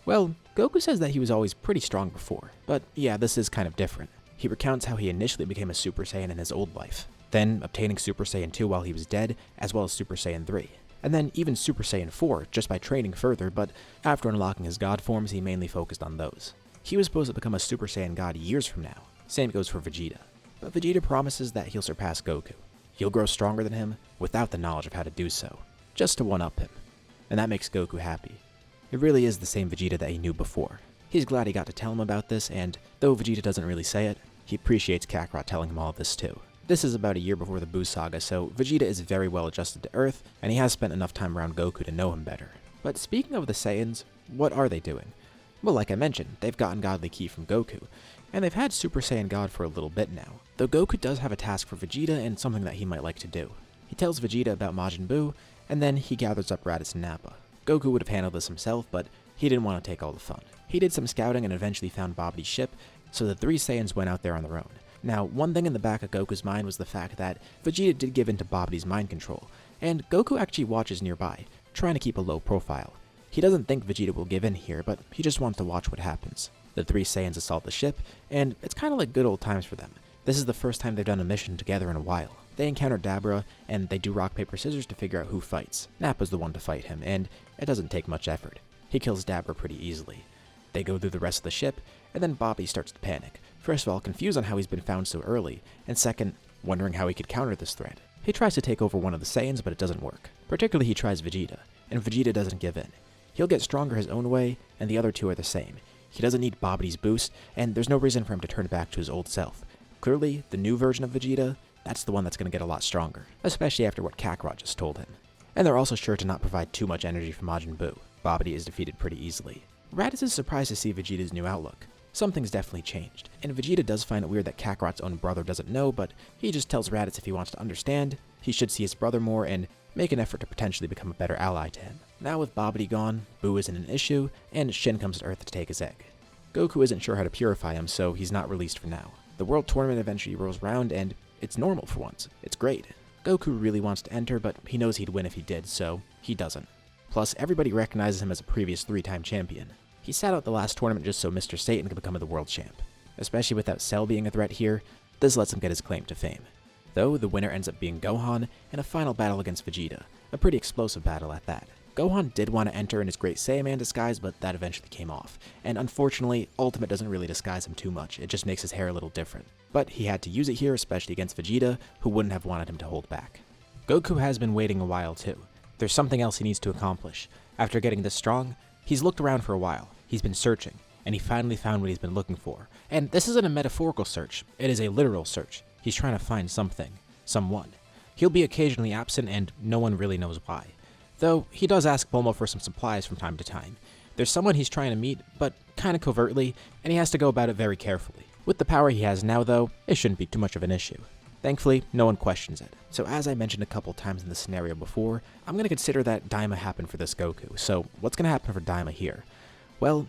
Well, Goku says that he was always pretty strong before, but yeah, this is kind of different. He recounts how he initially became a Super Saiyan in his old life, then obtaining Super Saiyan 2 while he was dead, as well as Super Saiyan 3, and then even Super Saiyan 4 just by training further, but after unlocking his God forms, he mainly focused on those. He was supposed to become a Super Saiyan God years from now. Same goes for Vegeta. But Vegeta promises that he'll surpass Goku. He'll grow stronger than him without the knowledge of how to do so, just to one-up him. And that makes Goku happy. It really is the same Vegeta that he knew before. He's glad he got to tell him about this, and though Vegeta doesn't really say it, he appreciates Kakarot telling him all of this too. This is about a year before the Buu saga, so Vegeta is very well adjusted to Earth, and he has spent enough time around Goku to know him better. But speaking of the Saiyans, what are they doing? Well, like I mentioned, they've gotten Godly Ki from Goku, and they've had Super Saiyan God for a little bit now, though Goku does have a task for Vegeta and something that he might like to do. He tells Vegeta about Majin Buu, and then he gathers up Raditz and Nappa. Goku would have handled this himself, but he didn't want to take all the fun. He did some scouting and eventually found Babidi's ship, so the three Saiyans went out there on their own. Now, one thing in the back of Goku's mind was the fact that Vegeta did give in to Babidi's mind control, and Goku actually watches nearby, trying to keep a low profile. He doesn't think Vegeta will give in here, but he just wants to watch what happens. The three Saiyans assault the ship, and it's kind of like good old times for them. This is the first time they've done a mission together in a while. They encounter Dabra, and they do rock, paper, scissors to figure out who fights. Nappa's the one to fight him, and it doesn't take much effort. He kills Dabra pretty easily. They go through the rest of the ship, and then Babidi starts to panic. First of all, confused on how he's been found so early, and second, wondering how he could counter this threat. He tries to take over one of the Saiyans, but it doesn't work. Particularly he tries Vegeta, and Vegeta doesn't give in. He'll get stronger his own way, and the other two are the same. He doesn't need Babidi's boost, and there's no reason for him to turn back to his old self. Clearly, the new version of Vegeta, that's the one that's going to get a lot stronger, especially after what Kakarot just told him. And they're also sure to not provide too much energy for Majin Buu. Babidi is defeated pretty easily. Raditz is surprised to see Vegeta's new outlook. Something's definitely changed, and Vegeta does find it weird that Kakarot's own brother doesn't know, but he just tells Raditz if he wants to understand, he should see his brother more and make an effort to potentially become a better ally to him. Now with Babidi gone, Buu isn't an issue, and Shin comes to Earth to take his egg. Goku isn't sure how to purify him, so he's not released for now. The World Tournament eventually rolls around, and it's normal for once. It's great. Goku really wants to enter, but he knows he'd win if he did, so he doesn't. Plus, everybody recognizes him as a previous 3-time champion. He sat out the last tournament just so Mr. Satan could become the world champ. Especially without Cell being a threat here, this lets him get his claim to fame. Though, the winner ends up being Gohan in a final battle against Vegeta, a pretty explosive battle at that. Gohan did want to enter in his Great Saiyaman disguise, but that eventually came off. And unfortunately, Ultimate doesn't really disguise him too much, it just makes his hair a little different. But he had to use it here, especially against Vegeta, who wouldn't have wanted him to hold back. Goku has been waiting a while too. There's something else he needs to accomplish. After getting this strong, he's looked around for a while. He's been searching, and he finally found what he's been looking for. And this isn't a metaphorical search, it is a literal search. He's trying to find something, someone. He'll be occasionally absent, and no one really knows why. though he does ask Bulma for some supplies from time to time. There's someone he's trying to meet, but kinda covertly, and he has to go about it very carefully. With the power he has now though, it shouldn't be too much of an issue. Thankfully, no one questions it. So as I mentioned a couple times in the scenario before, I'm gonna consider that Daima happened for this Goku. So what's gonna happen for Daima here? Well,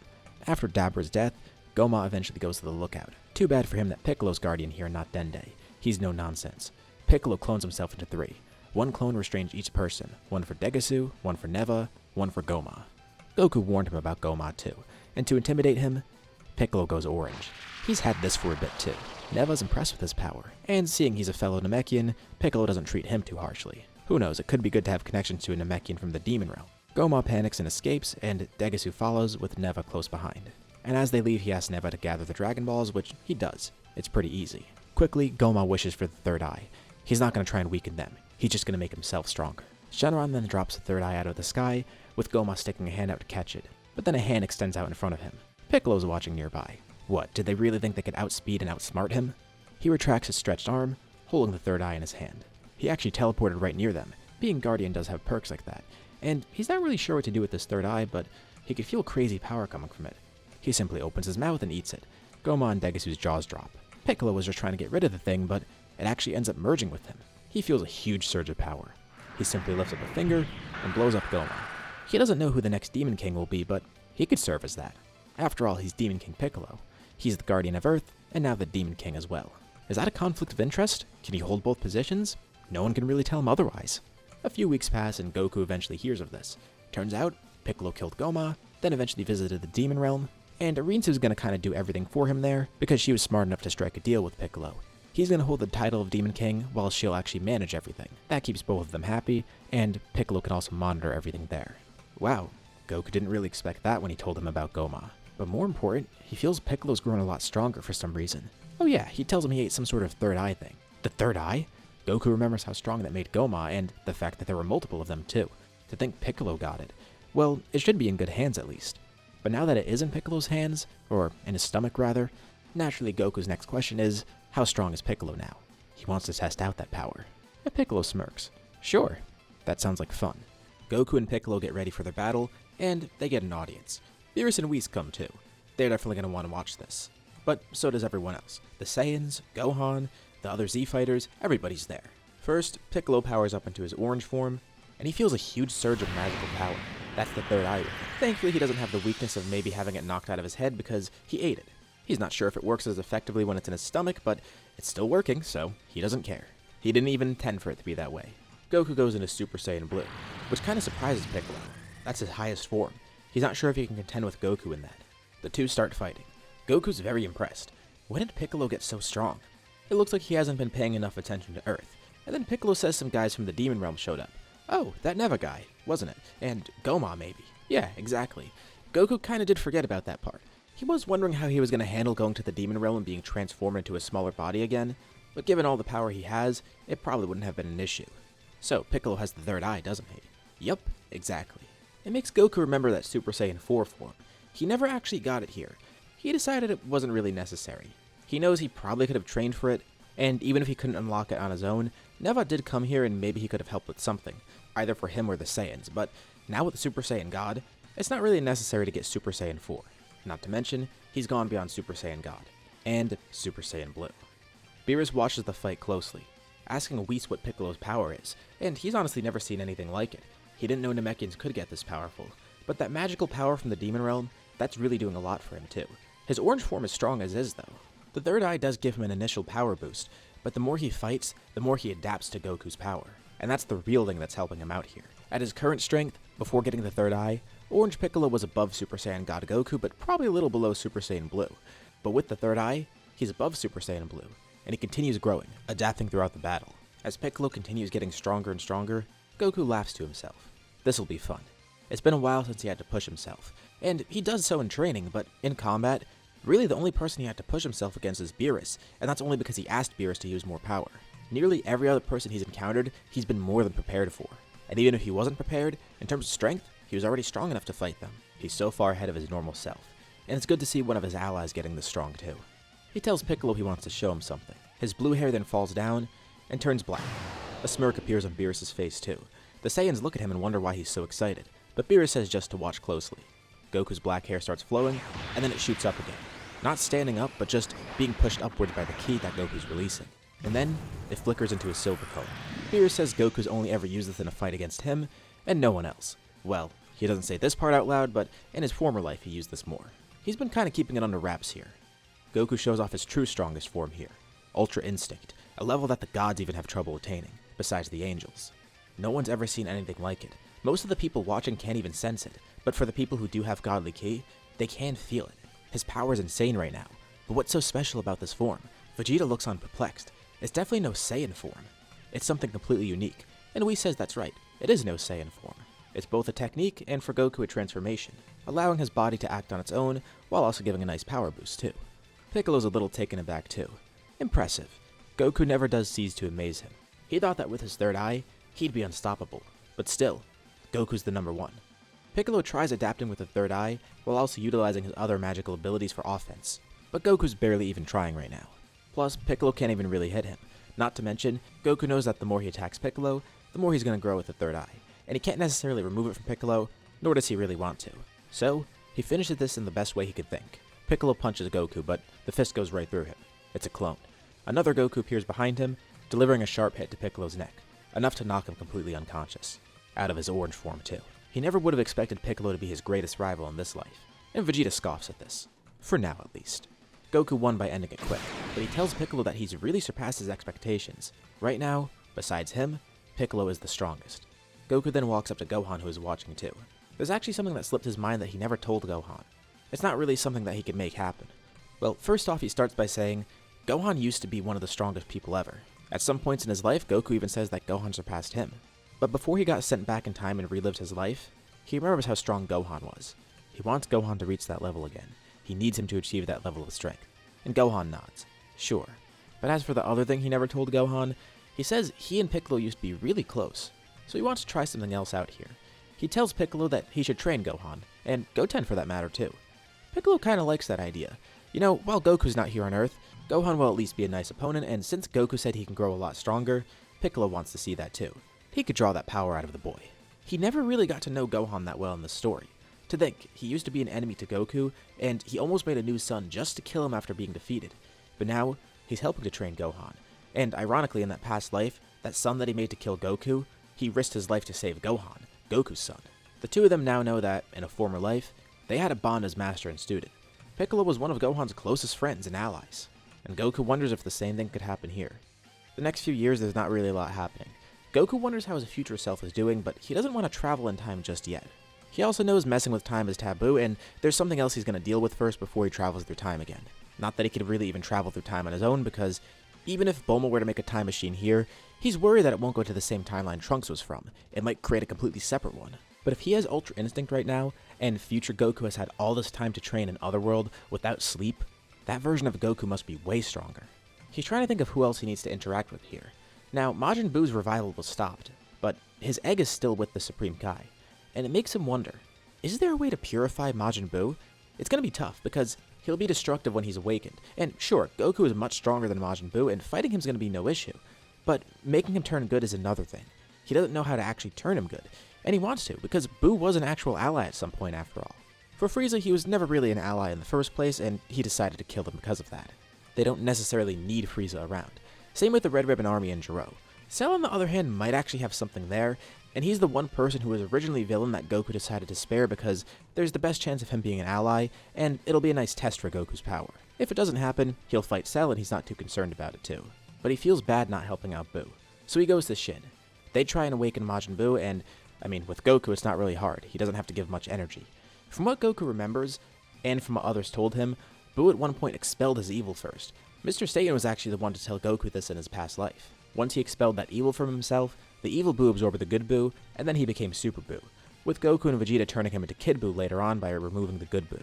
after Dabra's death, Goma eventually goes to the lookout. Too bad for him that Piccolo's guardian here and not Dende. He's no nonsense. Piccolo clones himself into 3. One clone restrains each person, one for Degasu, one for Neva, one for Goma. Goku warned him about Goma too, and to intimidate him, Piccolo goes orange. He's had this for a bit too. Neva's impressed with his power, and seeing he's a fellow Namekian, Piccolo doesn't treat him too harshly. Who knows, it could be good to have connections to a Namekian from the Demon Realm. Goma panics and escapes, and Degasu follows with Neva close behind. And as they leave, he asks Neva to gather the Dragon Balls, which he does. It's pretty easy. Quickly, Goma wishes for the third eye. He's not going to try and weaken them, he's just going to make himself stronger. Shenron then drops the third eye out of the sky, with Goma sticking a hand out to catch it, but then a hand extends out in front of him. Piccolo's watching nearby. What, did they really think they could outspeed and outsmart him? He retracts his stretched arm, holding the third eye in his hand. He actually teleported right near them. Being Guardian does have perks like that, and he's not really sure what to do with this third eye, but he could feel crazy power coming from it. He simply opens his mouth and eats it. Goma and Degasu's jaws drop. Piccolo was just trying to get rid of the thing, but it actually ends up merging with him. He feels a huge surge of power. He simply lifts up a finger and blows up Goma. He doesn't know who the next Demon King will be, but he could serve as that. After all, he's Demon King Piccolo. He's the Guardian of Earth, and now the Demon King as well. Is that a conflict of interest? Can he hold both positions? No one can really tell him otherwise. A few weeks pass and Goku eventually hears of this. Turns out, Piccolo killed Goma, then eventually visited the Demon Realm, and Rinsu's gonna kinda do everything for him there, because she was smart enough to strike a deal with Piccolo. He's gonna hold the title of Demon King, while she'll actually manage everything. That keeps both of them happy, and Piccolo can also monitor everything there. Wow, Goku didn't really expect that when he told him about Goma. But more important, he feels Piccolo's grown a lot stronger for some reason. Oh yeah, he tells him he ate some sort of third eye thing. The third eye? Goku remembers how strong that made Goma, and the fact that there were multiple of them too. To think Piccolo got it. Well, it should be in good hands at least. But now that it is in Piccolo's hands, or in his stomach rather, naturally Goku's next question is, how strong is Piccolo now? He wants to test out that power. And Piccolo smirks. Sure, that sounds like fun. Goku and Piccolo get ready for their battle, and they get an audience. Beerus and Whis come too. They're definitely going to want to watch this. But so does everyone else. The Saiyans, Gohan, the other Z fighters, everybody's there. First, Piccolo powers up into his orange form, and he feels a huge surge of magical power. That's the third eye. Thankfully, he doesn't have the weakness of maybe having it knocked out of his head because he ate it. He's not sure if it works as effectively when it's in his stomach, but it's still working, so he doesn't care. He didn't even intend for it to be that way. Goku goes into Super Saiyan Blue, which kind of surprises Piccolo. That's his highest form. He's not sure if he can contend with Goku in that. The two start fighting. Goku's very impressed. When did Piccolo get so strong? It looks like he hasn't been paying enough attention to Earth. And then Piccolo says some guys from the Demon Realm showed up. Oh, that Neva guy, wasn't it? And Goma, maybe. Yeah, exactly. Goku kinda did forget about that part. He was wondering how he was going to handle going to the Demon Realm and being transformed into a smaller body again, but given all the power he has, it probably wouldn't have been an issue. So, Piccolo has the third eye, doesn't he? Yup, exactly. It makes Goku remember that Super Saiyan 4 form. He never actually got it here. He decided it wasn't really necessary. He knows he probably could have trained for it, and even if he couldn't unlock it on his own, Neva did come here and maybe he could have helped with something, either for him or the Saiyans, but now with the Super Saiyan God, it's not really necessary to get Super Saiyan 4. Not to mention, he's gone beyond Super Saiyan God, and Super Saiyan Blue. Beerus watches the fight closely, asking Whis what Piccolo's power is, and he's honestly never seen anything like it. He didn't know Namekians could get this powerful, but that magical power from the Demon Realm, that's really doing a lot for him too. His orange form is strong as is though. The third eye does give him an initial power boost, but the more he fights, the more he adapts to Goku's power, and that's the real thing that's helping him out here. At his current strength, before getting the third eye, Orange Piccolo was above Super Saiyan God Goku, but probably a little below Super Saiyan Blue. But with the third eye, he's above Super Saiyan Blue, and he continues growing, adapting throughout the battle. As Piccolo continues getting stronger and stronger, Goku laughs to himself. This'll be fun. It's been a while since he had to push himself, and he does so in training, but in combat, really the only person he had to push himself against is Beerus, and that's only because he asked Beerus to use more power. Nearly every other person he's encountered, he's been more than prepared for. And even if he wasn't prepared, in terms of strength, he was already strong enough to fight them. He's so far ahead of his normal self, and it's good to see one of his allies getting this strong too. He tells Piccolo he wants to show him something. His blue hair then falls down and turns black. A smirk appears on Beerus' face too. The Saiyans look at him and wonder why he's so excited, but Beerus says just to watch closely. Goku's black hair starts flowing, and then it shoots up again. Not standing up, but just being pushed upwards by the ki that Goku's releasing. And then, it flickers into a silver color. Beerus says Goku's only ever used this in a fight against him, and no one else. Well, he doesn't say this part out loud, but in his former life he used this more. He's been kinda keeping it under wraps here. Goku shows off his true strongest form here. Ultra Instinct, a level that the gods even have trouble attaining, besides the angels. No one's ever seen anything like it. Most of the people watching can't even sense it, but for the people who do have godly ki, they can feel it. His power is insane right now, but what's so special about this form? Vegeta looks on perplexed. It's definitely no Saiyan form. It's something completely unique, and Whis says that's right, it is no Saiyan form. It's both a technique and for Goku a transformation, allowing his body to act on its own while also giving a nice power boost too. Piccolo's a little taken aback too. Impressive. Goku never does cease to amaze him. He thought that with his third eye, he'd be unstoppable, but still, Goku's the number one. Piccolo tries adapting with the third eye while also utilizing his other magical abilities for offense, but Goku's barely even trying right now. Plus, Piccolo can't even really hit him. Not to mention, Goku knows that the more he attacks Piccolo, the more he's going to grow with the third eye, and he can't necessarily remove it from Piccolo, nor does he really want to. So, he finishes this in the best way he could think. Piccolo punches Goku, but the fist goes right through him. It's a clone. Another Goku appears behind him, delivering a sharp hit to Piccolo's neck, enough to knock him completely unconscious. Out of his orange form too. He never would have expected Piccolo to be his greatest rival in this life, and Vegeta scoffs at this. For now at least. Goku won by ending it quick, but he tells Piccolo that he's really surpassed his expectations. Right now, besides him, Piccolo is the strongest. Goku then walks up to Gohan, who is watching too. There's actually something that slipped his mind that he never told Gohan. It's not really something that he could make happen. Well, first off he starts by saying, Gohan used to be one of the strongest people ever. At some points in his life, Goku even says that Gohan surpassed him. But before he got sent back in time and relived his life, he remembers how strong Gohan was. He wants Gohan to reach that level again. He needs him to achieve that level of strength. And Gohan nods. Sure. But as for the other thing he never told Gohan, he says he and Piccolo used to be really close. So he wants to try something else out here. He tells Piccolo that he should train Gohan, and Goten for that matter too. Piccolo kinda likes that idea. You know, while Goku's not here on Earth, Gohan will at least be a nice opponent, and since Goku said he can grow a lot stronger, Piccolo wants to see that too. He could draw that power out of the boy. He never really got to know Gohan that well in the story. To think, he used to be an enemy to Goku, and he almost made a new son just to kill him after being defeated. But now, he's helping to train Gohan. And ironically, in that past life, that son that he made to kill Goku, he risked his life to save Gohan, Goku's son. The two of them now know that, in a former life, they had a bond as master and student. Piccolo was one of Gohan's closest friends and allies, and Goku wonders if the same thing could happen here. The next few years, there's not really a lot happening. Goku wonders how his future self is doing, but he doesn't want to travel in time just yet. He also knows messing with time is taboo, and there's something else he's going to deal with first before he travels through time again. Not that he could really even travel through time on his own, because even if Bulma were to make a time machine here, he's worried that it won't go to the same timeline Trunks was from. It might create a completely separate one. But if he has Ultra Instinct right now, and future Goku has had all this time to train in Otherworld without sleep, that version of Goku must be way stronger. He's trying to think of who else he needs to interact with here. Now, Majin Buu's revival was stopped, but his egg is still with the Supreme Kai, and it makes him wonder, is there a way to purify Majin Buu? It's going to be tough, because he'll be destructive when he's awakened, and sure, Goku is much stronger than Majin Buu, and fighting him's going to be no issue, but making him turn good is another thing. He doesn't know how to actually turn him good, and he wants to, because Buu was an actual ally at some point after all. For Frieza, he was never really an ally in the first place, and he decided to kill them because of that. They don't necessarily need Frieza around. Same with the Red Ribbon Army and Gero. Cell, on the other hand, might actually have something there, and he's the one person who was originally villain that Goku decided to spare because there's the best chance of him being an ally, and it'll be a nice test for Goku's power. If it doesn't happen, he'll fight Cell and he's not too concerned about it too. But he feels bad not helping out Buu, so he goes to Shin. They try and awaken Majin Buu, and, with Goku it's not really hard, he doesn't have to give much energy. From what Goku remembers, and from what others told him, Buu at one point expelled his evil first. Mr. Satan was actually the one to tell Goku this in his past life. Once he expelled that evil from himself, the evil Buu absorbed the good Buu, and then he became Super Buu, with Goku and Vegeta turning him into Kid Buu later on by removing the good Buu.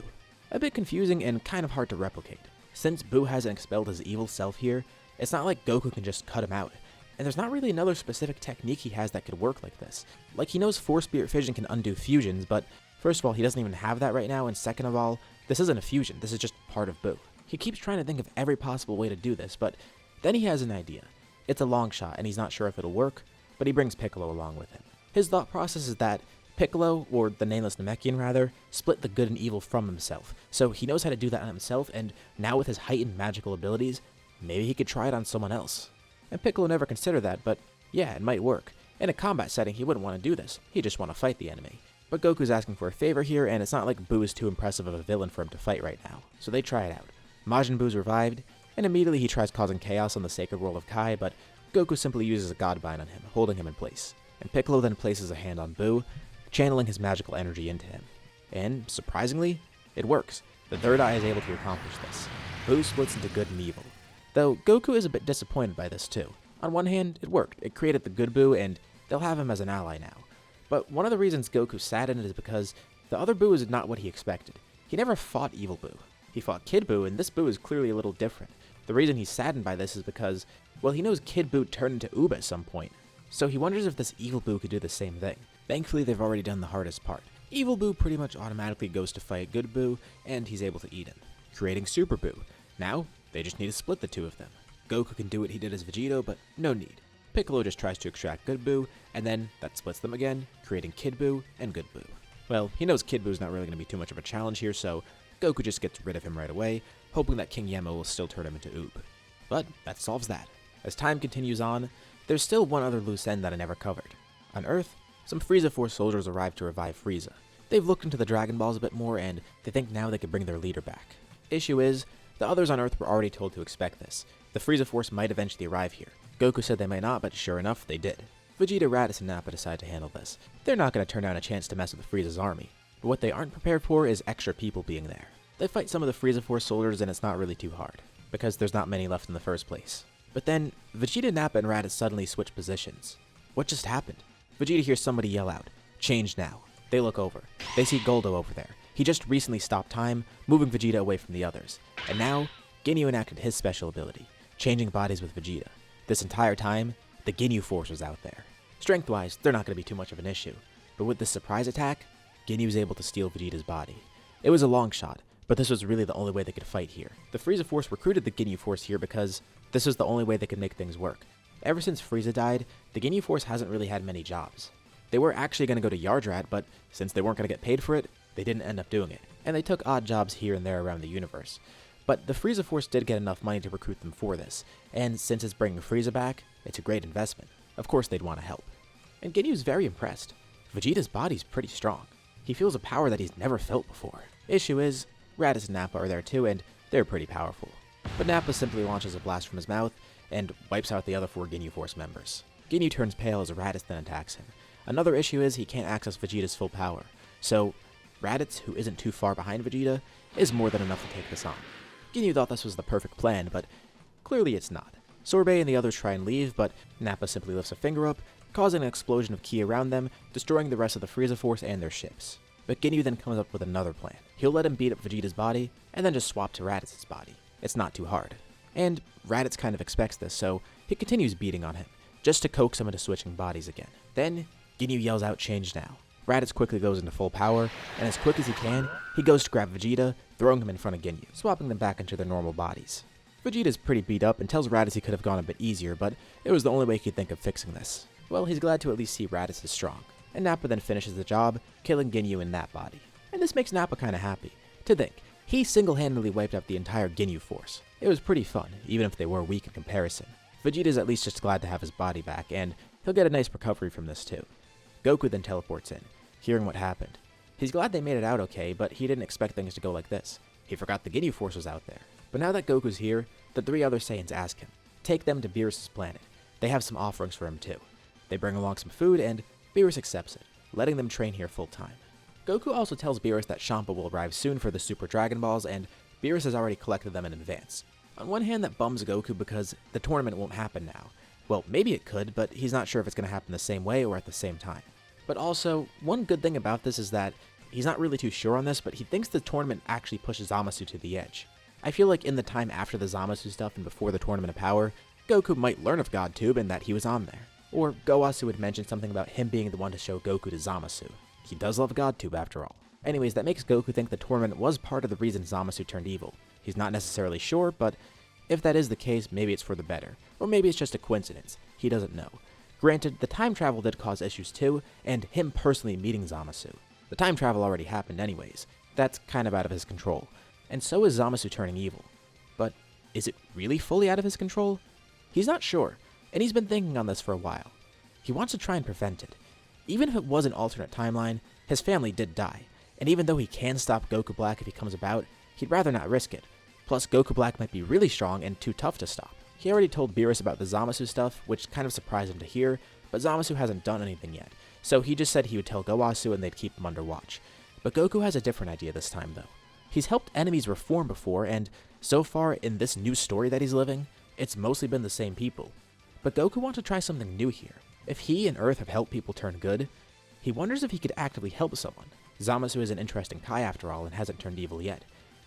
A bit confusing and kind of hard to replicate. Since Buu hasn't expelled his evil self here, it's not like Goku can just cut him out, and there's not really another specific technique he has that could work like this. Like, he knows Force Spirit Fission can undo fusions, but first of all, he doesn't even have that right now, and second of all, this isn't a fusion, this is just part of Buu. He keeps trying to think of every possible way to do this, but then he has an idea. It's a long shot, and he's not sure if it'll work, but he brings Piccolo along with him. His thought process is that Piccolo, or the Nameless Namekian rather, split the good and evil from himself, so he knows how to do that on himself, and now with his heightened magical abilities, maybe he could try it on someone else. And Piccolo never considered that, but yeah, it might work. In a combat setting, he wouldn't want to do this, he'd just want to fight the enemy. But Goku's asking for a favor here, and it's not like Buu is too impressive of a villain for him to fight right now, so they try it out. Majin Buu's revived, and immediately he tries causing chaos on the Sacred World of Kai, but Goku simply uses a God Bind on him, holding him in place. And Piccolo then places a hand on Buu, channeling his magical energy into him. And, surprisingly, it works. The third eye is able to accomplish this. Buu splits into good and evil. Though Goku is a bit disappointed by this too. On one hand, it worked. It created the good Buu, and they'll have him as an ally now. But one of the reasons Goku's saddened is because the other Buu is not what he expected. He never fought Evil Buu. He fought Kid Buu, and this Buu is clearly a little different. The reason he's saddened by this is because, well, he knows Kid Buu turned into Uba at some point. So he wonders if this Evil Buu could do the same thing. Thankfully, they've already done the hardest part. Evil Buu pretty much automatically goes to fight Good Buu, and he's able to eat him, creating Super Buu. Now, they just need to split the two of them. Goku can do what he did as Vegito, but no need. Piccolo just tries to extract Good Buu, and then that splits them again, creating Kid Buu and Good Buu. Well, he knows Kid Buu's not really going to be too much of a challenge here, so Goku just gets rid of him right away, hoping that King Yama will still turn him into Oob. But that solves that. As time continues on, there's still one other loose end that I never covered. On Earth, some Frieza Force soldiers arrive to revive Frieza. They've looked into the Dragon Balls a bit more, and they think now they could bring their leader back. Issue is, the others on Earth were already told to expect this. The Frieza Force might eventually arrive here. Goku said they might not, but sure enough, they did. Vegeta, Raditz, and Nappa decide to handle this. They're not going to turn down a chance to mess with Frieza's army. But what they aren't prepared for is extra people being there. They fight some of the Frieza Force soldiers, and it's not really too hard, because there's not many left in the first place. But then, Vegeta, Nappa, and Raditz suddenly switch positions. What just happened? Vegeta hears somebody yell out, "Change now." They look over. They see Goldo over there. He just recently stopped time, moving Vegeta away from the others. And now, Ginyu enacted his special ability, changing bodies with Vegeta. This entire time, the Ginyu Force was out there. Strength-wise, they're not going to be too much of an issue. But with this surprise attack, Ginyu was able to steal Vegeta's body. It was a long shot, but this was really the only way they could fight here. The Frieza Force recruited the Ginyu Force here because this was the only way they could make things work. Ever since Frieza died, the Ginyu Force hasn't really had many jobs. They were actually going to go to Yardrat, but since they weren't going to get paid for it, they didn't end up doing it, and they took odd jobs here and there around the universe. But the Frieza Force did get enough money to recruit them for this, and since it's bringing Frieza back, it's a great investment. Of course they'd want to help. And Ginyu's very impressed. Vegeta's body's pretty strong. He feels a power that he's never felt before. Issue is, Raditz and Nappa are there too, and they're pretty powerful. But Nappa simply launches a blast from his mouth, and wipes out the other 4 Ginyu Force members. Ginyu turns pale as Raditz then attacks him. Another issue is he can't access Vegeta's full power, so Raditz, who isn't too far behind Vegeta, is more than enough to take this on. Ginyu thought this was the perfect plan, but clearly it's not. Sorbet and the others try and leave, but Nappa simply lifts a finger up, causing an explosion of ki around them, destroying the rest of the Frieza Force and their ships. But Ginyu then comes up with another plan. He'll let him beat up Vegeta's body, and then just swap to Raditz's body. It's not too hard. And Raditz kind of expects this, so he continues beating on him, just to coax him into switching bodies again. Then, Ginyu yells out, "Change now." Raditz quickly goes into full power, and as quick as he can, he goes to grab Vegeta, throwing him in front of Ginyu, swapping them back into their normal bodies. Vegeta's pretty beat up and tells Raditz he could have gone a bit easier, but it was the only way he could think of fixing this. Well, he's glad to at least see Raditz is strong, and Nappa then finishes the job, killing Ginyu in that body. And this makes Nappa kinda happy. To think, he single-handedly wiped out the entire Ginyu Force. It was pretty fun, even if they were weak in comparison. Vegeta's at least just glad to have his body back, and he'll get a nice recovery from this too. Goku then teleports in, hearing what happened. He's glad they made it out okay, but he didn't expect things to go like this. He forgot the Ginyu Force was out there. But now that Goku's here, the 3 other Saiyans ask him, take them to Beerus' planet. They have some offerings for him too. They bring along some food, and Beerus accepts it, letting them train here full time. Goku also tells Beerus that Champa will arrive soon for the Super Dragon Balls, and Beerus has already collected them in advance. On one hand, that bums Goku because the tournament won't happen now. Well, maybe it could, but he's not sure if it's going to happen the same way or at the same time. But also, one good thing about this is that he's not really too sure on this, but he thinks the tournament actually pushes Zamasu to the edge. I feel like in the time after the Zamasu stuff and before the Tournament of Power, Goku might learn of GodTube and that he was on there. Or Gowasu would mention something about him being the one to show Goku to Zamasu. He does love GodTube after all. Anyways, that makes Goku think the tournament was part of the reason Zamasu turned evil. He's not necessarily sure, but if that is the case, maybe it's for the better. Or maybe it's just a coincidence. He doesn't know. Granted, the time travel did cause issues too, and him personally meeting Zamasu. The time travel already happened anyways. That's kind of out of his control. And so is Zamasu turning evil. But is it really fully out of his control? He's not sure, and he's been thinking on this for a while. He wants to try and prevent it. Even if it was an alternate timeline, his family did die, and even though he can stop Goku Black if he comes about, he'd rather not risk it. Plus, Goku Black might be really strong and too tough to stop. He already told Beerus about the Zamasu stuff, which kind of surprised him to hear, but Zamasu hasn't done anything yet, so he just said he would tell Gowasu and they'd keep him under watch. But Goku has a different idea this time though. He's helped enemies reform before, and so far in this new story that he's living, it's mostly been the same people. But Goku wants to try something new here. If he and Earth have helped people turn good, he wonders if he could actively help someone. Zamasu is an interesting Kai after all and hasn't turned evil yet.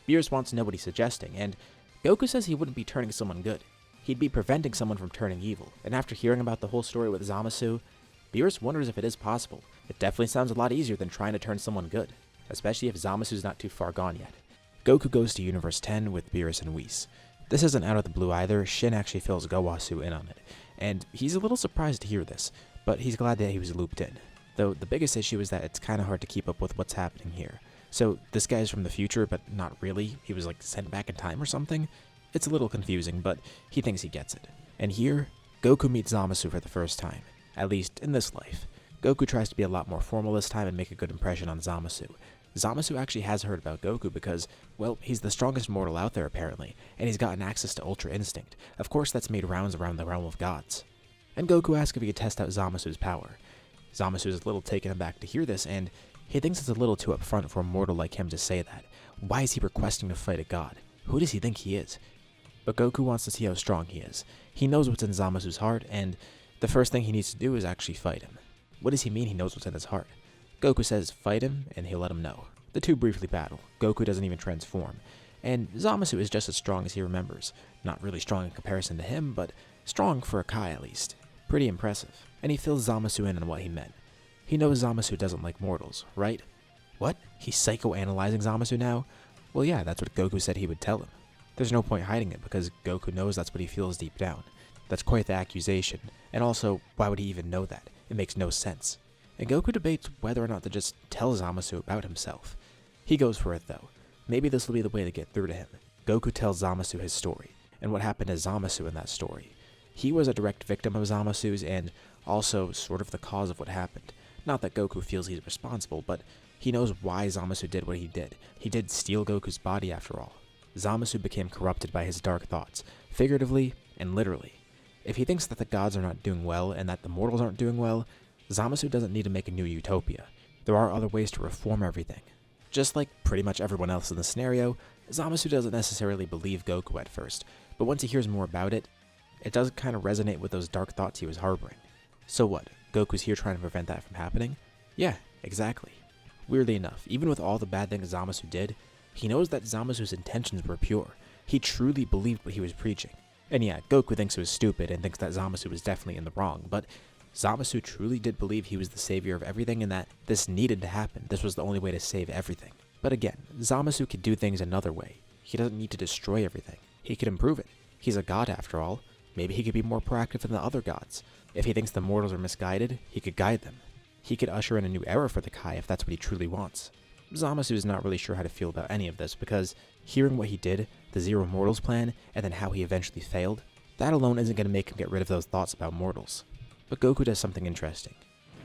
Beerus wants to know what he's suggesting, and Goku says he wouldn't be turning someone good. He'd be preventing someone from turning evil, and after hearing about the whole story with Zamasu, Beerus wonders if it is possible. It definitely sounds a lot easier than trying to turn someone good, especially if Zamasu's not too far gone yet. Goku goes to Universe 10 with Beerus and Whis. This isn't out of the blue either. Shin actually fills Gowasu in on it, and he's a little surprised to hear this, but he's glad that he was looped in. Though the biggest issue is that it's kind of hard to keep up with what's happening here. So this guy's from the future, but not really. He was like sent back in time or something. It's a little confusing, but he thinks he gets it. And here, Goku meets Zamasu for the first time, at least in this life. Goku tries to be a lot more formal this time and make a good impression on Zamasu. Zamasu actually has heard about Goku because, well, he's the strongest mortal out there apparently, and he's gotten access to Ultra Instinct. Of course that's made rounds around the realm of gods. And Goku asks if he could test out Zamasu's power. Zamasu is a little taken aback to hear this, and he thinks it's a little too upfront for a mortal like him to say that. Why is he requesting to fight a god? Who does he think he is? But Goku wants to see how strong he is. He knows what's in Zamasu's heart, and the first thing he needs to do is actually fight him. What does he mean he knows what's in his heart? Goku says fight him, and he'll let him know. The two briefly battle. Goku doesn't even transform. And Zamasu is just as strong as he remembers. Not really strong in comparison to him, but strong for a Kai at least. Pretty impressive. And he fills Zamasu in on what he meant. He knows Zamasu doesn't like mortals, right? What? He's psychoanalyzing Zamasu now? Well yeah, that's what Goku said he would tell him. There's no point hiding it because Goku knows that's what he feels deep down. That's quite the accusation, and also, why would he even know that? It makes no sense. And Goku debates whether or not to just tell Zamasu about himself. He goes for it though. Maybe this will be the way to get through to him. Goku tells Zamasu his story, and what happened to Zamasu in that story. He was a direct victim of Zamasu's and also sort of the cause of what happened. Not that Goku feels he's responsible, but he knows why Zamasu did what he did. He did steal Goku's body after all. Zamasu became corrupted by his dark thoughts, figuratively and literally. If he thinks that the gods are not doing well and that the mortals aren't doing well, Zamasu doesn't need to make a new utopia. There are other ways to reform everything. Just like pretty much everyone else in the scenario, Zamasu doesn't necessarily believe Goku at first, but once he hears more about it, it does kind of resonate with those dark thoughts he was harboring. So what, Goku's here trying to prevent that from happening? Yeah, exactly. Weirdly enough, even with all the bad things Zamasu did, he knows that Zamasu's intentions were pure. He truly believed what he was preaching. And yeah, Goku thinks it was stupid and thinks that Zamasu was definitely in the wrong, but Zamasu truly did believe he was the savior of everything and that this needed to happen. This was the only way to save everything. But again, Zamasu could do things another way. He doesn't need to destroy everything. He could improve it. He's a god after all. Maybe he could be more proactive than the other gods. If he thinks the mortals are misguided, he could guide them. He could usher in a new era for the Kai if that's what he truly wants. Zamasu is not really sure how to feel about any of this because hearing what he did, the Zero Mortals plan, and then how he eventually failed, that alone isn't going to make him get rid of those thoughts about mortals. But Goku does something interesting.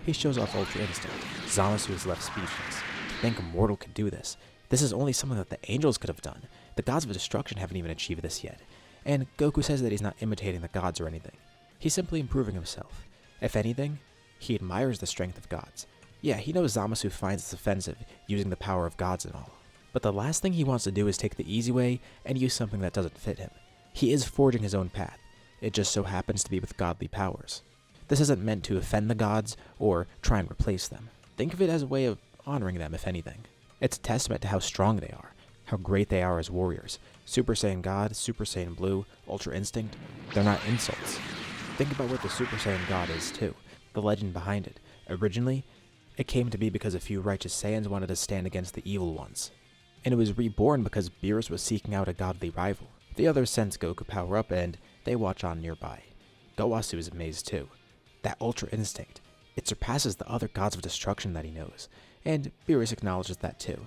He shows off Ultra Instinct. Zamasu is left speechless. To think a mortal could do this. This is only something that the angels could have done. The gods of destruction haven't even achieved this yet. And Goku says that he's not imitating the gods or anything. He's simply improving himself. If anything, he admires the strength of gods. Yeah, he knows Zamasu finds this offensive, using the power of gods and all. But the last thing he wants to do is take the easy way and use something that doesn't fit him. He is forging his own path. It just so happens to be with godly powers. This isn't meant to offend the gods or try and replace them. Think of it as a way of honoring them, if anything. It's a testament to how strong they are, how great they are as warriors. Super Saiyan God, Super Saiyan Blue, Ultra Instinct, they're not insults. Think about what the Super Saiyan God is too, the legend behind it. Originally, it came to be because a few righteous Saiyans wanted to stand against the evil ones. And it was reborn because Beerus was seeking out a godly rival. The others sense Goku power up and they watch on nearby. Gowasu is amazed too. that Ultra Instinct. It surpasses the other gods of destruction that he knows, and Beerus acknowledges that too.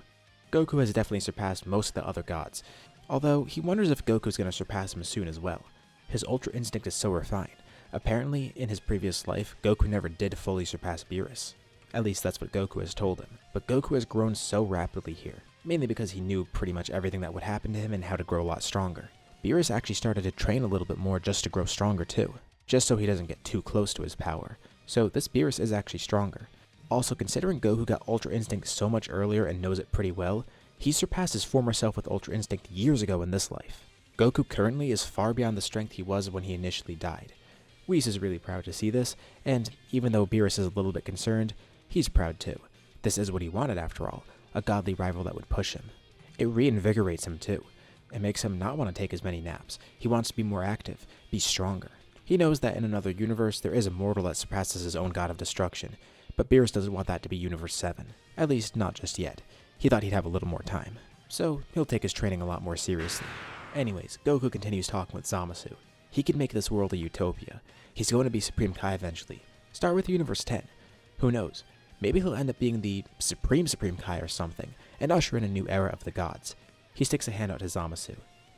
Goku has definitely surpassed most of the other gods, although he wonders if Goku's going to surpass him soon as well. His Ultra Instinct is so refined. Apparently, in his previous life, Goku never did fully surpass Beerus. At least that's what Goku has told him. But Goku has grown so rapidly here, mainly because he knew pretty much everything that would happen to him and how to grow a lot stronger. Beerus actually started to train a little bit more just to grow stronger too, just so he doesn't get too close to his power. So this Beerus is actually stronger. Also, considering Goku got Ultra Instinct so much earlier and knows it pretty well, he surpassed his former self with Ultra Instinct years ago in this life. Goku currently is far beyond the strength he was when he initially died. Whis is really proud to see this, and even though Beerus is a little bit concerned, he's proud too. This is what he wanted after all, a godly rival that would push him. It reinvigorates him too. It makes him not want to take as many naps. He wants to be more active, be stronger. He knows that in another universe there is a mortal that surpasses his own god of destruction, but Beerus doesn't want that to be Universe 7. At least, not just yet. He thought he'd have a little more time. So, he'll take his training a lot more seriously. Anyways, Goku continues talking with Zamasu. He can make this world a utopia. He's going to be Supreme Kai eventually. Start with Universe 10. Who knows? Maybe he'll end up being the Supreme Kai or something, and usher in a new era of the gods. He sticks a hand out to Zamasu.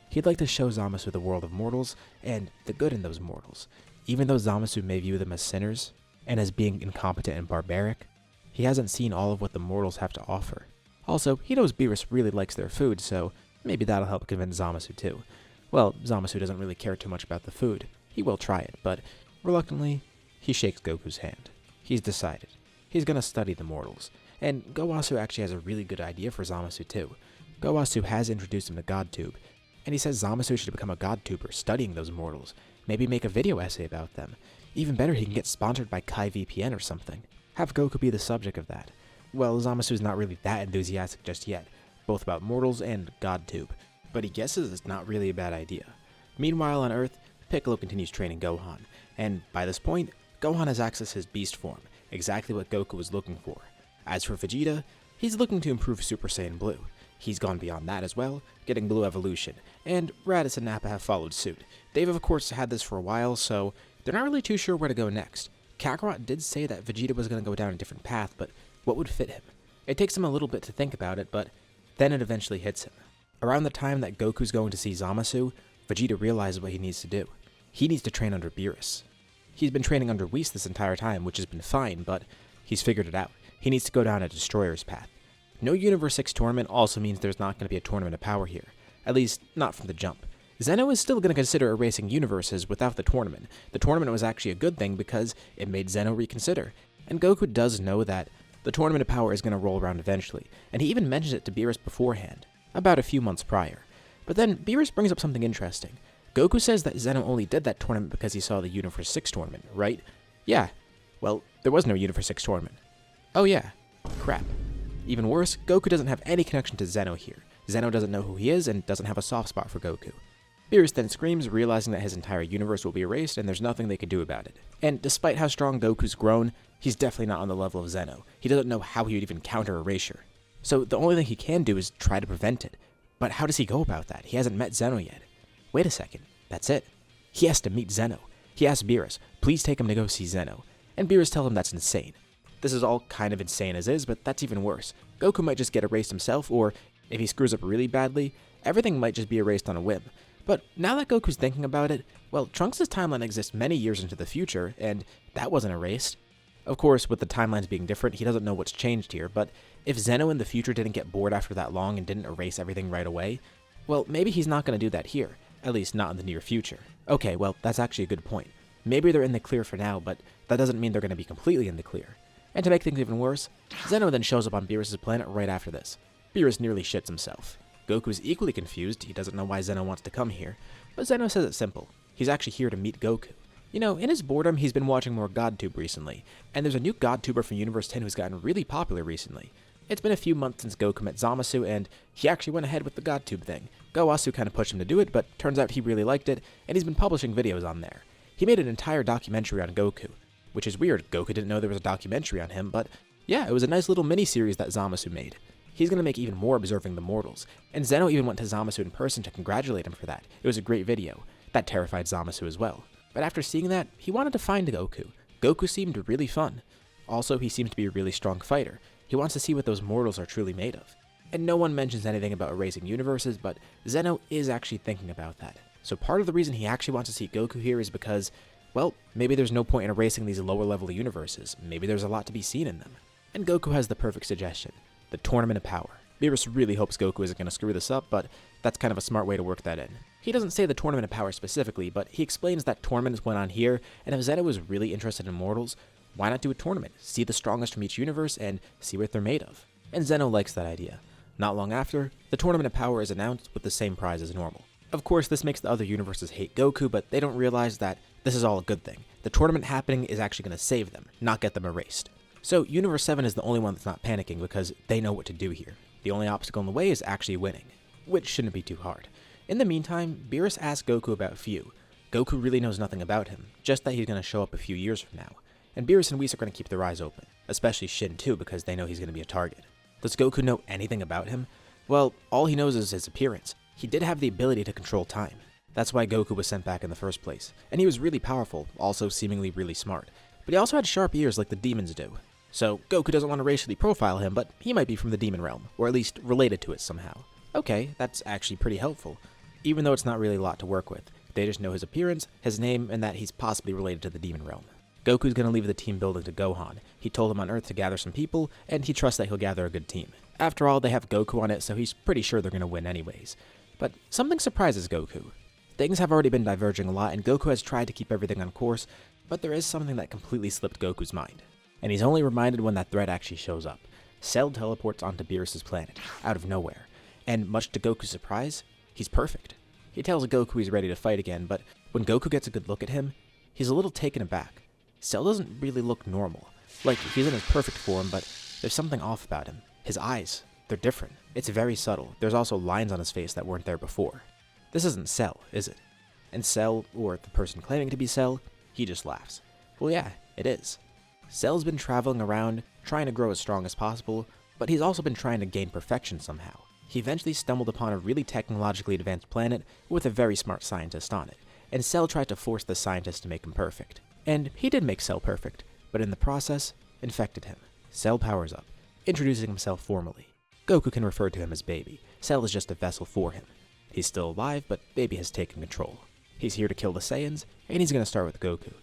He'd like to show Zamasu the world of mortals, and the good in those mortals. Even though Zamasu may view them as sinners, and as being incompetent and barbaric, he hasn't seen all of what the mortals have to offer. Also, he knows Beerus really likes their food, so maybe that'll help convince Zamasu too. Well, Zamasu doesn't really care too much about the food. He will try it, but reluctantly, he shakes Goku's hand. He's decided. He's gonna study the mortals. And Gowasu actually has a really good idea for Zamasu too. Gowasu has introduced him to GodTube, and he says Zamasu should become a GodTuber studying those mortals. Maybe make a video essay about them. Even better, he can get sponsored by Kai VPN or something. Have Goku be the subject of that. Well, Zamasu's not really that enthusiastic just yet, both about mortals and GodTube, but he guesses it's not really a bad idea. Meanwhile on Earth, Piccolo continues training Gohan, and by this point, Gohan has access to his beast form, exactly what Goku was looking for. As for Vegeta, he's looking to improve Super Saiyan Blue. He's gone beyond that as well, getting Blue Evolution, and Raditz and Nappa have followed suit. They've of course had this for a while, so they're not really too sure where to go next. Kakarot did say that Vegeta was going to go down a different path, but what would fit him? It takes him a little bit to think about it, but then it eventually hits him. Around the time that Goku's going to see Zamasu, Vegeta realizes what he needs to do. He needs to train under Beerus. He's been training under Whis this entire time, which has been fine, but he's figured it out. He needs to go down a Destroyer's path. No Universe 6 tournament also means there's not going to be a tournament of power here. At least, not from the jump. Zeno is still going to consider erasing universes without the tournament. The tournament was actually a good thing because it made Zeno reconsider. And Goku does know that the tournament of power is going to roll around eventually, and he even mentions it to Beerus beforehand, about a few months prior. But then Beerus brings up something interesting. Goku says that Zeno only did that tournament because he saw the Universe 6 tournament, right? Yeah. Well, there was no Universe 6 tournament. Oh yeah. Crap. Even worse, Goku doesn't have any connection to Zeno here. Zeno doesn't know who he is and doesn't have a soft spot for Goku. Beerus then screams, realizing that his entire universe will be erased and there's nothing they can do about it. And despite how strong Goku's grown, he's definitely not on the level of Zeno. He doesn't know how he would even counter erasure. So the only thing he can do is try to prevent it. But how does he go about that? He hasn't met Zeno yet. Wait a second, that's it. He has to meet Zeno. He asks Beerus, please take him to go see Zeno. And Beerus tells him that's insane. This is all kind of insane as is, but that's even worse. Goku might just get erased himself, or if he screws up really badly, everything might just be erased on a whim. But now that Goku's thinking about it, well, Trunks' timeline exists many years into the future, and that wasn't erased. Of course, with the timelines being different, he doesn't know what's changed here, but if Zeno in the future didn't get bored after that long and didn't erase everything right away, well, maybe he's not going to do that here, at least not in the near future. Okay, well, that's actually a good point. Maybe they're in the clear for now, but that doesn't mean they're going to be completely in the clear. And to make things even worse, Zeno then shows up on Beerus' planet right after this. Beerus nearly shits himself. Goku's equally confused, he doesn't know why Zeno wants to come here, but Zeno says it's simple. He's actually here to meet Goku. You know, in his boredom, he's been watching more GodTube recently, and there's a new GodTuber from Universe 10 who's gotten really popular recently. It's been a few months since Goku met Zamasu, and he actually went ahead with the GodTube thing. Gowasu kind of pushed him to do it, but turns out he really liked it, and he's been publishing videos on there. He made an entire documentary on Goku, which is weird. Goku didn't know there was a documentary on him, but yeah, it was a nice little mini-series that Zamasu made. He's going to make even more observing the mortals, and Zeno even went to Zamasu in person to congratulate him for that. It was a great video. That terrified Zamasu as well. But after seeing that, he wanted to find Goku. Goku seemed really fun. Also, he seems to be a really strong fighter. He wants to see what those mortals are truly made of. And no one mentions anything about erasing universes, but Zeno is actually thinking about that. So part of the reason he actually wants to see Goku here is because, well, maybe there's no point in erasing these lower level universes. Maybe there's a lot to be seen in them. And Goku has the perfect suggestion: the Tournament of Power. Beerus really hopes Goku isn't going to screw this up, but that's kind of a smart way to work that in. He doesn't say the Tournament of Power specifically, but he explains that tournaments went on here, and if Zeno was really interested in mortals, why not do a tournament? See the strongest from each universe and see what they're made of. And Zeno likes that idea. Not long after, the Tournament of Power is announced with the same prize as normal. Of course, this makes the other universes hate Goku, but they don't realize that this is all a good thing. The tournament happening is actually going to save them, not get them erased. So Universe 7 is the only one that's not panicking because they know what to do here. The only obstacle in the way is actually winning, which shouldn't be too hard. In the meantime, Beerus asks Goku about Fu. Goku really knows nothing about him, just that he's going to show up a few years from now. And Beerus and Whis are going to keep their eyes open, especially Shin too, because they know he's going to be a target. Does Goku know anything about him? Well, all he knows is his appearance. He did have the ability to control time. That's why Goku was sent back in the first place. And he was really powerful, also seemingly really smart. But he also had sharp ears like the demons do. So Goku doesn't want to racially profile him, but he might be from the demon realm, or at least related to it somehow. Okay, that's actually pretty helpful. Even though it's not really a lot to work with. They just know his appearance, his name, and that he's possibly related to the demon realm. Goku's going to leave the team building to Gohan. He told him on Earth to gather some people, and he trusts that he'll gather a good team. After all, they have Goku on it, so he's pretty sure they're going to win anyways. But something surprises Goku. Things have already been diverging a lot, and Goku has tried to keep everything on course, but there is something that completely slipped Goku's mind. And he's only reminded when that threat actually shows up. Cell teleports onto Beerus' planet, out of nowhere. And much to Goku's surprise, he's perfect. He tells Goku he's ready to fight again, but when Goku gets a good look at him, he's a little taken aback. Cell doesn't really look normal. Like, he's in his perfect form, but there's something off about him. His eyes, they're different. It's very subtle. There's also lines on his face that weren't there before. This isn't Cell, is it? And Cell, or the person claiming to be Cell, he just laughs. Well, yeah, it is. Cell's been traveling around, trying to grow as strong as possible, but he's also been trying to gain perfection somehow. He eventually stumbled upon a really technologically advanced planet with a very smart scientist on it, and Cell tried to force the scientist to make him perfect. And he did make Cell perfect, but in the process, infected him. Cell powers up, introducing himself formally. Goku can refer to him as Baby. Cell is just a vessel for him. He's still alive, but Baby has taken control. He's here to kill the Saiyans, and he's going to start with Goku.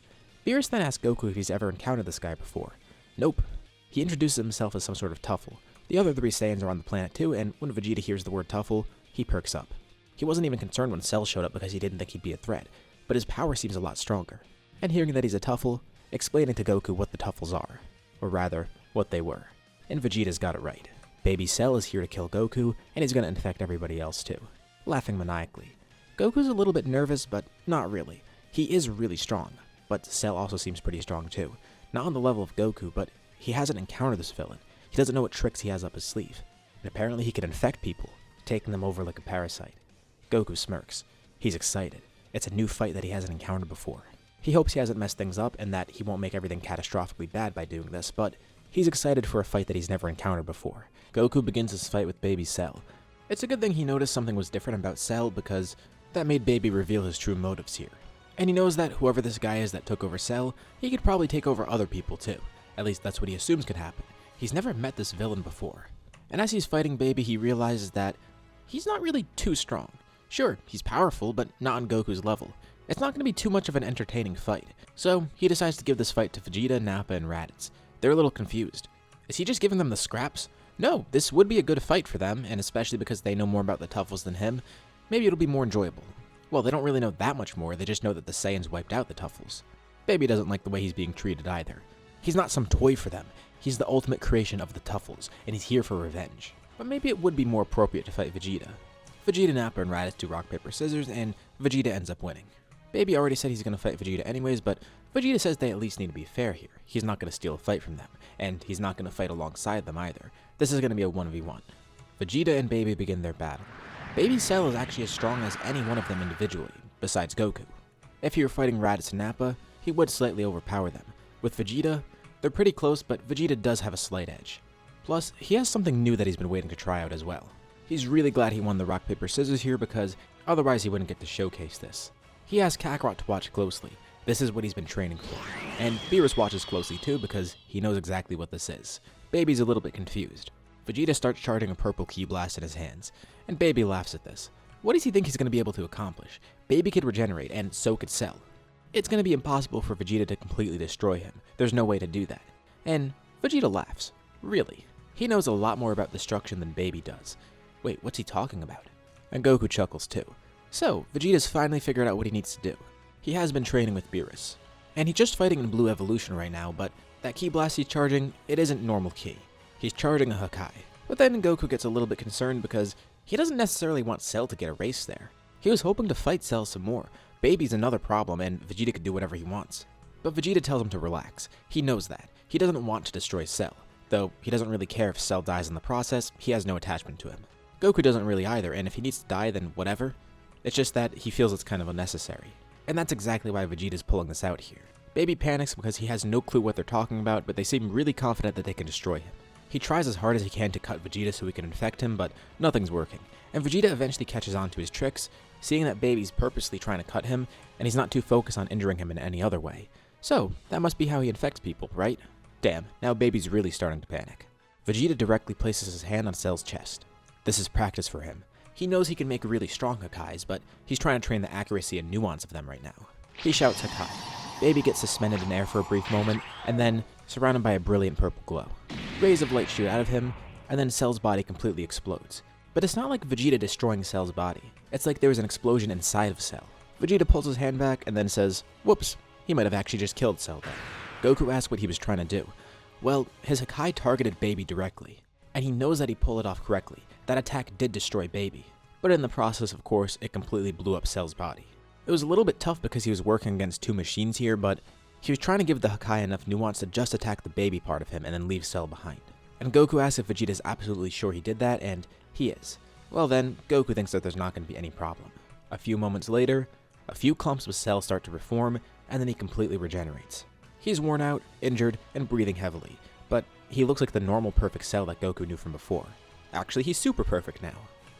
Beerus then asks Goku if he's ever encountered this guy before. Nope. He introduces himself as some sort of Tuffle. The other three Saiyans are on the planet too, and when Vegeta hears the word Tuffle, he perks up. He wasn't even concerned when Cell showed up because he didn't think he'd be a threat, but his power seems a lot stronger. And hearing that he's a Tuffle, explaining to Goku what the Tuffles are. Or rather, what they were. And Vegeta's got it right. Baby Cell is here to kill Goku, and he's gonna infect everybody else too. Laughing maniacally. Goku's a little bit nervous, but not really. He is really strong, but Cell also seems pretty strong too. Not on the level of Goku, but he hasn't encountered this villain. He doesn't know what tricks he has up his sleeve. And apparently he can infect people, taking them over like a parasite. Goku smirks. He's excited. It's a new fight that he hasn't encountered before. He hopes he hasn't messed things up and that he won't make everything catastrophically bad by doing this, but he's excited for a fight that he's never encountered before. Goku begins his fight with Baby Cell. It's a good thing he noticed something was different about Cell because that made Baby reveal his true motives here. And he knows that whoever this guy is that took over Cell, he could probably take over other people too. At least that's what he assumes could happen. He's never met this villain before. And as he's fighting Baby, he realizes that he's not really too strong. Sure, he's powerful, but not on Goku's level. It's not going to be too much of an entertaining fight. So he decides to give this fight to Vegeta, Nappa, and Raditz. They're a little confused. Is he just giving them the scraps? No, this would be a good fight for them, and especially because they know more about the Tuffles than him, maybe it'll be more enjoyable. Well, they don't really know that much more, they just know that the Saiyans wiped out the Tuffles. Baby doesn't like the way he's being treated either. He's not some toy for them. He's the ultimate creation of the Tuffles, and he's here for revenge. But maybe it would be more appropriate to fight Vegeta. Vegeta, Nappa, and Raditz do rock, paper, scissors, and Vegeta ends up winning. Baby already said he's going to fight Vegeta anyways, but Vegeta says they at least need to be fair here. He's not going to steal a fight from them, and he's not going to fight alongside them either. This is going to be a 1v1. Vegeta and Baby begin their battle. Baby Cell is actually as strong as any one of them individually, besides Goku. If he were fighting Raditz and Nappa, he would slightly overpower them. With Vegeta, they're pretty close, but Vegeta does have a slight edge. Plus, he has something new that he's been waiting to try out as well. He's really glad he won the rock, paper, scissors here because otherwise he wouldn't get to showcase this. He asked Kakarot to watch closely, This is what he's been training for. And Beerus watches closely too because he knows exactly what this is. Baby's a little bit confused. Vegeta starts charging a purple ki blast in his hands, and Baby laughs at this. What does he think he's going to be able to accomplish? Baby could regenerate, and so could Cell. It's going to be impossible for Vegeta to completely destroy him. There's no way to do that. And Vegeta laughs. Really. He knows a lot more about destruction than Baby does. Wait, what's he talking about? And Goku chuckles too. So, Vegeta's finally figured out what he needs to do. He has been training with Beerus. And he's just fighting in Blue Evolution right now, but that ki blast he's charging, it isn't normal ki. He's charging a Hakai. But then Goku gets a little bit concerned because he doesn't necessarily want Cell to get erased there. He was hoping to fight Cell some more. Baby's another problem, and Vegeta could do whatever he wants. But Vegeta tells him to relax. He knows that. He doesn't want to destroy Cell. Though he doesn't really care if Cell dies in the process, he has no attachment to him. Goku doesn't really either, and if he needs to die, then whatever. It's just that he feels it's kind of unnecessary. And that's exactly why Vegeta's pulling this out here. Baby panics because he has no clue what they're talking about, but they seem really confident that they can destroy him. He tries as hard as he can to cut Vegeta so he can infect him, but nothing's working. And Vegeta eventually catches on to his tricks, seeing that Baby's purposely trying to cut him, and he's not too focused on injuring him in any other way. So, that must be how he infects people, right? Damn, now Baby's really starting to panic. Vegeta directly places his hand on Cell's chest. This is practice for him. He knows he can make really strong Hakais, but he's trying to train the accuracy and nuance of them right now. He shouts Hakai. Baby gets suspended in air for a brief moment, and then surrounded by a brilliant purple glow. Rays of light shoot out of him, and then Cell's body completely explodes. But it's not like Vegeta destroying Cell's body. It's like there was an explosion inside of Cell. Vegeta pulls his hand back and then says, whoops, he might have actually just killed Cell then. Goku asks what he was trying to do. Well, his Hakai targeted Baby directly, and he knows that he pulled it off correctly. That attack did destroy Baby, but in the process, of course, it completely blew up Cell's body. It was a little bit tough because he was working against two machines here, but he was trying to give the Hakai enough nuance to just attack the Baby part of him and then leave Cell behind. And Goku asks if Vegeta's absolutely sure he did that, and he is. Well then, Goku thinks that there's not going to be any problem. A few moments later, a few clumps of Cell start to reform, and then he completely regenerates. He's worn out, injured, and breathing heavily, but he looks like the normal perfect Cell that Goku knew from before. Actually, he's super perfect now.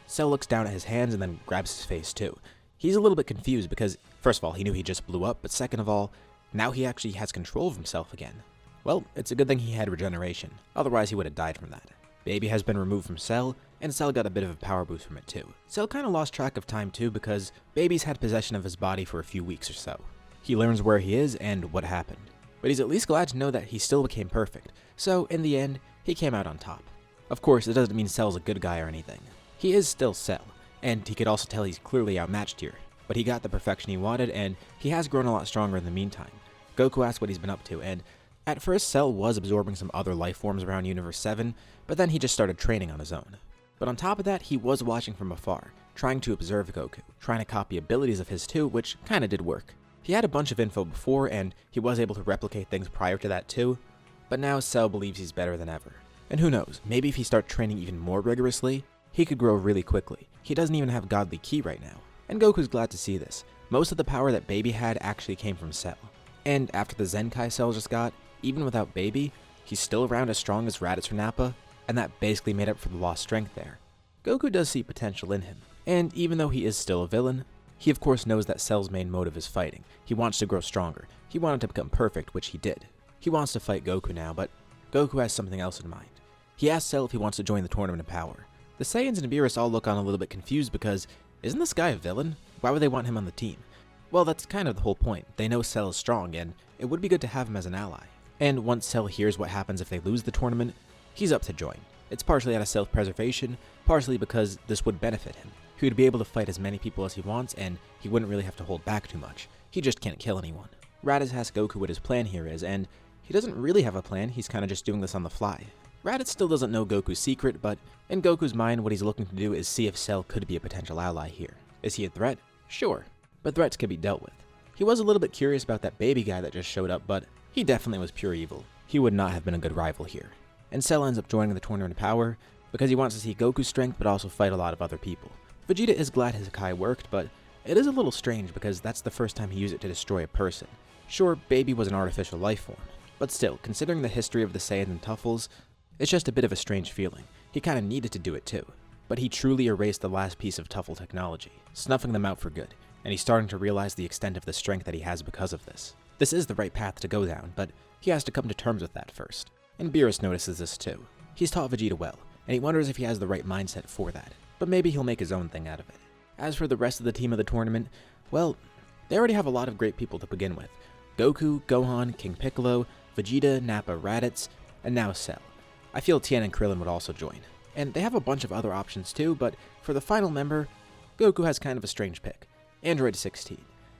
Cell looks down at his hands and then grabs his face too. He's a little bit confused because, first of all, he knew he just blew up, but second of all, now he actually has control of himself again. Well, it's a good thing he had regeneration, otherwise he would have died from that. Baby has been removed from Cell, and Cell got a bit of a power boost from it too. Cell kinda lost track of time too because Baby's had possession of his body for a few weeks or so. He learns where he is and what happened. But he's at least glad to know that he still became perfect, so in the end, he came out on top. Of course, it doesn't mean Cell's a good guy or anything. He is still Cell, and he could also tell he's clearly outmatched here, but he got the perfection he wanted, and he has grown a lot stronger in the meantime. Goku asks what he's been up to, and at first Cell was absorbing some other life forms around Universe 7, but then he just started training on his own. But on top of that, he was watching from afar, trying to observe Goku, trying to copy abilities of his too, which kinda did work. He had a bunch of info before, and he was able to replicate things prior to that too, but now Cell believes he's better than ever. And who knows, maybe if he starts training even more rigorously, he could grow really quickly. He doesn't even have godly ki right now. And Goku's glad to see this. Most of the power that Baby had actually came from Cell. And after the Zenkai Cell just got, even without Baby, he's still around as strong as Raditz or Nappa, and that basically made up for the lost strength there. Goku does see potential in him, and even though he is still a villain, he of course knows that Cell's main motive is fighting. He wants to grow stronger. He wanted to become perfect, which he did. He wants to fight Goku now, but Goku has something else in mind. He asks Cell if he wants to join the Tournament of Power. The Saiyans and Beerus all look on a little bit confused because, isn't this guy a villain? Why would they want him on the team? Well, that's kind of the whole point. They know Cell is strong, and it would be good to have him as an ally. And once Cell hears what happens if they lose the tournament, he's up to join. It's partially out of self-preservation, partially because this would benefit him. He would be able to fight as many people as he wants, and he wouldn't really have to hold back too much. He just can't kill anyone. Raditz asks Goku what his plan here is, and he doesn't really have a plan, he's kinda just doing this on the fly. Raditz still doesn't know Goku's secret, but in Goku's mind, what he's looking to do is see if Cell could be a potential ally here. Is he a threat? Sure, but threats can be dealt with. He was a little bit curious about that baby guy that just showed up, but he definitely was pure evil. He would not have been a good rival here. And Cell ends up joining the Tournament of Power because he wants to see Goku's strength but also fight a lot of other people. Vegeta is glad his Hakai worked, but it is a little strange because that's the first time he used it to destroy a person. Sure, Baby was an artificial life form, but still, considering the history of the Saiyans and Tuffles, it's just a bit of a strange feeling. He kinda needed to do it too. But he truly erased the last piece of Tuffle technology, snuffing them out for good. and he's starting to realize the extent of the strength that he has because of this. This is the right path to go down, but he has to come to terms with that first. And Beerus notices this too. He's taught Vegeta well, and he wonders if he has the right mindset for that, but maybe he'll make his own thing out of it. As for the rest of the team of the tournament, well, they already have a lot of great people to begin with. Goku, Gohan, King Piccolo, Vegeta, Nappa, Raditz, and now Cell. I feel Tien and Krillin would also join. And they have a bunch of other options too, but for the final member, Goku has kind of a strange pick. Android 16.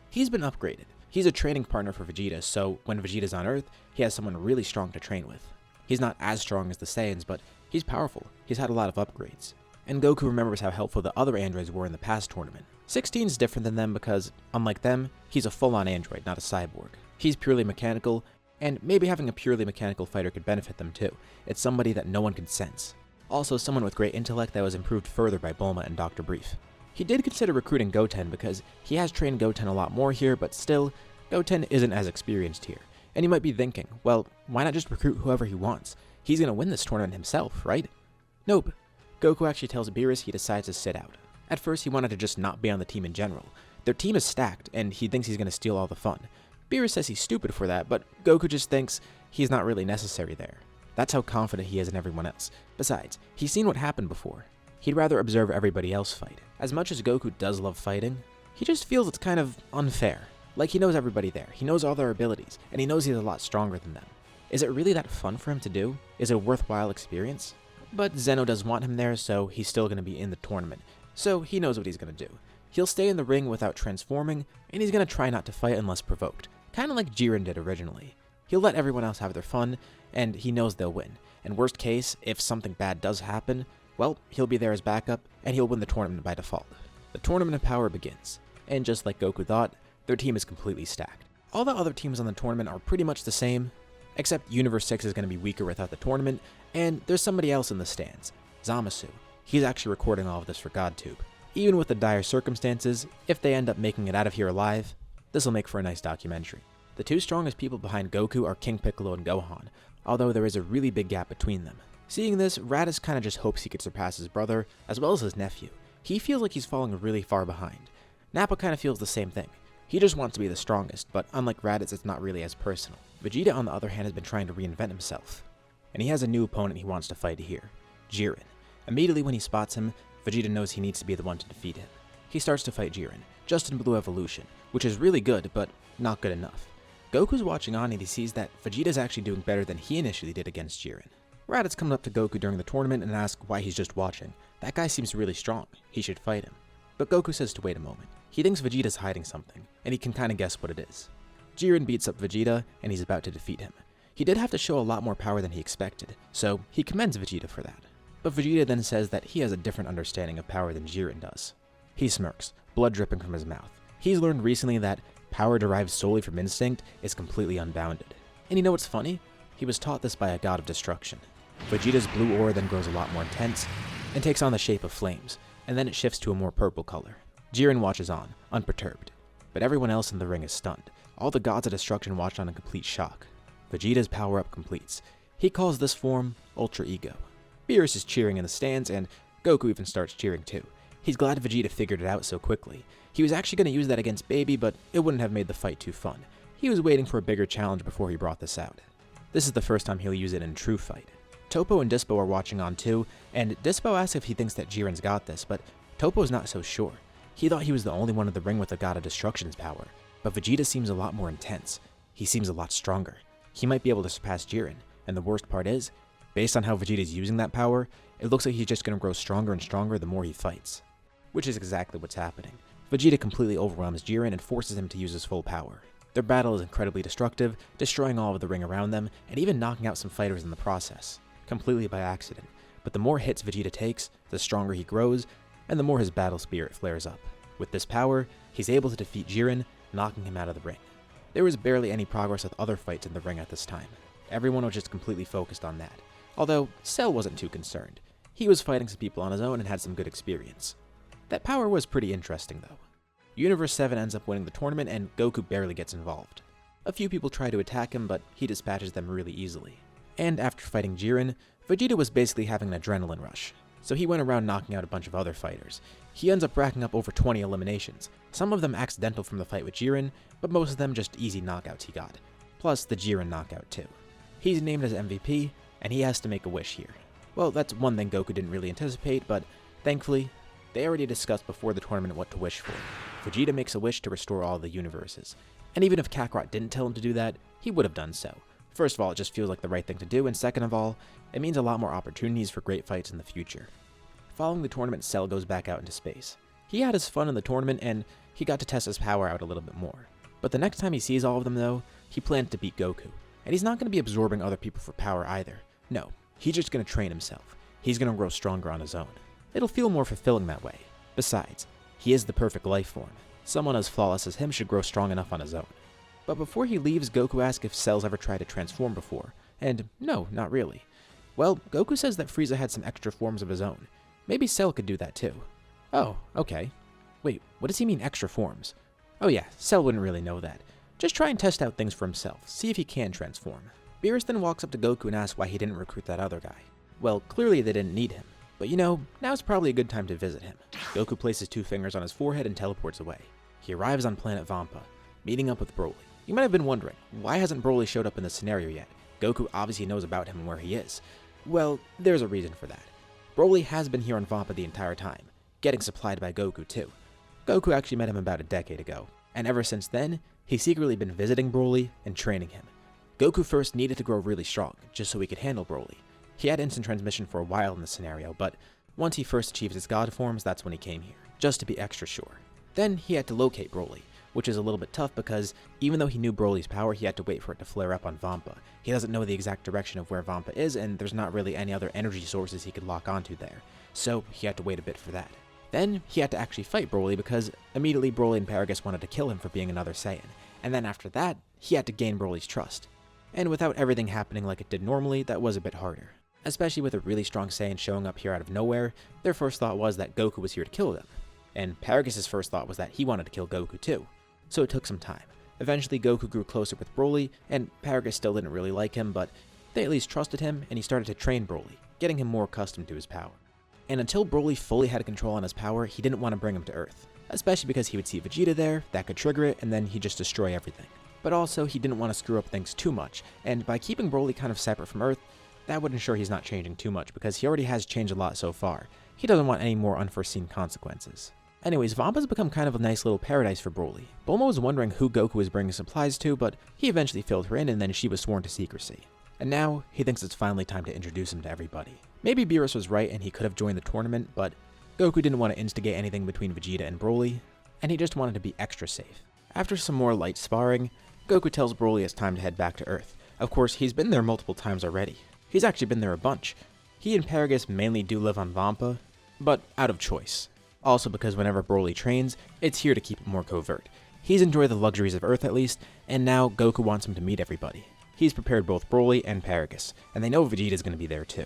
He's been upgraded. He's a training partner for Vegeta, so when Vegeta's on Earth, he has someone really strong to train with. He's not as strong as the Saiyans, but he's powerful. He's had a lot of upgrades. And Goku remembers how helpful the other androids were in the past tournament. 16's different than them because, unlike them, he's a full-on android, not a cyborg. He's purely mechanical, and maybe having a purely mechanical fighter could benefit them too. It's somebody that no one can sense. Also, someone with great intellect that was improved further by Bulma and Dr. Brief. He did consider recruiting Goten because he has trained Goten a lot more here, but still, Goten isn't as experienced here. And you might be thinking, well, why not just recruit whoever he wants? He's gonna win this tournament himself, right? Nope. Goku actually tells Beerus he decides to sit out. At first, he wanted to just not be on the team in general. Their team is stacked, and he thinks he's gonna steal all the fun. Beerus says he's stupid for that, but Goku just thinks he's not really necessary there. That's how confident he is in everyone else. Besides, he's seen what happened before. He'd rather observe everybody else fight. As much as Goku does love fighting, he just feels it's kind of unfair. Like he knows everybody there, he knows all their abilities, and he knows he's a lot stronger than them. Is it really that fun for him to do? Is it a worthwhile experience? But Zeno does want him there, so he's still going to be in the tournament. So he knows what he's going to do. He'll stay in the ring without transforming, and he's going to try not to fight unless provoked. Kind of like Jiren did originally. He'll let everyone else have their fun, and he knows they'll win. And worst case, if something bad does happen, well, he'll be there as backup, and he'll win the tournament by default. The Tournament of Power begins, and just like Goku thought, their team is completely stacked. All the other teams on the tournament are pretty much the same, except Universe 6 is going to be weaker without the tournament, and there's somebody else in the stands, Zamasu. He's actually recording all of this for GodTube. Even with the dire circumstances, if they end up making it out of here alive, this'll make for a nice documentary. The two strongest people behind Goku are King Piccolo and Gohan, although there is a really big gap between them. Seeing this, Raditz kinda just hopes he could surpass his brother, as well as his nephew. He feels like he's falling really far behind. Nappa kinda feels the same thing. He just wants to be the strongest, but unlike Raditz, it's not really as personal. Vegeta, on the other hand, has been trying to reinvent himself, and he has a new opponent he wants to fight here, Jiren. Immediately when he spots him, Vegeta knows he needs to be the one to defeat him. He starts to fight Jiren, just in Blue Evolution, which is really good, but not good enough. Goku's watching on and he sees that Vegeta's actually doing better than he initially did against Jiren. Raditz comes up to Goku during the tournament and asks why he's just watching. That guy seems really strong, he should fight him. But Goku says to wait a moment. He thinks Vegeta's hiding something, and he can kinda guess what it is. Jiren beats up Vegeta, and he's about to defeat him. He did have to show a lot more power than he expected, so he commends Vegeta for that. But Vegeta then says that he has a different understanding of power than Jiren does. He smirks, blood dripping from his mouth. He's learned recently that power derived solely from instinct is completely unbounded. And you know what's funny? He was taught this by a god of destruction. Vegeta's blue aura then grows a lot more intense, and takes on the shape of flames, and then it shifts to a more purple color. Jiren watches on, unperturbed. But everyone else in the ring is stunned. All the gods of destruction watch on in complete shock. Vegeta's power-up completes. He calls this form Ultra Ego. Beerus is cheering in the stands, and Goku even starts cheering too. He's glad Vegeta figured it out so quickly. He was actually going to use that against Baby, but it wouldn't have made the fight too fun. He was waiting for a bigger challenge before he brought this out. This is the first time he'll use it in a true fight. Toppo and Dispo are watching on too, and Dispo asks if he thinks that Jiren's got this, but Toppo's not so sure. He thought he was the only one in the ring with the God of Destruction's power, but Vegeta seems a lot more intense. He seems a lot stronger. He might be able to surpass Jiren, and the worst part is, based on how Vegeta's using that power, it looks like he's just going to grow stronger and stronger the more he fights. Which is exactly what's happening. Vegeta completely overwhelms Jiren and forces him to use his full power. Their battle is incredibly destructive, destroying all of the ring around them, and even knocking out some fighters in the process. Completely by accident. But the more hits Vegeta takes, the stronger he grows, and the more his battle spirit flares up. With this power, he's able to defeat Jiren, knocking him out of the ring. There was barely any progress with other fights in the ring at this time. Everyone was just completely focused on that. Although, Cell wasn't too concerned. He was fighting some people on his own and had some good experience. That power was pretty interesting though. Universe 7 ends up winning the tournament and Goku barely gets involved. A few people try to attack him, but he dispatches them really easily. And after fighting Jiren, Vegeta was basically having an adrenaline rush. so he went around knocking out a bunch of other fighters. He ends up racking up over 20 eliminations, some of them accidental from the fight with Jiren, but most of them just easy knockouts he got, plus the Jiren knockout too. He's named as MVP, and he has to make a wish here. Well, that's one thing Goku didn't really anticipate, but thankfully, they already discussed before the tournament what to wish for. Vegeta makes a wish to restore all the universes. And even if Kakarot didn't tell him to do that, he would have done so. First of all, it just feels like the right thing to do, and second of all, it means a lot more opportunities for great fights in the future. Following the tournament, Cell goes back out into space. He had his fun in the tournament, and he got to test his power out a little bit more. But the next time he sees all of them though, he plans to beat Goku. And he's not going to be absorbing other people for power either. No, he's just going to train himself. He's going to grow stronger on his own. It'll feel more fulfilling that way. Besides, he is the perfect life form. Someone as flawless as him should grow strong enough on his own. But before he leaves, Goku asks if Cell's ever tried to transform before, and no, not really. Well, Goku says that Frieza had some extra forms of his own. Maybe Cell could do that too. Oh, okay. Wait, what does he mean extra forms? Oh yeah, Cell wouldn't really know that. Just try and test out things for himself, see if he can transform. Beerus then walks up to Goku and asks why he didn't recruit that other guy. Well, clearly they didn't need him. But you know, now's probably a good time to visit him. Goku places 2 fingers on his forehead and teleports away. He arrives on planet Vampa, meeting up with Broly. You might have been wondering, why hasn't Broly showed up in this scenario yet? Goku obviously knows about him and where he is. Well, there's a reason for that. Broly has been here on Vampa the entire time, getting supplied by Goku too. Goku actually met him about a decade ago, and ever since then, he's secretly been visiting Broly and training him. Goku first needed to grow really strong, just so he could handle Broly. He had instant transmission for a while in this scenario, but once he first achieved his god forms, that's when he came here, just to be extra sure. Then he had to locate Broly, which is a little bit tough because even though he knew Broly's power, he had to wait for it to flare up on Vampa. He doesn't know the exact direction of where Vampa is, and there's not really any other energy sources he could lock onto there, so he had to wait a bit for that. Then he had to actually fight Broly because immediately Broly and Paragus wanted to kill him for being another Saiyan, and then after that, he had to gain Broly's trust. And without everything happening like it did normally, that was a bit harder. Especially with a really strong Saiyan showing up here out of nowhere, their first thought was that Goku was here to kill them. And Paragus' first thought was that he wanted to kill Goku too. So it took some time. Eventually Goku grew closer with Broly, and Paragus still didn't really like him, but they at least trusted him, and he started to train Broly, getting him more accustomed to his power. And until Broly fully had control on his power, he didn't want to bring him to Earth. Especially because he would see Vegeta there, that could trigger it, and then he'd just destroy everything. But also, he didn't want to screw up things too much, and by keeping Broly kind of separate from Earth, that would ensure he's not changing too much, because he already has changed a lot so far. He doesn't want any more unforeseen consequences. Anyways, Vampa's become kind of a nice little paradise for Broly. Bulma was wondering who Goku was bringing supplies to, but he eventually filled her in, and then she was sworn to secrecy. And now, he thinks it's finally time to introduce him to everybody. Maybe Beerus was right and he could have joined the tournament, but Goku didn't want to instigate anything between Vegeta and Broly, and he just wanted to be extra safe. After some more light sparring, Goku tells Broly it's time to head back to Earth. Of course, he's been there multiple times already. He's actually been there a bunch. He and Paragus mainly do live on Vampa, but out of choice. Also because whenever Broly trains, it's here to keep it more covert. He's enjoyed the luxuries of Earth at least, and now Goku wants him to meet everybody. He's prepared both Broly and Paragus, and they know Vegeta's going to be there too.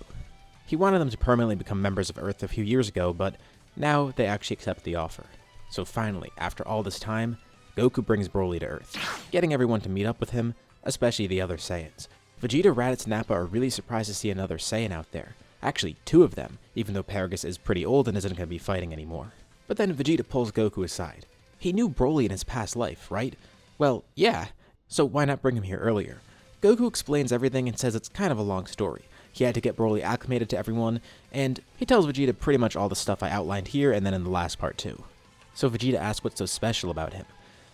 He wanted them to permanently become members of Earth a few years ago, but now they actually accept the offer. So finally, after all this time, Goku brings Broly to Earth, getting everyone to meet up with him, especially the other Saiyans. Vegeta, Raditz, and Nappa are really surprised to see another Saiyan out there. Actually, 2 of them, even though Paragus is pretty old and isn't going to be fighting anymore. But then Vegeta pulls Goku aside. He knew Broly in his past life, right? Well, yeah, so why not bring him here earlier? Goku explains everything and says it's kind of a long story. He had to get Broly acclimated to everyone, and he tells Vegeta pretty much all the stuff I outlined here and then in the last part too. So Vegeta asks what's so special about him.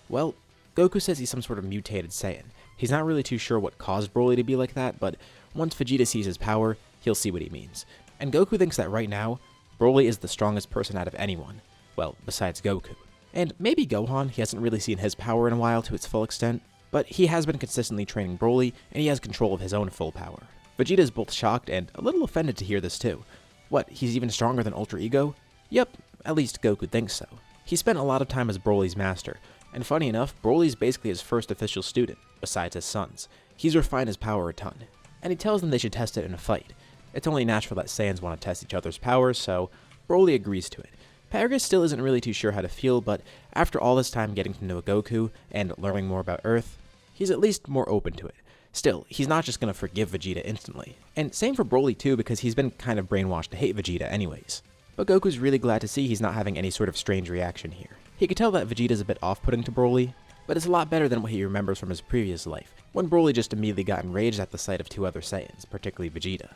Well, Goku says he's some sort of mutated Saiyan. He's not really too sure what caused Broly to be like that, but once Vegeta sees his power, he'll see what he means. And Goku thinks that right now, Broly is the strongest person out of anyone. Well, besides Goku. And maybe Gohan, he hasn't really seen his power in a while to its full extent, but he has been consistently training Broly, and he has control of his own full power. Vegeta is both shocked and a little offended to hear this too. What, he's even stronger than Ultra Ego? Yep, at least Goku thinks so. He spent a lot of time as Broly's master, and funny enough, Broly's basically his first official student, besides his sons. He's refined his power a ton, and he tells them they should test it in a fight. It's only natural that Saiyans want to test each other's powers, so Broly agrees to it. Paragus still isn't really too sure how to feel, but after all this time getting to know Goku and learning more about Earth, he's at least more open to it. Still, he's not just going to forgive Vegeta instantly. And same for Broly too, because he's been kind of brainwashed to hate Vegeta anyways. But Goku's really glad to see he's not having any sort of strange reaction here. He could tell that Vegeta's a bit off-putting to Broly, but it's a lot better than what he remembers from his previous life, when Broly just immediately got enraged at the sight of two other Saiyans, particularly Vegeta.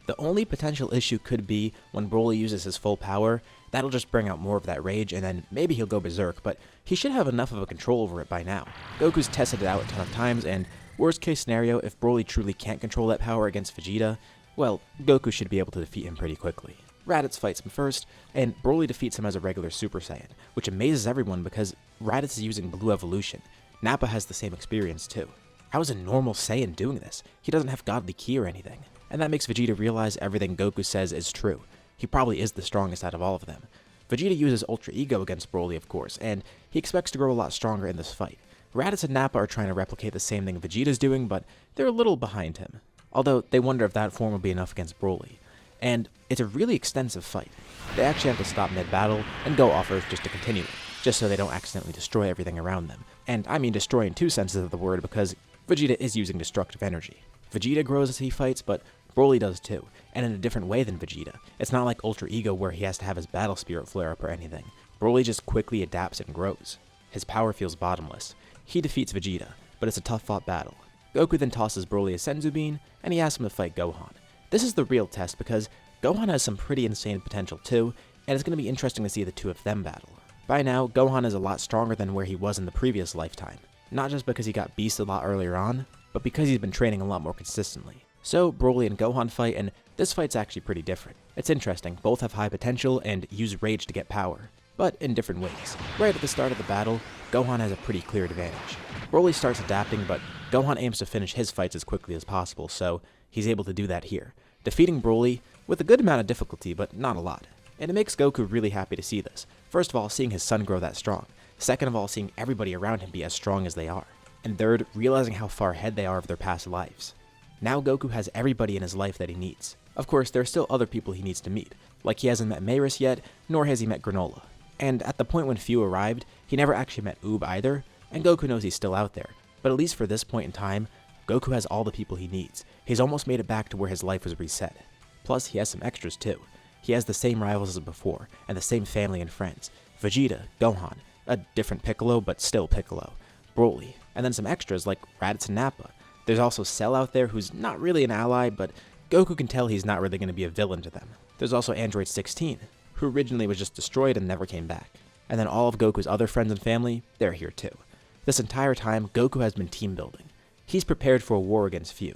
The only potential issue could be when Broly uses his full power, that'll just bring out more of that rage and then maybe he'll go berserk, but he should have enough of a control over it by now. Goku's tested it out a ton of times, and worst case scenario, if Broly truly can't control that power against Vegeta, well, Goku should be able to defeat him pretty quickly. Raditz fights him first, and Broly defeats him as a regular Super Saiyan, which amazes everyone because Raditz is using Blue Evolution. Nappa has the same experience too. How is a normal Saiyan doing this? He doesn't have godly ki or anything. And that makes Vegeta realize everything Goku says is true. He probably is the strongest out of all of them. Vegeta uses Ultra Ego against Broly, of course, and he expects to grow a lot stronger in this fight. Raditz and Nappa are trying to replicate the same thing Vegeta's doing, but they're a little behind him. Although they wonder if that form will be enough against Broly. And it's a really extensive fight. They actually have to stop mid-battle and go off Earth just to continue it, just so they don't accidentally destroy everything around them. And I mean destroy in two senses of the word, because Vegeta is using destructive energy. Vegeta grows as he fights, but Broly does too, and in a different way than Vegeta. It's not like Ultra Ego where he has to have his battle spirit flare up or anything. Broly just quickly adapts and grows. His power feels bottomless. He defeats Vegeta, but it's a tough-fought battle. Goku then tosses Broly a Senzu Bean, and he asks him to fight Gohan. This is the real test because Gohan has some pretty insane potential too, and it's going to be interesting to see the two of them battle. By now, Gohan is a lot stronger than where he was in the previous lifetime. Not just because he got beasted a lot earlier on, but because he's been training a lot more consistently. So Broly and Gohan fight, and this fight's actually pretty different. It's interesting, both have high potential and use rage to get power, but in different ways. Right at the start of the battle, Gohan has a pretty clear advantage. Broly starts adapting, but Gohan aims to finish his fights as quickly as possible, so he's able to do that here, defeating Broly with a good amount of difficulty, but not a lot. And it makes Goku really happy to see this. First of all, seeing his son grow that strong. Second of all, seeing everybody around him be as strong as they are. And third, realizing how far ahead they are of their past lives. Now Goku has everybody in his life that he needs. Of course, there are still other people he needs to meet, like he hasn't met Mayris yet, nor has he met Granola. And at the point when Fu arrived, he never actually met Oob either, and Goku knows he's still out there. But at least for this point in time, Goku has all the people he needs. He's almost made it back to where his life was reset. Plus, he has some extras too. He has the same rivals as before, and the same family and friends. Vegeta, Gohan, a different Piccolo, but still Piccolo, Broly, and then some extras like Raditz and Nappa. There's also Cell out there who's not really an ally, but Goku can tell he's not really going to be a villain to them. There's also Android 16, who originally was just destroyed and never came back. And then all of Goku's other friends and family, they're here too. This entire time, Goku has been team building. He's prepared for a war against Fu.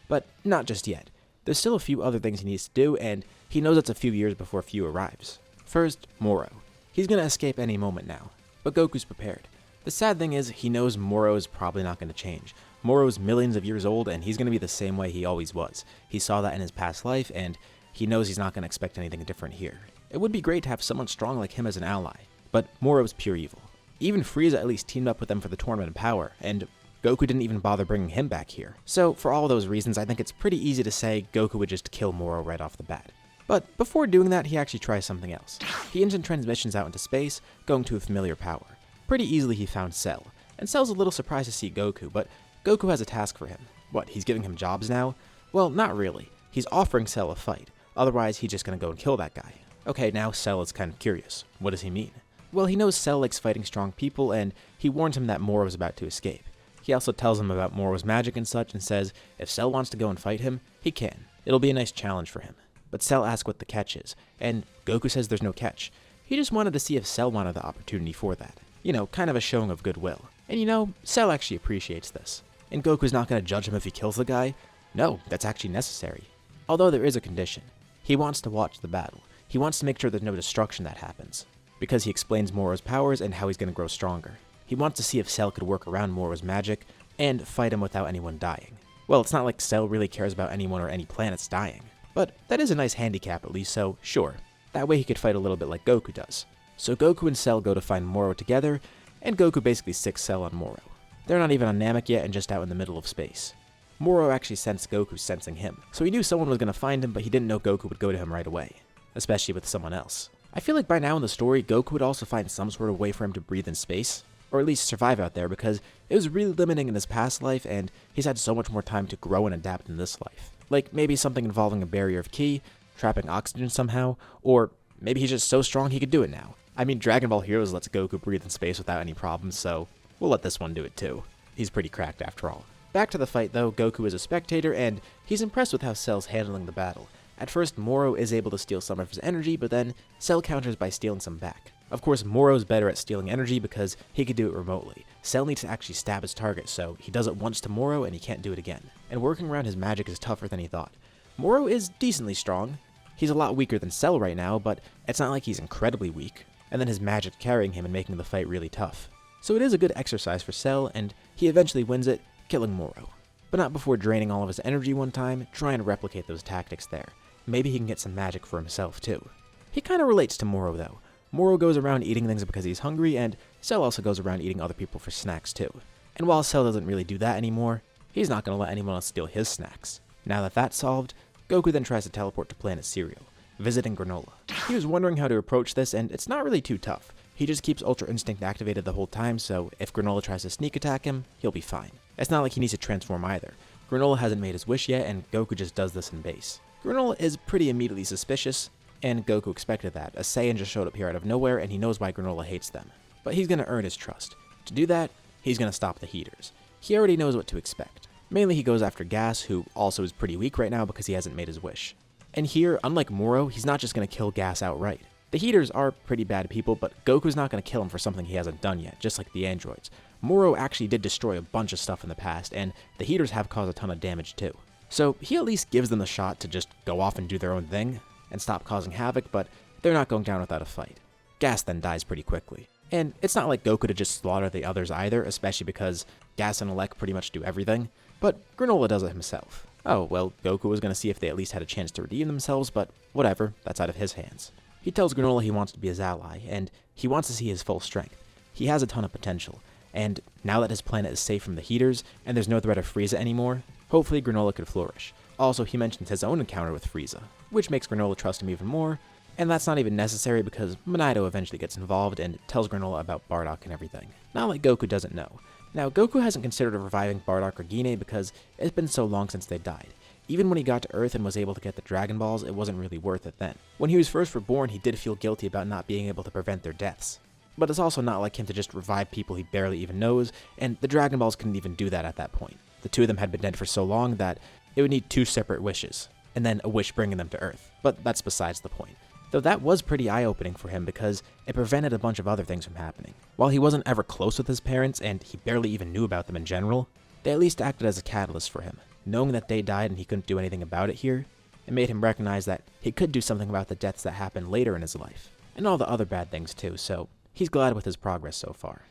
But not just yet. There's still a few other things he needs to do, and he knows it's a few years before Fu arrives. First, Moro. He's going to escape any moment now, but Goku's prepared. The sad thing is, he knows Moro is probably not going to change. Moro's millions of years old, and he's going to be the same way he always was. He saw that in his past life, and he knows he's not going to expect anything different here. It would be great to have someone strong like him as an ally, but Moro's pure evil. Even Frieza at least teamed up with them for the Tournament of Power, and Goku didn't even bother bringing him back here. So for all those reasons, I think it's pretty easy to say Goku would just kill Moro right off the bat. But before doing that, he actually tries something else. He instant transmissions out into space, going to a familiar power. Pretty easily he found Cell, and Cell's a little surprised to see Goku, but Goku has a task for him. What, he's giving him jobs now? Well, not really. He's offering Cell a fight, otherwise he's just gonna go and kill that guy. Okay, now Cell is kind of curious. What does he mean? Well, he knows Cell likes fighting strong people, and he warns him that Moro is about to escape. He also tells him about Moro's magic and such, and says if Cell wants to go and fight him, he can. It'll be a nice challenge for him. But Cell asks what the catch is, and Goku says there's no catch. He just wanted to see if Cell wanted the opportunity for that. You know, kind of a showing of goodwill. And you know, Cell actually appreciates this. And Goku's not going to judge him if he kills the guy. No, that's actually necessary. Although there is a condition. He wants to watch the battle. He wants to make sure there's no destruction that happens. Because he explains Moro's powers and how he's going to grow stronger. He wants to see if Cell could work around Moro's magic and fight him without anyone dying. Well, it's not like Cell really cares about anyone or any planets dying. But that is a nice handicap at least, so sure. That way he could fight a little bit like Goku does. So Goku and Cell go to find Moro together, and Goku basically sicks Cell on Moro. They're not even on Namek yet and just out in the middle of space. Moro actually sensed Goku sensing him, so he knew someone was going to find him, but he didn't know Goku would go to him right away. Especially with someone else. I feel like by now in the story, Goku would also find some sort of way for him to breathe in space. or at least survive out there, because it was really limiting in his past life and he's had so much more time to grow and adapt in this life. Like maybe something involving a barrier of ki, trapping oxygen somehow, or maybe he's just so strong he could do it now. I mean, Dragon Ball Heroes lets Goku breathe in space without any problems, so we'll let this one do it too. He's pretty cracked after all. Back to the fight though, Goku is a spectator and he's impressed with how Cell's handling the battle. At first, Moro is able to steal some of his energy, but then Cell counters by stealing some back. Of course, Moro's better at stealing energy because he can do it remotely. Cell needs to actually stab his target, so he does it once to Moro and he can't do it again. And working around his magic is tougher than he thought. Moro is decently strong. He's a lot weaker than Cell right now, but it's not like he's incredibly weak. And then his magic carrying him and making the fight really tough. So it is a good exercise for Cell, and he eventually wins it, killing Moro. But not before draining all of his energy one time, trying to replicate those tactics there. Maybe he can get some magic for himself too. He kinda relates to Moro though. Moro goes around eating things because he's hungry, and Cell also goes around eating other people for snacks too. And while Cell doesn't really do that anymore, he's not gonna let anyone else steal his snacks. Now that that's solved, Goku then tries to teleport to Planet Cereal, visiting Granola. He was wondering how to approach this, and it's not really too tough. He just keeps Ultra Instinct activated the whole time, so if Granola tries to sneak attack him, he'll be fine. It's not like he needs to transform either. Granola hasn't made his wish yet, and Goku just does this in base. Granola is pretty immediately suspicious, and Goku expected that. A Saiyan just showed up here out of nowhere, and he knows why Granola hates them. But he's gonna earn his trust. To do that, he's gonna stop the heaters. He already knows what to expect. Mainly he goes after Gas, who also is pretty weak right now because he hasn't made his wish. And here, unlike Moro, he's not just gonna kill Gas outright. The heaters are pretty bad people, but Goku's not gonna kill him for something he hasn't done yet, just like the androids. Moro actually did destroy a bunch of stuff in the past, and the heaters have caused a ton of damage too. So he at least gives them the shot to just go off and do their own thing, and stop causing havoc, but they're not going down without a fight. Gas then dies pretty quickly. And it's not like Goku to just slaughter the others either, especially because Gas and Elec pretty much do everything, but Granola does it himself. Oh, well, Goku was going to see if they at least had a chance to redeem themselves, but whatever, that's out of his hands. He tells Granola he wants to be his ally, and he wants to see his full strength. He has a ton of potential, and now that his planet is safe from the heaters, and there's no threat of Frieza anymore, hopefully Granola could flourish. Also, he mentions his own encounter with Frieza, which makes Granola trust him even more, and that's not even necessary because Monaido eventually gets involved and tells Granola about Bardock and everything. Not like Goku doesn't know. Now, Goku hasn't considered reviving Bardock or Guinea because it's been so long since they died. Even when he got to Earth and was able to get the Dragon Balls, it wasn't really worth it then. When he was first reborn, he did feel guilty about not being able to prevent their deaths. But it's also not like him to just revive people he barely even knows, and the Dragon Balls couldn't even do that at that point. The two of them had been dead for so long that it would need two separate wishes, and then a wish bringing them to Earth. But that's besides the point. Though that was pretty eye-opening for him because it prevented a bunch of other things from happening. While he wasn't ever close with his parents, and he barely even knew about them in general, they at least acted as a catalyst for him. Knowing that they died and he couldn't do anything about it here, it made him recognize that he could do something about the deaths that happened later in his life. And all the other bad things too, so he's glad with his progress so far.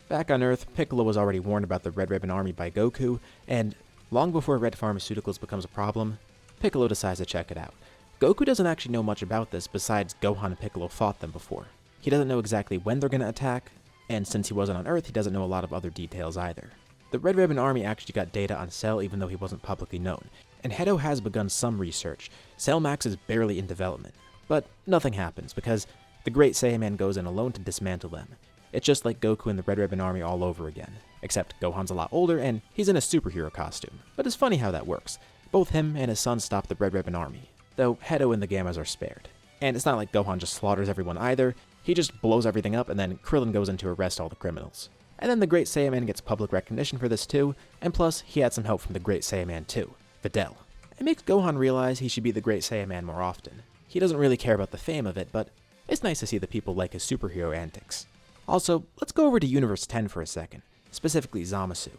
Back on Earth, Piccolo was already warned about the Red Ribbon Army by Goku, and long before Red Pharmaceuticals becomes a problem, Piccolo decides to check it out. Goku doesn't actually know much about this besides Gohan and Piccolo fought them before. He doesn't know exactly when they're going to attack, and since he wasn't on Earth, he doesn't know a lot of other details either. The Red Ribbon Army actually got data on Cell even though he wasn't publicly known, and Hedo has begun some research. Cell Max is barely in development, but nothing happens because the Great Saiyaman goes in alone to dismantle them. It's just like Goku and the Red Ribbon Army all over again, except Gohan's a lot older and he's in a superhero costume. But it's funny how that works. Both him and his son stop the Red Ribbon Army, though Hedo and the Gammas are spared. And it's not like Gohan just slaughters everyone either, he just blows everything up and then Krillin goes in to arrest all the criminals. And then the Great Saiyaman gets public recognition for this too, and plus he had some help from the Great Saiyaman too, Videl. It makes Gohan realize he should be the Great Saiyaman more often. He doesn't really care about the fame of it, but it's nice to see the people like his superhero antics. Also, let's go over to Universe 10 for a second, specifically Zamasu.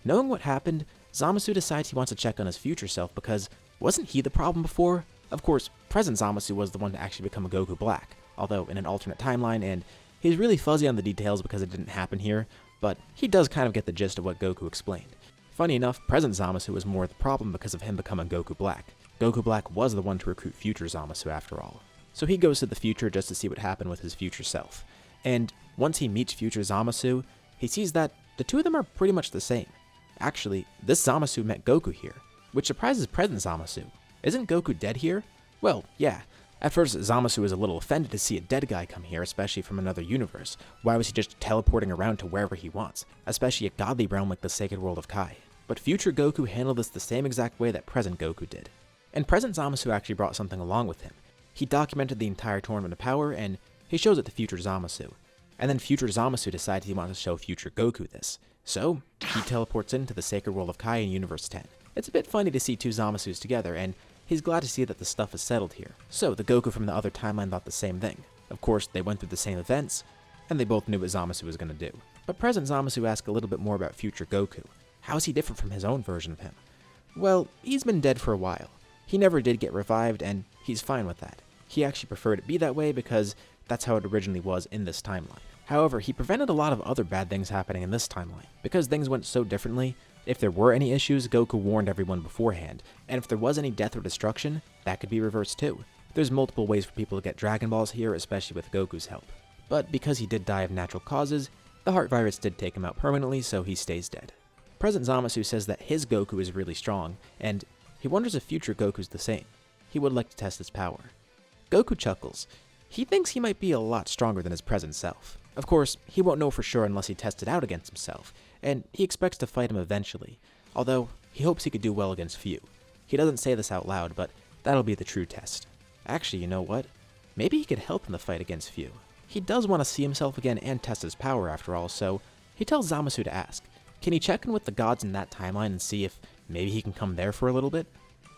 Knowing what happened, Zamasu decides he wants to check on his future self because wasn't he the problem before? Of course, present Zamasu was the one to actually become a Goku Black, although in an alternate timeline, and he's really fuzzy on the details because it didn't happen here, but he does kind of get the gist of what Goku explained. Funny enough, present Zamasu was more the problem because of him becoming Goku Black. Goku Black was the one to recruit future Zamasu after all. So he goes to the future just to see what happened with his future self. And once he meets future Zamasu, he sees that the two of them are pretty much the same. Actually, this Zamasu met Goku here, which surprises present Zamasu. Isn't Goku dead here? Well, yeah. At first, Zamasu was a little offended to see a dead guy come here, especially from another universe. Why was he just teleporting around to wherever he wants, especially a godly realm like the sacred world of Kai? But future Goku handled this the same exact way that present Goku did. And present Zamasu actually brought something along with him. He documented the entire Tournament of Power, and he shows it to future Zamasu. And then future Zamasu decides he wants to show future Goku this. So, he teleports into the sacred world of Kai in Universe 10. It's a bit funny to see two Zamasus together, and he's glad to see that the stuff is settled here. So, the Goku from the other timeline thought the same thing. Of course, they went through the same events, and they both knew what Zamasu was going to do. But present Zamasu asked a little bit more about future Goku. How is he different from his own version of him? Well, he's been dead for a while. He never did get revived, and he's fine with that. He actually preferred it to be that way because that's how it originally was in this timeline. However, he prevented a lot of other bad things happening in this timeline. Because things went so differently, if there were any issues, Goku warned everyone beforehand, and if there was any death or destruction, that could be reversed too. There's multiple ways for people to get Dragon Balls here, especially with Goku's help. But because he did die of natural causes, the heart virus did take him out permanently, so he stays dead. Present Zamasu says that his Goku is really strong, and he wonders if future Goku's the same. He would like to test his power. Goku chuckles. He thinks he might be a lot stronger than his present self. Of course, he won't know for sure unless he tests it out against himself, and he expects to fight him eventually, although he hopes he could do well against Fu. He doesn't say this out loud, but that'll be the true test. Actually, you know what? Maybe he could help in the fight against Fu. He does want to see himself again and test his power after all, so he tells Zamasu to ask, can he check in with the gods in that timeline and see if maybe he can come there for a little bit?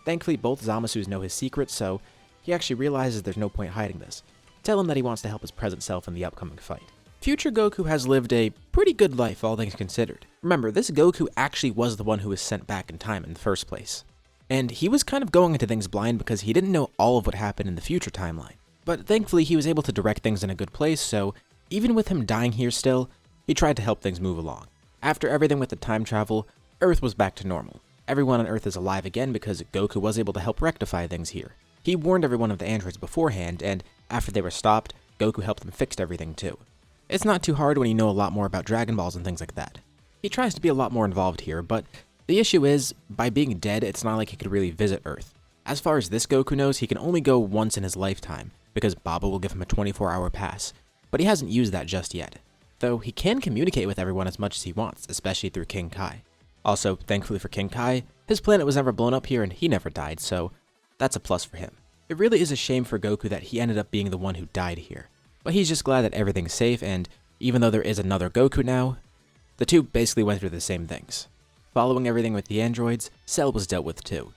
Thankfully, both Zamasus know his secret, so he actually realizes there's no point hiding this. Tell him that he wants to help his present self in the upcoming fight. Future Goku has lived a pretty good life, all things considered. Remember, this Goku actually was the one who was sent back in time in the first place. And he was kind of going into things blind because he didn't know all of what happened in the future timeline. But thankfully, he was able to direct things in a good place, so even with him dying here still, he tried to help things move along. After everything with the time travel, Earth was back to normal. Everyone on Earth is alive again because Goku was able to help rectify things here. He warned everyone of the androids beforehand, and after they were stopped, Goku helped them fix everything too. It's not too hard when you know a lot more about Dragon Balls and things like that. He tries to be a lot more involved here, but the issue is, by being dead, it's not like he could really visit Earth. As far as this Goku knows, he can only go once in his lifetime, because Baba will give him a 24-hour pass, but he hasn't used that just yet. Though he can communicate with everyone as much as he wants, especially through King Kai. Also, thankfully for King Kai, his planet was never blown up here and he never died, so that's a plus for him. It really is a shame for Goku that he ended up being the one who died here. But he's just glad that everything's safe, and even though there is another Goku now, the two basically went through the same things. Following everything with the androids, Cell was dealt with too.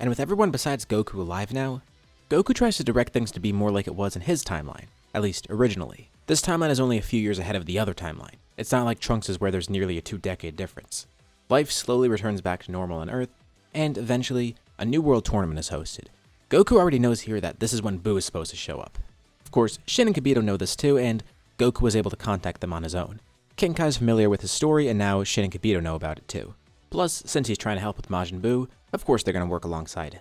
And with everyone besides Goku alive now, Goku tries to direct things to be more like it was in his timeline, at least originally. This timeline is only a few years ahead of the other timeline. It's not like Trunks' where there's nearly a 2-decade difference. Life slowly returns back to normal on Earth, and eventually, a new world tournament is hosted. Goku already knows here that this is when Buu is supposed to show up. Of course, Shin and Kibito know this too, and Goku was able to contact them on his own. King Kai's familiar with his story, and now Shin and Kibito know about it too. Plus, since he's trying to help with Majin Buu, of course they're going to work alongside.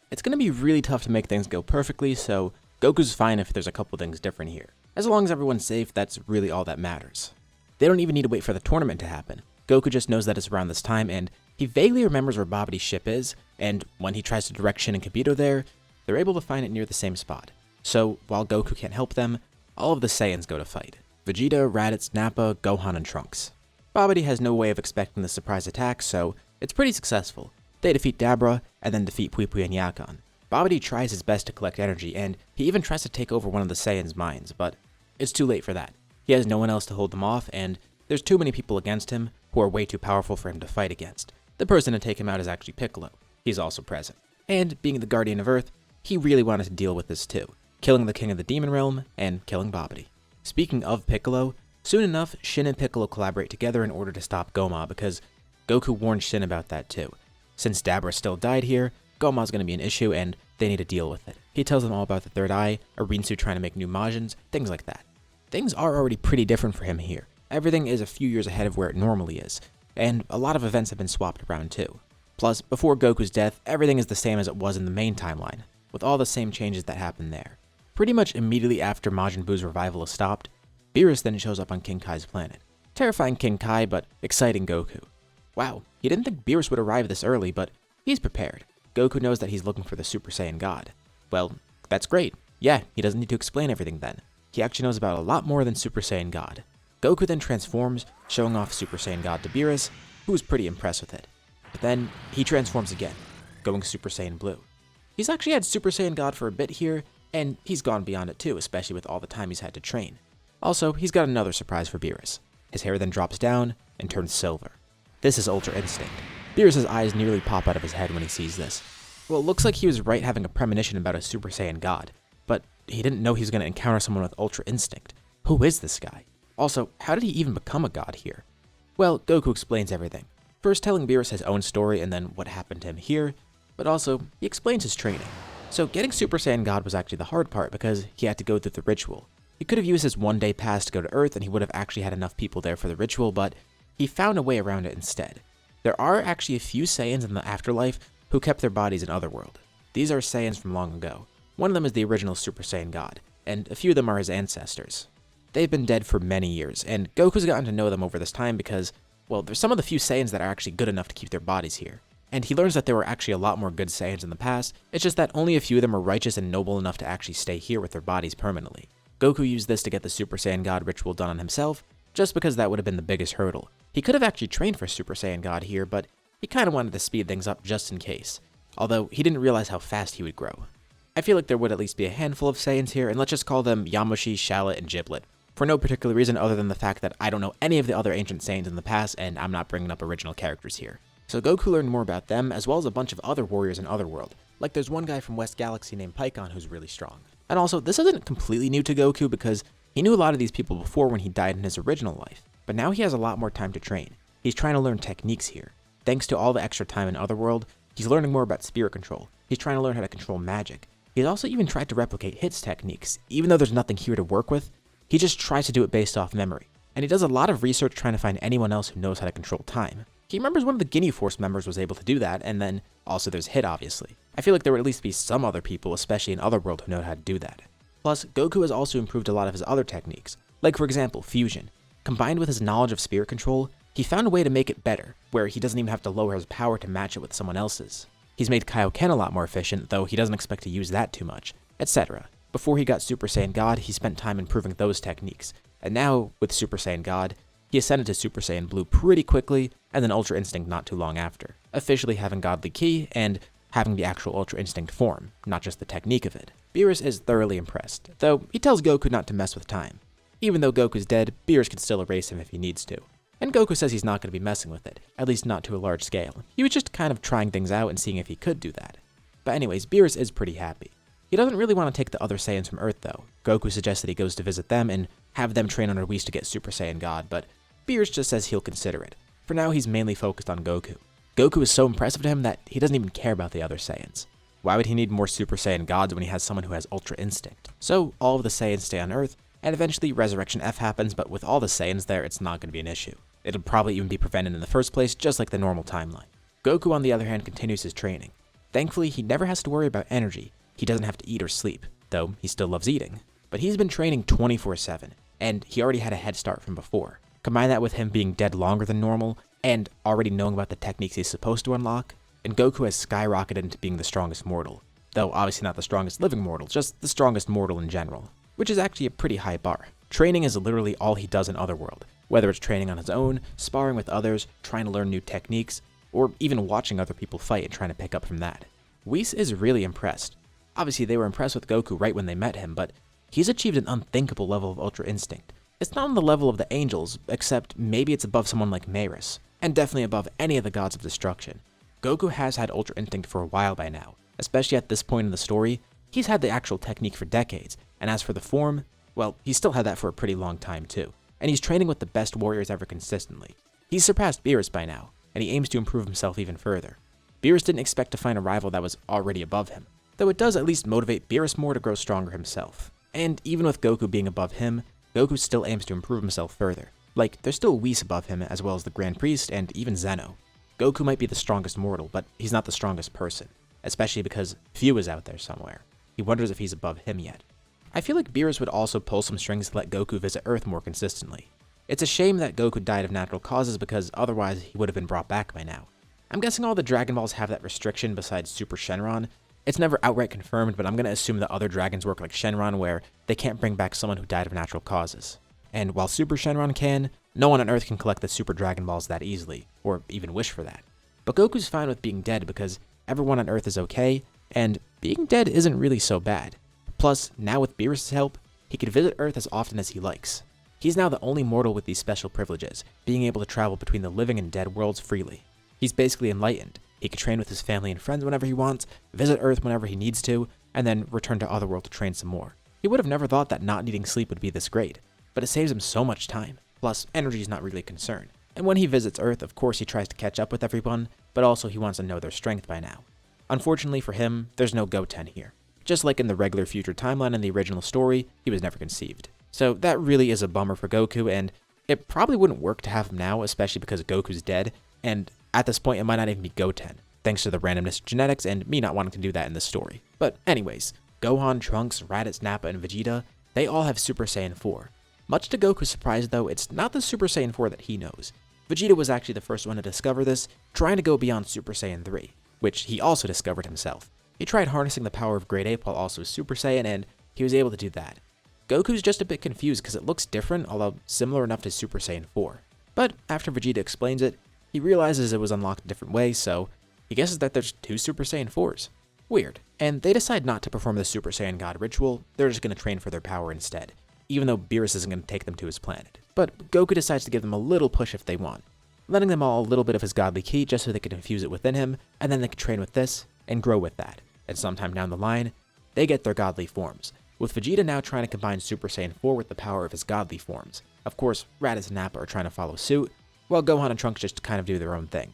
It's going to be really tough to make things go perfectly, so Goku's fine if there's a couple things different here. As long as everyone's safe, that's really all that matters. They don't even need to wait for the tournament to happen. Goku just knows that it's around this time, and he vaguely remembers where Babidi's ship is, and when he tries to direct Shin and Kibito there, they're able to find it near the same spot. So, while Goku can't help them, all of the Saiyans go to fight. Vegeta, Raditz, Nappa, Gohan, and Trunks. Babidi has no way of expecting the surprise attack, so it's pretty successful. They defeat Dabra, and then defeat Pui Pui and Yakan. Babidi tries his best to collect energy, and he even tries to take over one of the Saiyans' minds, but it's too late for that. He has no one else to hold them off, and there's too many people against him who are way too powerful for him to fight against. The person to take him out is actually Piccolo. He's also present. And, being the Guardian of Earth, he really wanted to deal with this too, killing the King of the Demon Realm and killing Babidi. Speaking of Piccolo, soon enough, Shin and Piccolo collaborate together in order to stop Goma because Goku warned Shin about that too. Since Dabra still died here, Goma's going to be an issue and they need to deal with it. He tells them all about the third eye, a Rinsu trying to make new Majins, things like that. Things are already pretty different for him here. Everything is a few years ahead of where it normally is, and a lot of events have been swapped around too. Plus, before Goku's death, everything is the same as it was in the main timeline, with all the same changes that happened there. Pretty much immediately after Majin Buu's revival is stopped, Beerus then shows up on King Kai's planet. Terrifying King Kai, but exciting Goku. Wow, he didn't think Beerus would arrive this early, but he's prepared. Goku knows that he's looking for the Super Saiyan God. Well, that's great. Yeah, he doesn't need to explain everything then. He actually knows about a lot more than Super Saiyan God. Goku then transforms, showing off Super Saiyan God to Beerus, who was pretty impressed with it. But then he transforms again, going Super Saiyan Blue. He's actually had Super Saiyan God for a bit here, and he's gone beyond it too, especially with all the time he's had to train. Also, he's got another surprise for Beerus. His hair then drops down and turns silver. This is Ultra Instinct. Beerus' eyes nearly pop out of his head when he sees this. Well, it looks like he was right having a premonition about a Super Saiyan God, but he didn't know he was going to encounter someone with Ultra Instinct. Who is this guy? Also, how did he even become a god here? Well, Goku explains everything. First telling Beerus his own story and then what happened to him here, but also he explains his training. So getting Super Saiyan God was actually the hard part because he had to go through the ritual. He could have used his one-day pass to go to Earth and he would have actually had enough people there for the ritual, but he found a way around it instead. There are actually a few Saiyans in the afterlife who kept their bodies in Otherworld. These are Saiyans from long ago. One of them is the original Super Saiyan God, and a few of them are his ancestors. They've been dead for many years, and Goku's gotten to know them over this time because, well, there's some of the few Saiyans that are actually good enough to keep their bodies here. And he learns that there were actually a lot more good Saiyans in the past, it's just that only a few of them are righteous and noble enough to actually stay here with their bodies permanently. Goku used this to get the Super Saiyan God ritual done on himself, just because that would have been the biggest hurdle. He could have actually trained for Super Saiyan God here, but he kind of wanted to speed things up just in case, although he didn't realize how fast he would grow. I feel like there would at least be a handful of Saiyans here, and let's just call them Yamushi, Shallot, and Giblet, for no particular reason other than the fact that I don't know any of the other ancient Saiyans in the past, and I'm not bringing up original characters here. So Goku learned more about them, as well as a bunch of other warriors in Otherworld, like there's one guy from West Galaxy named Pycon who's really strong. And also, this isn't completely new to Goku because he knew a lot of these people before when he died in his original life, but now he has a lot more time to train. He's trying to learn techniques here. Thanks to all the extra time in Otherworld, he's learning more about spirit control. He's trying to learn how to control magic. He's also even tried to replicate Hit's techniques. Even though there's nothing here to work with, he just tries to do it based off memory. And he does a lot of research trying to find anyone else who knows how to control time. He remembers one of the Guinea Force members was able to do that, and then also there's Hit, obviously. I feel like there would at least be some other people, especially in Otherworld, who know how to do that. Plus, Goku has also improved a lot of his other techniques, like for example, fusion. Combined with his knowledge of spirit control, he found a way to make it better, where he doesn't even have to lower his power to match it with someone else's. He's made Kaioken a lot more efficient, though he doesn't expect to use that too much, etc. Before he got Super Saiyan God, he spent time improving those techniques, and now, with Super Saiyan God, he ascended to Super Saiyan Blue pretty quickly, and then Ultra Instinct not too long after, officially having Godly Ki and having the actual Ultra Instinct form, not just the technique of it. Beerus is thoroughly impressed, though he tells Goku not to mess with time. Even though Goku's dead, Beerus can still erase him if he needs to. And Goku says he's not going to be messing with it, at least not to a large scale. He was just kind of trying things out and seeing if he could do that. But anyways, Beerus is pretty happy. He doesn't really want to take the other Saiyans from Earth though. Goku suggests that he goes to visit them and have them train under Whis to get Super Saiyan God, but Beerus just says he'll consider it. For now, he's mainly focused on Goku. Goku is so impressive to him that he doesn't even care about the other Saiyans. Why would he need more Super Saiyan Gods when he has someone who has Ultra Instinct? So all of the Saiyans stay on Earth, and eventually Resurrection F happens, but with all the Saiyans there, it's not going to be an issue. It'll probably even be prevented in the first place, just like the normal timeline. Goku, on the other hand, continues his training. Thankfully, he never has to worry about energy. He doesn't have to eat or sleep, though he still loves eating. But he's been training 24/7, and he already had a head start from before. Combine that with him being dead longer than normal, and already knowing about the techniques he's supposed to unlock, and Goku has skyrocketed into being the strongest mortal. Though obviously not the strongest living mortal, just the strongest mortal in general. Which is actually a pretty high bar. Training is literally all he does in Otherworld. Whether it's training on his own, sparring with others, trying to learn new techniques, or even watching other people fight and trying to pick up from that. Whis is really impressed. Obviously they were impressed with Goku right when they met him, but he's achieved an unthinkable level of Ultra Instinct. It's not on the level of the angels, except maybe it's above someone like Maris, and definitely above any of the gods of destruction. Goku has had Ultra Instinct for a while by now, especially at this point in the story. He's had the actual technique for decades, and as for the form, well, he's still had that for a pretty long time too, and he's training with the best warriors ever consistently. He's surpassed Beerus by now, and he aims to improve himself even further. Beerus didn't expect to find a rival that was already above him, though it does at least motivate Beerus more to grow stronger himself. And even with Goku being above him, Goku still aims to improve himself further. Like, there's still Whis above him, as well as the Grand Priest and even Zeno. Goku might be the strongest mortal, but he's not the strongest person, especially because Fu is out there somewhere. He wonders if he's above him yet. I feel like Beerus would also pull some strings to let Goku visit Earth more consistently. It's a shame that Goku died of natural causes because otherwise he would have been brought back by now. I'm guessing all the Dragon Balls have that restriction besides Super Shenron. It's never outright confirmed, but I'm going to assume that other dragons work like Shenron, where they can't bring back someone who died of natural causes. And while Super Shenron can, no one on Earth can collect the Super Dragon Balls that easily, or even wish for that. But Goku's fine with being dead because everyone on Earth is okay, and being dead isn't really so bad. Plus, now with Beerus' help, he can visit Earth as often as he likes. He's now the only mortal with these special privileges, being able to travel between the living and dead worlds freely. He's basically enlightened. He can train with his family and friends whenever he wants, visit Earth whenever he needs to, and then return to Otherworld to train some more. He would have never thought that not needing sleep would be this great, but it saves him so much time. Plus, energy is not really a concern. And when he visits Earth, of course he tries to catch up with everyone, but also he wants to know their strength by now. Unfortunately for him, there's no Goten here. Just like in the regular future timeline in the original story, he was never conceived. So that really is a bummer for Goku, and it probably wouldn't work to have him now, especially because Goku's dead, and at this point it might not even be Goten, thanks to the randomness of genetics and me not wanting to do that in this story. But anyways, Gohan, Trunks, Raditz, Nappa, and Vegeta, they all have Super Saiyan 4. Much to Goku's surprise though, it's not the Super Saiyan 4 that he knows. Vegeta was actually the first one to discover this, trying to go beyond Super Saiyan 3, which he also discovered himself. He tried harnessing the power of Great Ape while also Super Saiyan, and he was able to do that. Goku's just a bit confused because it looks different, although similar enough to Super Saiyan 4. But after Vegeta explains it, he realizes it was unlocked a different way, so he guesses that there's 2 Super Saiyan 4s. Weird. And they decide not to perform the Super Saiyan God ritual, they're just going to train for their power instead, even though Beerus isn't going to take them to his planet. But Goku decides to give them a little push if they want, letting them all a little bit of his godly ki just so they can infuse it within him, and then they can train with this and grow with that. And sometime down the line, they get their godly forms, with Vegeta now trying to combine Super Saiyan 4 with the power of his godly forms. Of course, Raditz and Nappa are trying to follow suit, while Gohan and Trunks just kind of do their own thing.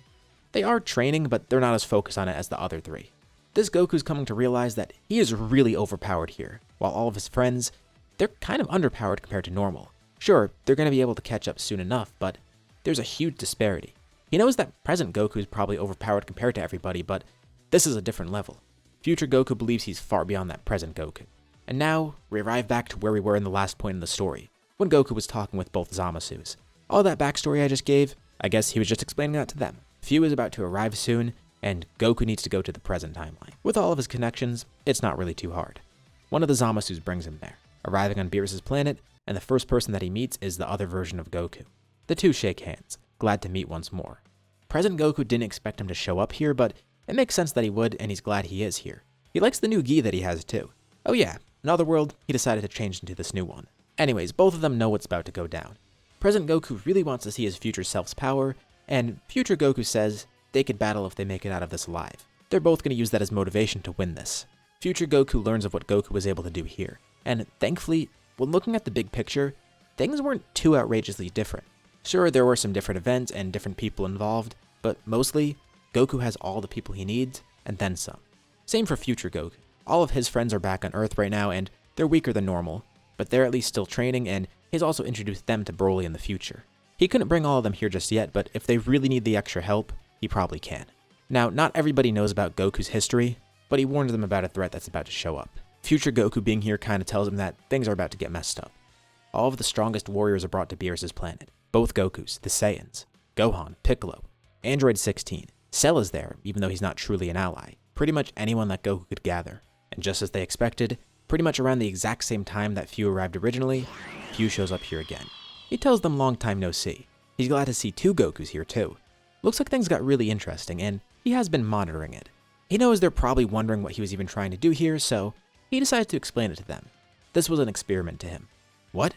They are training, but they're not as focused on it as the other 3. This Goku's coming to realize that he is really overpowered here, while all of his friends, they're kind of underpowered compared to normal. Sure, they're going to be able to catch up soon enough, but there's a huge disparity. He knows that present Goku is probably overpowered compared to everybody, but this is a different level. Future Goku believes he's far beyond that present Goku. And now, we arrive back to where we were in the last point in the story, when Goku was talking with both Zamasus. All that backstory I just gave, I guess he was just explaining that to them. Fu is about to arrive soon, and Goku needs to go to the present timeline. With all of his connections, it's not really too hard. One of the Zamasus brings him there, arriving on Beerus' planet, and the first person that he meets is the other version of Goku. The two shake hands, glad to meet once more. Present Goku didn't expect him to show up here, but it makes sense that he would, and he's glad he is here. He likes the new gi that he has too. Oh yeah, in Otherworld, he decided to change into this new one. Anyways, both of them know what's about to go down. Present Goku really wants to see his future self's power, and future Goku says they could battle if they make it out of this alive. They're both going to use that as motivation to win this. Future Goku learns of what Goku was able to do here, and thankfully, when looking at the big picture, things weren't too outrageously different. Sure, there were some different events and different people involved, but mostly, Goku has all the people he needs, and then some. Same for future Goku. All of his friends are back on Earth right now, and they're weaker than normal, but they're at least still training, and he's also introduced them to Broly in the future. He couldn't bring all of them here just yet, but if they really need the extra help, he probably can. Now, not everybody knows about Goku's history, but he warns them about a threat that's about to show up. Future Goku being here kind of tells him that things are about to get messed up. All of the strongest warriors are brought to Beerus' planet. Both Gokus, the Saiyans, Gohan, Piccolo, Android 16. Cell is there, even though he's not truly an ally. Pretty much anyone that Goku could gather. And just as they expected, pretty much around the exact same time that Fu arrived originally, Fu shows up here again. He tells them long time no see. He's glad to see 2 Gokus here too. Looks like things got really interesting, and he has been monitoring it. He knows they're probably wondering what he was even trying to do here, so he decides to explain it to them. This was an experiment to him. What?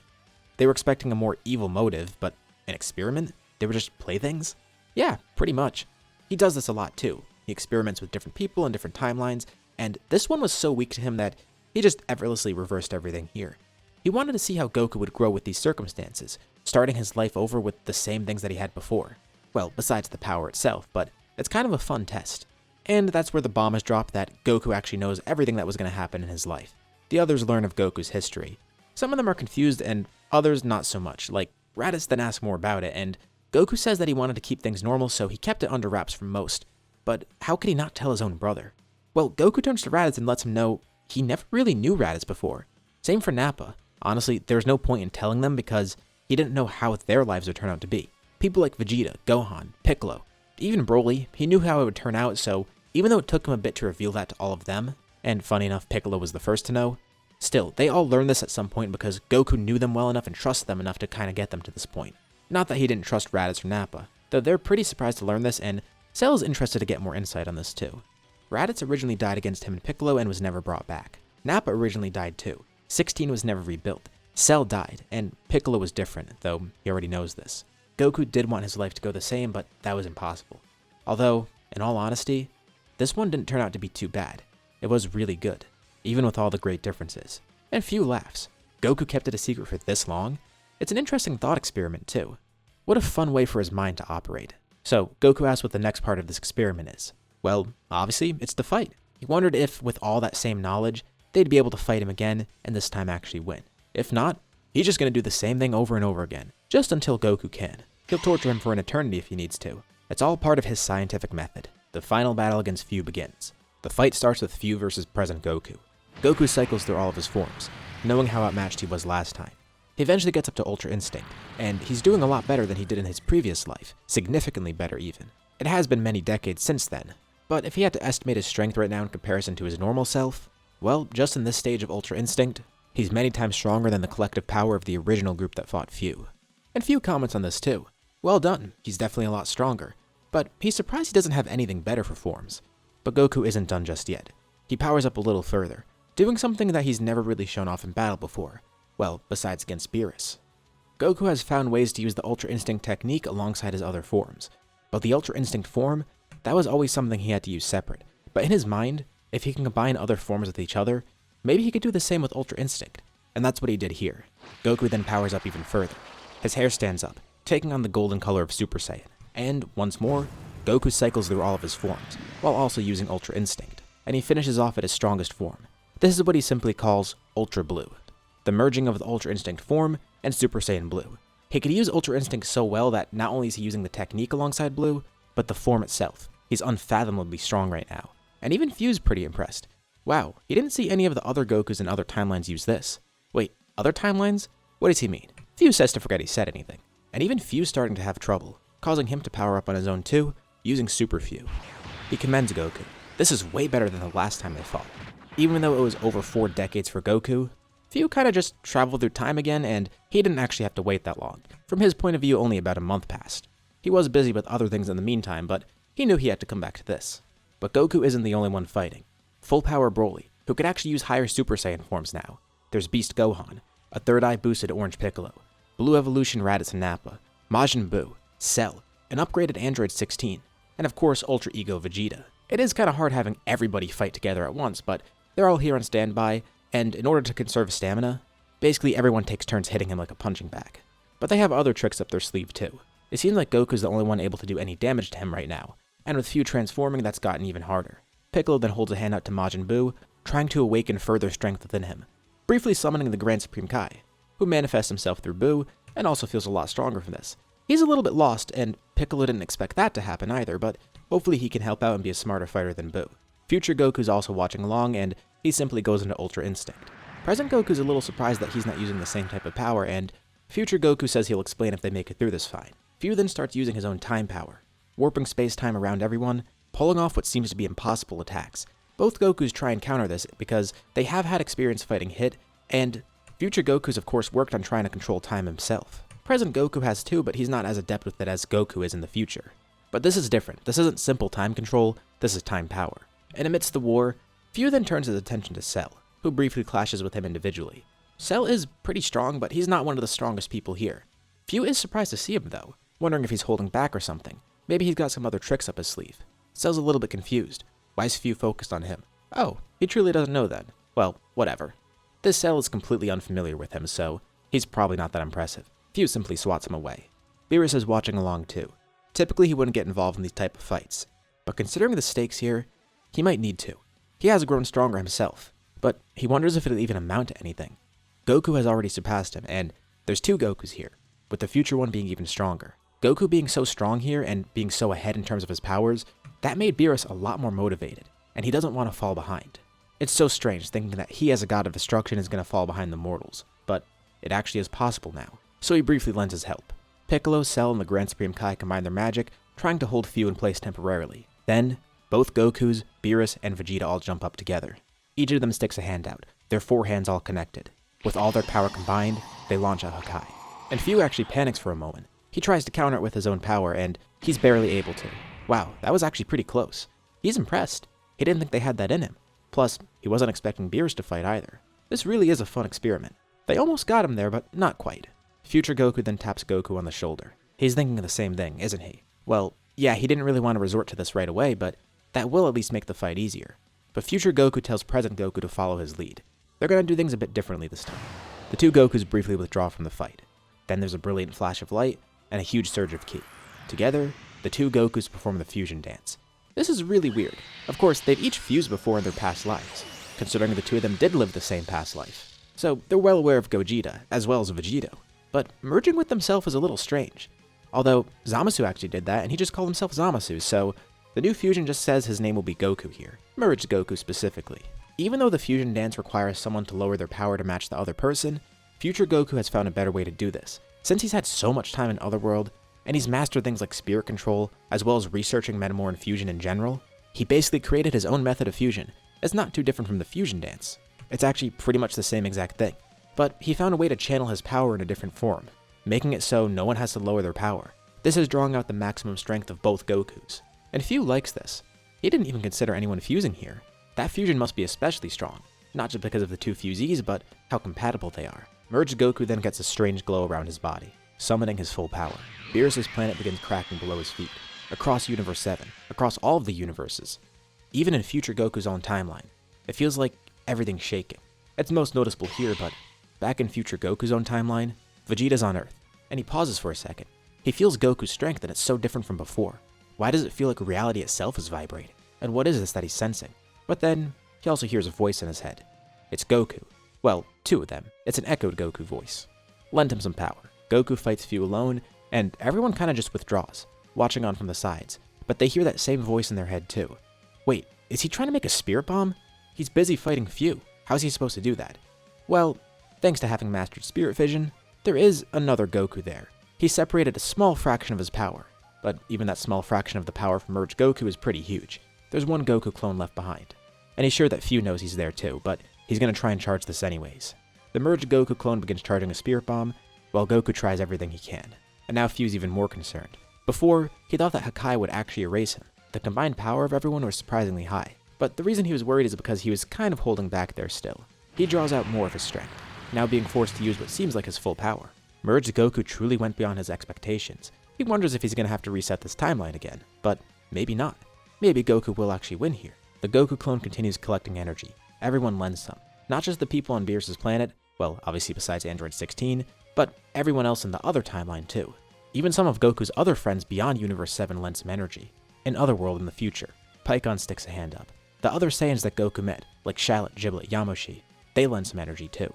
They were expecting a more evil motive, but an experiment? They were just playthings? Yeah, pretty much. He does this a lot too. He experiments with different people and different timelines, and this one was so weak to him that he just effortlessly reversed everything here. He wanted to see how Goku would grow with these circumstances, starting his life over with the same things that he had before. Well, besides the power itself, but it's kind of a fun test. And that's where the bomb is dropped that Goku actually knows everything that was going to happen in his life. The others learn of Goku's history. Some of them are confused and others not so much, like Raditz then asks more about it, and Goku says that he wanted to keep things normal so he kept it under wraps from most. But how could he not tell his own brother? Well, Goku turns to Raditz and lets him know he never really knew Raditz before. Same for Nappa. Honestly, there's no point in telling them because he didn't know how their lives would turn out to be. People like Vegeta, Gohan, Piccolo, even Broly, he knew how it would turn out, so even though it took him a bit to reveal that to all of them, and funny enough, Piccolo was the first to know. Still, they all learned this at some point because Goku knew them well enough and trusted them enough to kind of get them to this point. Not that he didn't trust Raditz or Nappa, though they're pretty surprised to learn this, and Cell is interested to get more insight on this too. Raditz originally died against him and Piccolo and was never brought back. Nappa originally died too. 16 was never rebuilt. Cell died, and Piccolo was different, though he already knows this. Goku did want his life to go the same, but that was impossible. Although, in all honesty, this one didn't turn out to be too bad. It was really good, even with all the great differences. And few laughs. Goku kept it a secret for this long? It's an interesting thought experiment too. What a fun way for his mind to operate. So, Goku asked what the next part of this experiment is. Well, obviously, it's the fight. He wondered if, with all that same knowledge, they'd be able to fight him again, and this time actually win. If not, he's just going to do the same thing over and over again, just until Goku can. He'll torture him for an eternity if he needs to. It's all part of his scientific method. The final battle against Fu begins. The fight starts with Fu versus present Goku. Goku cycles through all of his forms, knowing how outmatched he was last time. He eventually gets up to Ultra Instinct, and he's doing a lot better than he did in his previous life, significantly better even. It has been many decades since then, but if he had to estimate his strength right now in comparison to his normal self, well, just in this stage of Ultra Instinct, he's many times stronger than the collective power of the original group that fought Fu. And Fu comments on this too. Well done, he's definitely a lot stronger, but he's surprised he doesn't have anything better for forms. But Goku isn't done just yet. He powers up a little further, doing something that he's never really shown off in battle before. Well, besides against Beerus. Goku has found ways to use the Ultra Instinct technique alongside his other forms, but the Ultra Instinct form, that was always something he had to use separate. But in his mind, if he can combine other forms with each other, maybe he could do the same with Ultra Instinct, and that's what he did here. Goku then powers up even further. His hair stands up, taking on the golden color of Super Saiyan, and once more, Goku cycles through all of his forms, while also using Ultra Instinct, and he finishes off at his strongest form. This is what he simply calls Ultra Blue, the merging of the Ultra Instinct form and Super Saiyan Blue. He could use Ultra Instinct so well that not only is he using the technique alongside Blue, but the form itself. He's unfathomably strong right now. And even Fu's pretty impressed. Wow, he didn't see any of the other Gokus in other timelines use this. Wait, other timelines? What does he mean? Fu says to forget he said anything. And even Fu's starting to have trouble, causing him to power up on his own too, using Super Fu. He commends Goku. This is way better than the last time they fought. Even though it was over 4 decades for Goku, Fu kinda just traveled through time again, and he didn't actually have to wait that long. From his point of view, only about a month passed. He was busy with other things in the meantime, but he knew he had to come back to this. But Goku isn't the only one fighting. Full Power Broly, who could actually use higher Super Saiyan forms now. There's Beast Gohan, a third eye boosted Orange Piccolo, Blue Evolution Raditz and Nappa, Majin Buu, Cell, an upgraded Android 16, and of course Ultra Ego Vegeta. It is kinda hard having everybody fight together at once, but they're all here on standby, and in order to conserve stamina, basically everyone takes turns hitting him like a punching bag. But they have other tricks up their sleeve too. It seems like Goku's the only one able to do any damage to him right now, and with Fu transforming, that's gotten even harder. Piccolo then holds a hand out to Majin Buu, trying to awaken further strength within him, briefly summoning the Grand Supreme Kai, who manifests himself through Buu, and also feels a lot stronger from this. He's a little bit lost, and Piccolo didn't expect that to happen either, but hopefully he can help out and be a smarter fighter than Buu. Future Goku's also watching along, and he simply goes into Ultra Instinct. Present Goku's a little surprised that he's not using the same type of power, and Future Goku says he'll explain if they make it through this fine. Fu then starts using his own time power, warping space-time around everyone, pulling off what seems to be impossible attacks. Both Gokus try and counter this because they have had experience fighting Hit, and Future Goku's of course worked on trying to control time himself. Present Goku has too, but he's not as adept with it as Goku is in the future. But this is different. This isn't simple time control, this is time power. And amidst the war, Fu then turns his attention to Cell, who briefly clashes with him individually. Cell is pretty strong, but he's not one of the strongest people here. Fu is surprised to see him though, wondering if he's holding back or something. Maybe he's got some other tricks up his sleeve. Cell's a little bit confused. Why is Fu focused on him? Oh, he truly doesn't know then. Well, whatever. This Cell is completely unfamiliar with him, so he's probably not that impressive. Fu simply swats him away. Beerus is watching along too. Typically he wouldn't get involved in these type of fights, but considering the stakes here, he might need to. He has grown stronger himself, but he wonders if it'll even amount to anything. Goku has already surpassed him, and there's 2 Gokus here, with the future one being even stronger. Goku being so strong here and being so ahead in terms of his powers, that made Beerus a lot more motivated, and he doesn't want to fall behind. It's so strange thinking that he as a god of destruction is going to fall behind the mortals, but it actually is possible now, so he briefly lends his help. Piccolo, Cell, and the Grand Supreme Kai combine their magic, trying to hold Fu in place temporarily. Then, both Gokus, Beerus, and Vegeta all jump up together. Each of them sticks a hand out, their 4 hands all connected. With all their power combined, they launch at Hakai. And Few actually panics for a moment. He tries to counter it with his own power, and he's barely able to. Wow, that was actually pretty close. He's impressed. He didn't think they had that in him. Plus, he wasn't expecting Beerus to fight either. This really is a fun experiment. They almost got him there, but not quite. Future Goku then taps Goku on the shoulder. He's thinking of the same thing, isn't he? Well, yeah, he didn't really want to resort to this right away, but that will at least make the fight easier. But Future Goku tells present Goku to follow his lead. They're going to do things a bit differently this time. The 2 Gokus briefly withdraw from the fight. Then there's a brilliant flash of light and a huge surge of ki. Together, the 2 Gokus perform the fusion dance. This is really weird. Of course, they've each fused before in their past lives, considering the 2 of them did live the same past life. So they're well aware of Gogeta, as well as Vegito. But merging with themselves is a little strange. Although, Zamasu actually did that, and he just called himself Zamasu, so the new fusion just says his name will be Goku here. Merged Goku specifically. Even though the fusion dance requires someone to lower their power to match the other person, Future Goku has found a better way to do this. Since he's had so much time in Otherworld, and he's mastered things like spirit control, as well as researching Metamoran fusion in general, he basically created his own method of fusion. It's not too different from the fusion dance. It's actually pretty much the same exact thing. But he found a way to channel his power in a different form, making it so no one has to lower their power. This is drawing out the maximum strength of both Gokus. And Few likes this. He didn't even consider anyone fusing here. That fusion must be especially strong, not just because of the 2 fusees, but how compatible they are. Merged Goku then gets a strange glow around his body, summoning his full power. Beerus' planet begins cracking below his feet, across Universe 7, across all of the universes. Even in Future Goku's own timeline, it feels like everything's shaking. It's most noticeable here, but back in Future Goku's own timeline, Vegeta's on Earth, and he pauses for a second. He feels Goku's strength, and it's so different from before. Why does it feel like reality itself is vibrating? And what is this that he's sensing? But then, he also hears a voice in his head. It's Goku. Well, 2 of them. It's an echoed Goku voice. Lend him some power. Goku fights Few alone, and everyone kinda just withdraws, watching on from the sides. But they hear that same voice in their head too. Wait, is he trying to make a spirit bomb? He's busy fighting Few. How's he supposed to do that? Well, thanks to having mastered spirit vision, there is another Goku there. He separated a small fraction of his power, but even that small fraction of the power from Merged Goku is pretty huge. There's 1 Goku clone left behind. And he's sure that Few knows he's there too, but he's gonna try and charge this anyways. The Merged Goku clone begins charging a spirit bomb, while Goku tries everything he can. And now Few's even more concerned. Before, he thought that Hakai would actually erase him. The combined power of everyone was surprisingly high. But the reason he was worried is because he was kind of holding back there still. He draws out more of his strength, now being forced to use what seems like his full power. Merged Goku truly went beyond his expectations. He wonders if he's gonna have to reset this timeline again, but maybe not. Maybe Goku will actually win here. The Goku clone continues collecting energy. Everyone lends some. Not just the people on Beerus' planet, well, obviously besides Android 16, but everyone else in the other timeline too. Even some of Goku's other friends beyond Universe 7 lend some energy. In Otherworld in the future, Pikkon sticks a hand up. The other Saiyans that Goku met, like Shallot, Giblet, Yamoshi, they lend some energy too.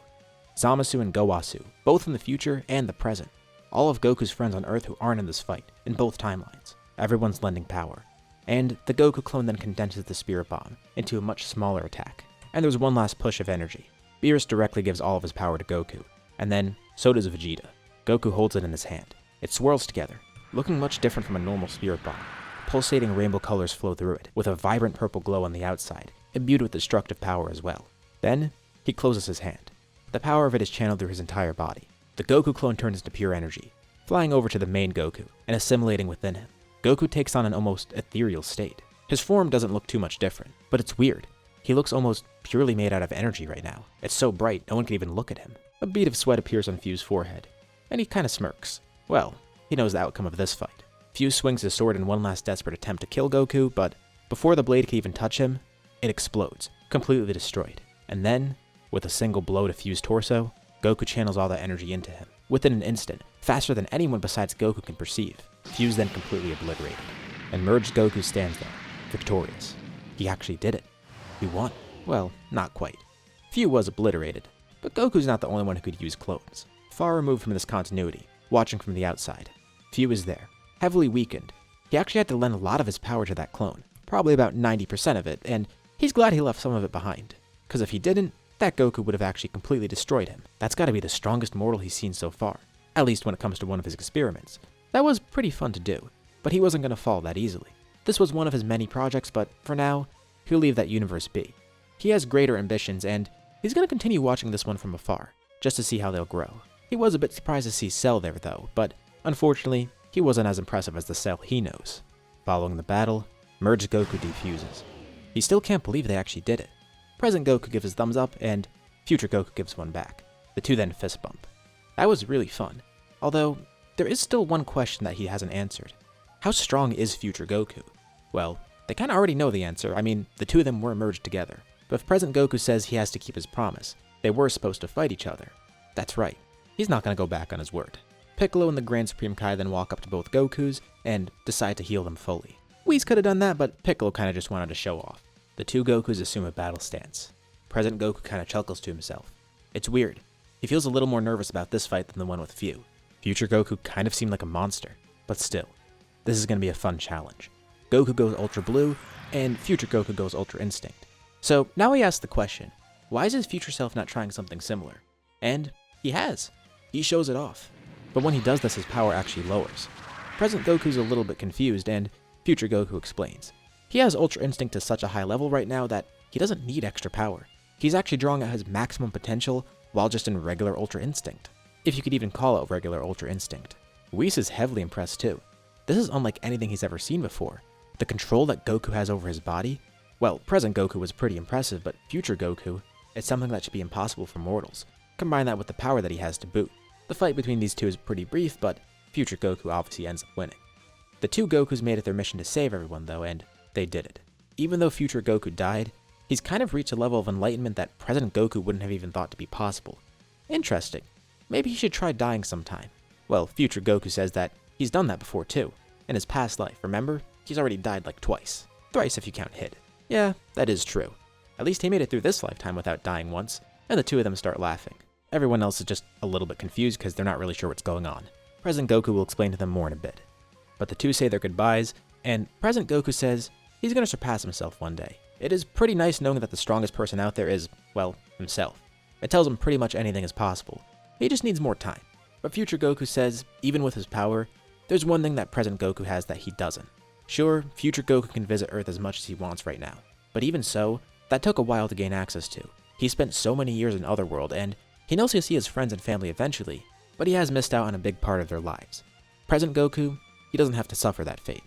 Zamasu and Gowasu, both in the future and the present. All of Goku's friends on Earth who aren't in this fight, in both timelines. Everyone's lending power. And the Goku clone then condenses the Spirit Bomb into a much smaller attack. And there's one last push of energy. Beerus directly gives all of his power to Goku, and then so does Vegeta. Goku holds it in his hand. It swirls together, looking much different from a normal Spirit Bomb. Pulsating rainbow colors flow through it, with a vibrant purple glow on the outside, imbued with destructive power as well. Then, he closes his hand. The power of it is channeled through his entire body. The Goku clone turns into pure energy, flying over to the main Goku and assimilating within him. Goku takes on an almost ethereal state. His form doesn't look too much different, but it's weird. He looks almost purely made out of energy right now. It's so bright, no one can even look at him. A bead of sweat appears on Few's forehead, and he kinda smirks. Well, he knows the outcome of this fight. Few swings his sword in one last desperate attempt to kill Goku, but before the blade can even touch him, it explodes, completely destroyed. And then, with a single blow to Few's torso, Goku channels all that energy into him. Within an instant, faster than anyone besides Goku can perceive, Few's then completely obliterated. And Merged Goku stands there, victorious. He actually did it. He won. Well, not quite. Few was obliterated, but Goku's not the only one who could use clones. Far removed from this continuity, watching from the outside, Few is there, heavily weakened. He actually had to lend a lot of his power to that clone, probably about 90% of it, and he's glad he left some of it behind. Because if he didn't, that Goku would have actually completely destroyed him. That's gotta be the strongest mortal he's seen so far, at least when it comes to one of his experiments. That was pretty fun to do, but he wasn't gonna fall that easily. This was one of his many projects, but for now, he'll leave that universe be. He has greater ambitions, and he's going to continue watching this one from afar, just to see how they'll grow. He was a bit surprised to see Cell there though, but unfortunately, he wasn't as impressive as the Cell he knows. Following the battle, Merged Goku defuses. He still can't believe they actually did it. Present Goku gives his thumbs up, and Future Goku gives one back. The two then fist bump. That was really fun, although there is still one question that he hasn't answered. How strong is Future Goku? Well, they kinda already know the answer. I mean, the two of them were merged together. But if Present Goku says he has to keep his promise, they were supposed to fight each other. That's right. He's not gonna go back on his word. Piccolo and the Grand Supreme Kai then walk up to both Gokus and decide to heal them fully. Whis could have done that, but Piccolo kinda just wanted to show off. The two Gokus assume a battle stance. Present Goku kinda chuckles to himself. It's weird. He feels a little more nervous about this fight than the one with Fu. Future Goku kind of seemed like a monster, but still, this is gonna be a fun challenge. Goku goes Ultra Blue, and Future Goku goes Ultra Instinct. So now he asks the question, why is his future self not trying something similar? And he has. He shows it off. But when he does this, his power actually lowers. Present Goku's a little bit confused, and Future Goku explains. He has Ultra Instinct to such a high level right now that he doesn't need extra power. He's actually drawing out his maximum potential while just in regular Ultra Instinct. If you could even call it regular Ultra Instinct. Whis is heavily impressed too. This is unlike anything he's ever seen before. The control that Goku has over his body, well, Present Goku was pretty impressive, but Future Goku, it's something that should be impossible for mortals. Combine that with the power that he has to boot. The fight between these two is pretty brief, but Future Goku obviously ends up winning. The two Gokus made it their mission to save everyone though, and they did it. Even though Future Goku died, he's kind of reached a level of enlightenment that Present Goku wouldn't have even thought to be possible. Interesting. Maybe he should try dying sometime. Well, Future Goku says that he's done that before too. In his past life, remember? He's already died like twice. Thrice if you count Hid. Yeah, that is true. At least he made it through this lifetime without dying once, and the two of them start laughing. Everyone else is just a little bit confused because they're not really sure what's going on. Present Goku will explain to them more in a bit. But the two say their goodbyes, and Present Goku says he's going to surpass himself one day. It is pretty nice knowing that the strongest person out there is, well, himself. It tells him pretty much anything is possible. He just needs more time. But Future Goku says, even with his power, there's one thing that Present Goku has that he doesn't. Sure, Future Goku can visit Earth as much as he wants right now, but even so, that took a while to gain access to. He spent so many years in Otherworld, and he knows he'll see his friends and family eventually, but he has missed out on a big part of their lives. Present Goku, he doesn't have to suffer that fate.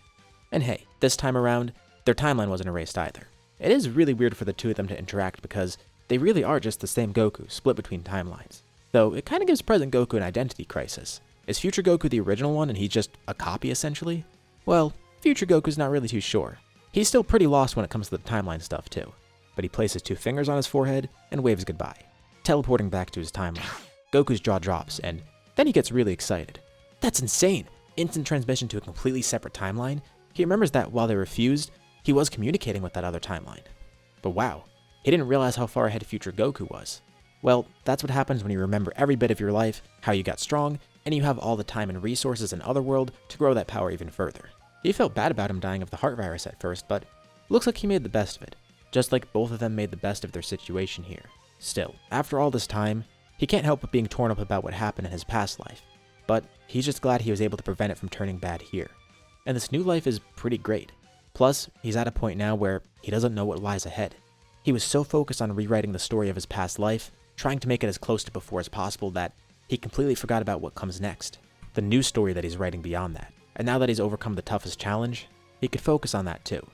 And hey, this time around, their timeline wasn't erased either. It is really weird for the two of them to interact because they really are just the same Goku, split between timelines. Though, it kinda gives Present Goku an identity crisis. Is Future Goku the original one and he's just a copy essentially? Well, Future Goku's not really too sure. He's still pretty lost when it comes to the timeline stuff too. But he places two fingers on his forehead and waves goodbye, teleporting back to his timeline. Goku's jaw drops, and then he gets really excited. That's insane! Instant transmission to a completely separate timeline. He remembers that while they were fused, he was communicating with that other timeline. But wow, he didn't realize how far ahead Future Goku was. Well, that's what happens when you remember every bit of your life, how you got strong, and you have all the time and resources in Otherworld to grow that power even further. He felt bad about him dying of the heart virus at first, but looks like he made the best of it. Just like both of them made the best of their situation here. Still, after all this time, he can't help but being torn up about what happened in his past life. But he's just glad he was able to prevent it from turning bad here. And this new life is pretty great. Plus, he's at a point now where he doesn't know what lies ahead. He was so focused on rewriting the story of his past life, trying to make it as close to before as possible, that he completely forgot about what comes next. The new story that he's writing beyond that. And now that he's overcome the toughest challenge, he could focus on that too.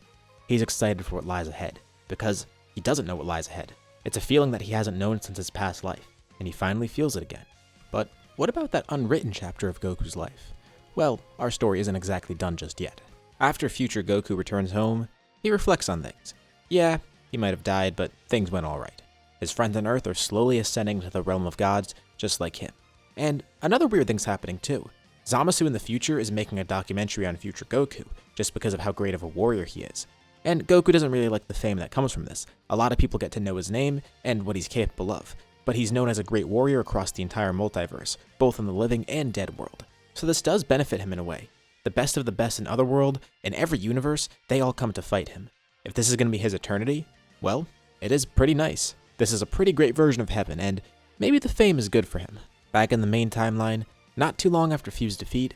He's excited for what lies ahead, because he doesn't know what lies ahead. It's a feeling that he hasn't known since his past life, and he finally feels it again. But what about that unwritten chapter of Goku's life? Well, our story isn't exactly done just yet. After Future Goku returns home, he reflects on things. Yeah, he might have died, but things went alright. His friends on Earth are slowly ascending to the realm of gods, just like him. And another weird thing's happening too. Zamasu in the future is making a documentary on Future Goku, just because of how great of a warrior he is. And Goku doesn't really like the fame that comes from this. A lot of people get to know his name and what he's capable of, but he's known as a great warrior across the entire multiverse, both in the living and dead world. So this does benefit him in a way. The best of the best in Otherworld, in every universe, they all come to fight him. If this is going to be his eternity, well, it is pretty nice. This is a pretty great version of heaven, and maybe the fame is good for him. Back in the main timeline, not too long after Fu's defeat,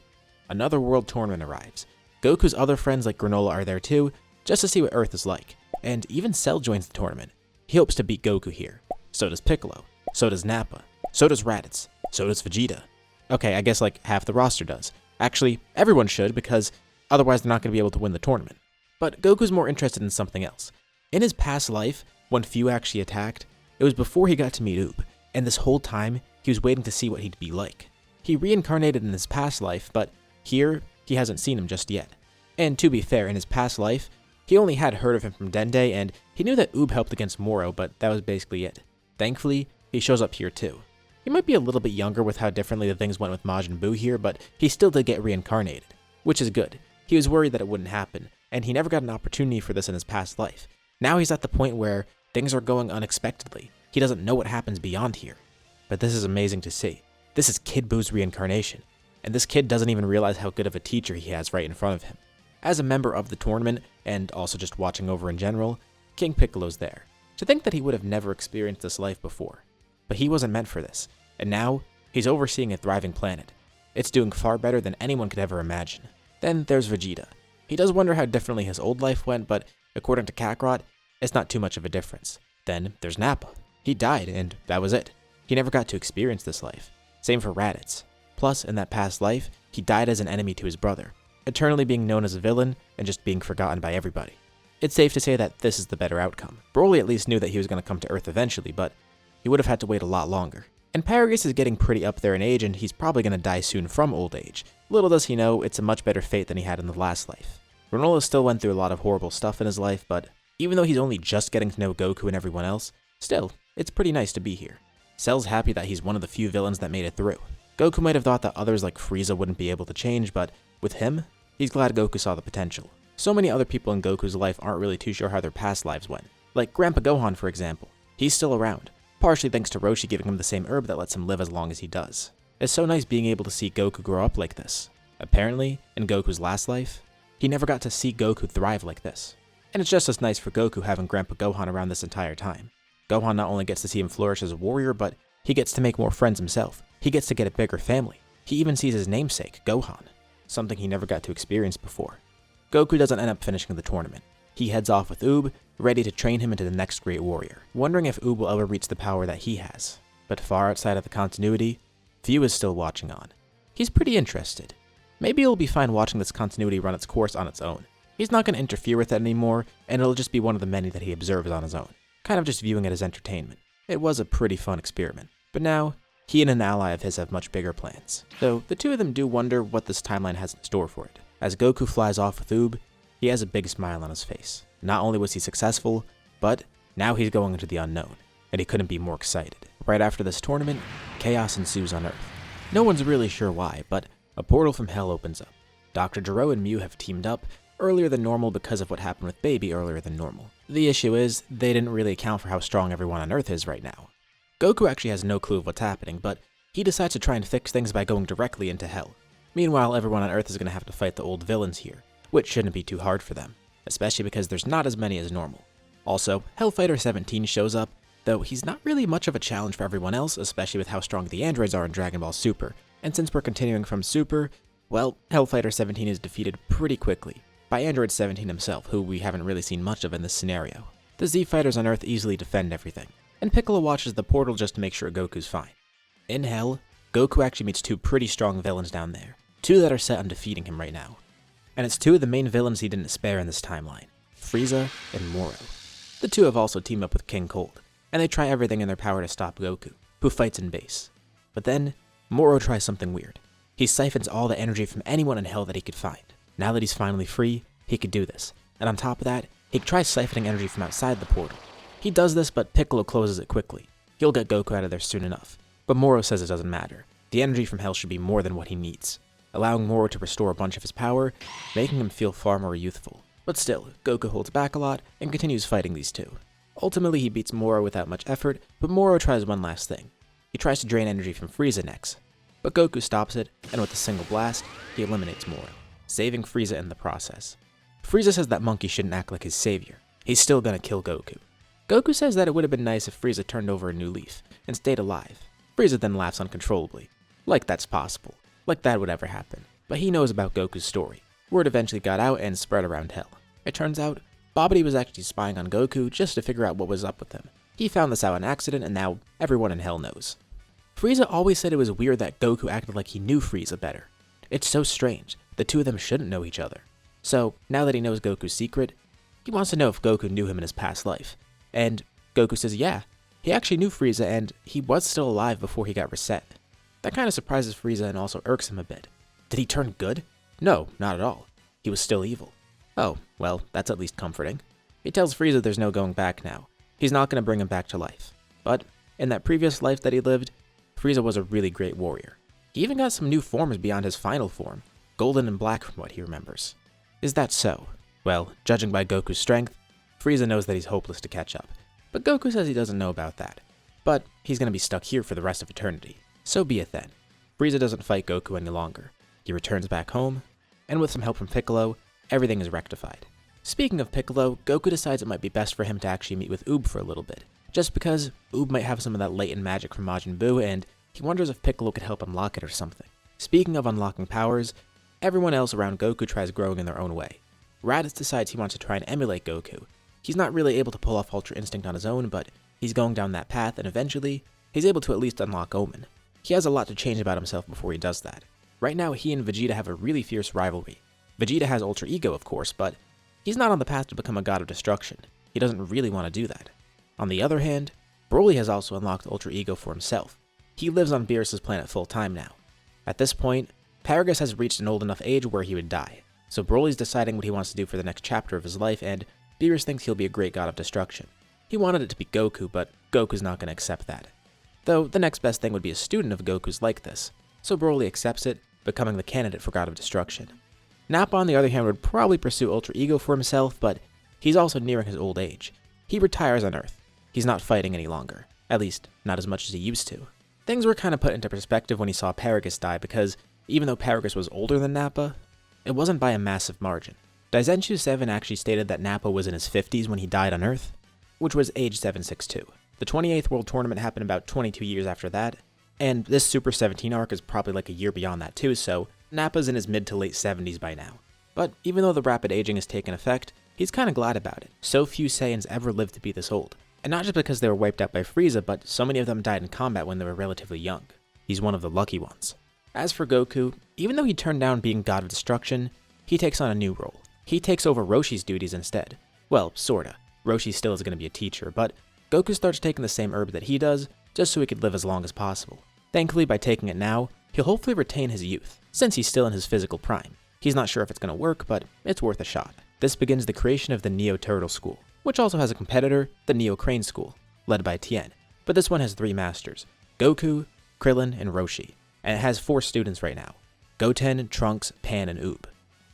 another world tournament arrives. Goku's other friends like Granola are there too, just to see what Earth is like. And even Cell joins the tournament. He hopes to beat Goku here. So does Piccolo. So does Nappa. So does Raditz. So does Vegeta. Okay, I guess like half the roster does. Actually, everyone should, because otherwise they're not going to be able to win the tournament. But Goku's more interested in something else. In his past life, when Fu actually attacked, it was before he got to meet Oob, and this whole time, he was waiting to see what he'd be like. He reincarnated in his past life, but here, he hasn't seen him just yet. And to be fair, in his past life, he only had heard of him from Dende, and he knew that Oob helped against Moro, but that was basically it. Thankfully, he shows up here too. He might be a little bit younger with how differently the things went with Majin Buu here, but he still did get reincarnated, which is good. He was worried that it wouldn't happen, and he never got an opportunity for this in his past life. Now he's at the point where things are going unexpectedly. He doesn't know what happens beyond here. But this is amazing to see. This is Kid Buu's reincarnation, and this kid doesn't even realize how good of a teacher he has right in front of him. As a member of the tournament, and also just watching over in general, King Piccolo's there. To think that he would have never experienced this life before. But he wasn't meant for this, and now he's overseeing a thriving planet. It's doing far better than anyone could ever imagine. Then there's Vegeta. He does wonder how differently his old life went, but according to Kakarot, it's not too much of a difference. Then there's Nappa. He died, and that was it. He never got to experience this life. Same for Raditz. Plus, in that past life, he died as an enemy to his brother, eternally being known as a villain and just being forgotten by everybody. It's safe to say that this is the better outcome. Broly at least knew that he was going to come to Earth eventually, but he would have had to wait a lot longer. And Paragus is getting pretty up there in age, and he's probably going to die soon from old age. Little does he know, it's a much better fate than he had in the last life. Granola still went through a lot of horrible stuff in his life, but even though he's only just getting to know Goku and everyone else, still, it's pretty nice to be here. Cell's happy that he's one of the few villains that made it through. Goku might have thought that others like Frieza wouldn't be able to change, but with him, he's glad Goku saw the potential. So many other people in Goku's life aren't really too sure how their past lives went. Like Grandpa Gohan, for example. He's still around, partially thanks to Roshi giving him the same herb that lets him live as long as he does. It's so nice being able to see Goku grow up like this. Apparently, in Goku's last life, he never got to see Goku thrive like this. And it's just as nice for Goku having Grandpa Gohan around this entire time. Gohan not only gets to see him flourish as a warrior, but he gets to make more friends himself. He gets to get a bigger family. He even sees his namesake, Gohan, something he never got to experience before. Goku doesn't end up finishing the tournament. He heads off with Oob, ready to train him into the next great warrior, wondering if Oob will ever reach the power that he has. But far outside of the continuity, Fu is still watching on. He's pretty interested. Maybe it'll be fine watching this continuity run its course on its own. He's not going to interfere with it anymore, and it'll just be one of the many that he observes on his own, kind of just viewing it as entertainment. It was a pretty fun experiment. But now, he and an ally of his have much bigger plans. Though the two of them do wonder what this timeline has in store for it. As Goku flies off with Oob, he has a big smile on his face. Not only was he successful, but now he's going into the unknown, and he couldn't be more excited. Right after this tournament, chaos ensues on Earth. No one's really sure why, but a portal from hell opens up. Dr. Gero and Mew have teamed up earlier than normal because of what happened with Baby earlier than normal. The issue is, they didn't really account for how strong everyone on Earth is right now. Goku actually has no clue of what's happening, but he decides to try and fix things by going directly into hell. Meanwhile, everyone on Earth is going to have to fight the old villains here, which shouldn't be too hard for them, especially because there's not as many as normal. Also, Hellfighter 17 shows up, though he's not really much of a challenge for everyone else, especially with how strong the androids are in Dragon Ball Super. And since we're continuing from Super, well, Hellfighter 17 is defeated pretty quickly by Android 17 himself, who we haven't really seen much of in this scenario. The Z fighters on Earth easily defend everything, and Piccolo watches the portal just to make sure Goku's fine. In Hell, Goku actually meets two pretty strong villains down there, two that are set on defeating him right now. And it's two of the main villains he didn't spare in this timeline, Frieza and Moro. The two have also teamed up with King Cold, and they try everything in their power to stop Goku, who fights in base. But then, Moro tries something weird. He siphons all the energy from anyone in Hell that he could find. Now that he's finally free, he could do this. And on top of that, he tries siphoning energy from outside the portal. He does this, but Piccolo closes it quickly. He'll get Goku out of there soon enough. But Moro says it doesn't matter. The energy from Hell should be more than what he needs, allowing Moro to restore a bunch of his power, making him feel far more youthful. But still, Goku holds back a lot and continues fighting these two. Ultimately, he beats Moro without much effort, but Moro tries one last thing. He tries to drain energy from Frieza next, but Goku stops it, and with a single blast, he eliminates Moro, saving Frieza in the process. Frieza says that Monkey shouldn't act like his savior. He's still gonna kill Goku. Goku says that it would have been nice if Frieza turned over a new leaf and stayed alive. Frieza then laughs uncontrollably. Like that's possible. Like that would ever happen. But he knows about Goku's story. Word eventually got out and spread around Hell. It turns out, Babidi was actually spying on Goku just to figure out what was up with him. He found this out on accident, and now everyone in hell knows. Frieza always said it was weird that Goku acted like he knew Frieza better. It's so strange. The two of them shouldn't know each other. So, now that he knows Goku's secret, he wants to know if Goku knew him in his past life. And Goku says yeah, he actually knew Frieza and he was still alive before he got reset. That kind of surprises Frieza and also irks him a bit. Did he turn good? No, not at all. He was still evil. Oh, well, that's at least comforting. He tells Frieza there's no going back now. He's not going to bring him back to life. But in that previous life that he lived, Frieza was a really great warrior. He even got some new forms beyond his final form, golden and black from what he remembers. Is that so? Well, judging by Goku's strength, Frieza knows that he's hopeless to catch up. But Goku says he doesn't know about that. But he's going to be stuck here for the rest of eternity. So be it then. Frieza doesn't fight Goku any longer. He returns back home, and with some help from Piccolo, everything is rectified. Speaking of Piccolo, Goku decides it might be best for him to actually meet with Oob for a little bit, just because Oob might have some of that latent magic from Majin Buu, and he wonders if Piccolo could help unlock it or something. Speaking of unlocking powers, everyone else around Goku tries growing in their own way. Raditz decides he wants to try and emulate Goku. He's not really able to pull off Ultra Instinct on his own, but he's going down that path, and eventually, he's able to at least unlock Omen. He has a lot to change about himself before he does that. Right now, he and Vegeta have a really fierce rivalry. Vegeta has Ultra Ego, of course, but he's not on the path to become a god of destruction. He doesn't really want to do that. On the other hand, Broly has also unlocked Ultra Ego for himself. He lives on Beerus' planet full time now. At this point, Paragus has reached an old enough age where he would die, so Broly's deciding what he wants to do for the next chapter of his life, and Beerus thinks he'll be a great god of destruction. He wanted it to be Goku, but Goku's not going to accept that. Though the next best thing would be a student of Goku's like this, so Broly accepts it, becoming the candidate for god of destruction. Nappa, on the other hand, would probably pursue Ultra Ego for himself, but he's also nearing his old age. He retires on Earth. He's not fighting any longer, at least not as much as he used to. Things were kind of put into perspective when he saw Paragus die, because even though Paragus was older than Nappa, it wasn't by a massive margin. Daizenshuu 7 actually stated that Nappa was in his 50s when he died on Earth, which was age 762. The 28th World Tournament happened about 22 years after that, and this Super 17 arc is probably like a year beyond that too, so Nappa's in his mid to late 70s by now. But even though the rapid aging has taken effect, he's kinda glad about it. So few Saiyans ever lived to be this old. And not just because they were wiped out by Frieza, but so many of them died in combat when they were relatively young. He's one of the lucky ones. As for Goku, even though he turned down being God of Destruction, he takes on a new role. He takes over Roshi's duties instead. Well, sorta. Roshi still is gonna be a teacher, but Goku starts taking the same herb that he does, just so he could live as long as possible. Thankfully, by taking it now, he'll hopefully retain his youth, since he's still in his physical prime. He's not sure if it's gonna work, but it's worth a shot. This begins the creation of the Neo Turtle School, which also has a competitor, the Neo Crane School, led by Tien. But this one has 3 masters, Goku, Krillin, and Roshi, and it has 4 students right now, Goten, Trunks, Pan, and Oob.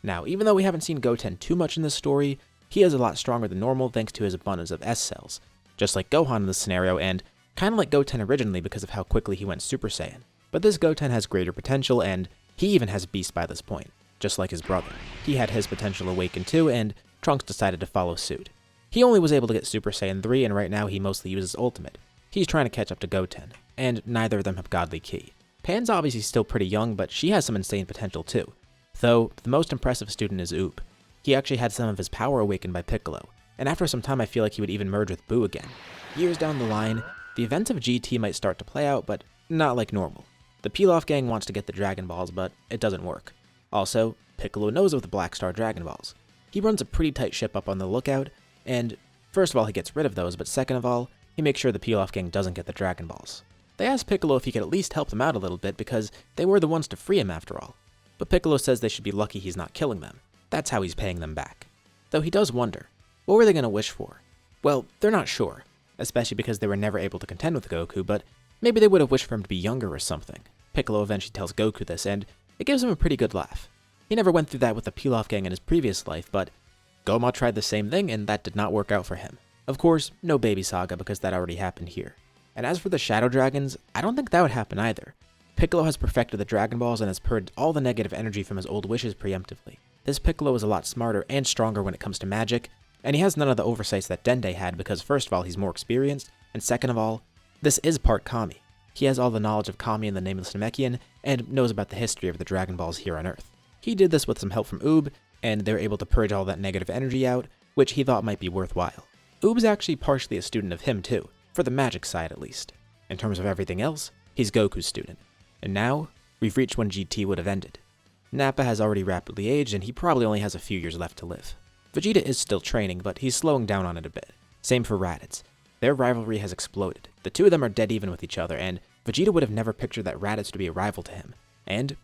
Now, even though we haven't seen Goten too much in this story, he is a lot stronger than normal thanks to his abundance of S-cells, just like Gohan in this scenario, and kinda like Goten originally because of how quickly he went Super Saiyan. But this Goten has greater potential, and he even has Beast by this point, just like his brother. He had his potential awakened too, and Trunks decided to follow suit. He only was able to get Super Saiyan 3, and right now he mostly uses Ultimate. He's trying to catch up to Goten, and neither of them have Godly Ki. Pan's obviously still pretty young, but she has some insane potential too. Though, the most impressive student is Oob. He actually had some of his power awakened by Piccolo, and after some time I feel like he would even merge with Buu again. Years down the line, the events of GT might start to play out, but not like normal. The Pilaf gang wants to get the Dragon Balls, but it doesn't work. Also, Piccolo knows of the Black Star Dragon Balls. He runs a pretty tight ship up on the lookout, and first of all he gets rid of those, but second of all, he makes sure the Pilaf gang doesn't get the Dragon Balls. They ask Piccolo if he could at least help them out a little bit because they were the ones to free him after all. But Piccolo says they should be lucky he's not killing them. That's how he's paying them back. Though he does wonder, what were they going to wish for? Well, they're not sure, especially because they were never able to contend with Goku, but maybe they would have wished for him to be younger or something. Piccolo eventually tells Goku this, and it gives him a pretty good laugh. He never went through that with the Pilaf gang in his previous life, but Goma tried the same thing, and that did not work out for him. Of course, no Baby Saga because that already happened here. And as for the Shadow Dragons, I don't think that would happen either. Piccolo has perfected the Dragon Balls and has purged all the negative energy from his old wishes preemptively. This Piccolo is a lot smarter and stronger when it comes to magic, and he has none of the oversights that Dende had because first of all, he's more experienced, and second of all, this is part Kami. He has all the knowledge of Kami and the Nameless Namekian, and knows about the history of the Dragon Balls here on Earth. He did this with some help from Oob, and they were able to purge all that negative energy out, which he thought might be worthwhile. Oob's actually partially a student of him too, for the magic side at least. In terms of everything else, he's Goku's student. And now, we've reached when GT would have ended. Nappa has already rapidly aged and he probably only has a few years left to live. Vegeta is still training, but he's slowing down on it a bit. Same for Raditz. Their rivalry has exploded. The two of them are dead even with each other, and Vegeta would have never pictured that Raditz to be a rival to him. And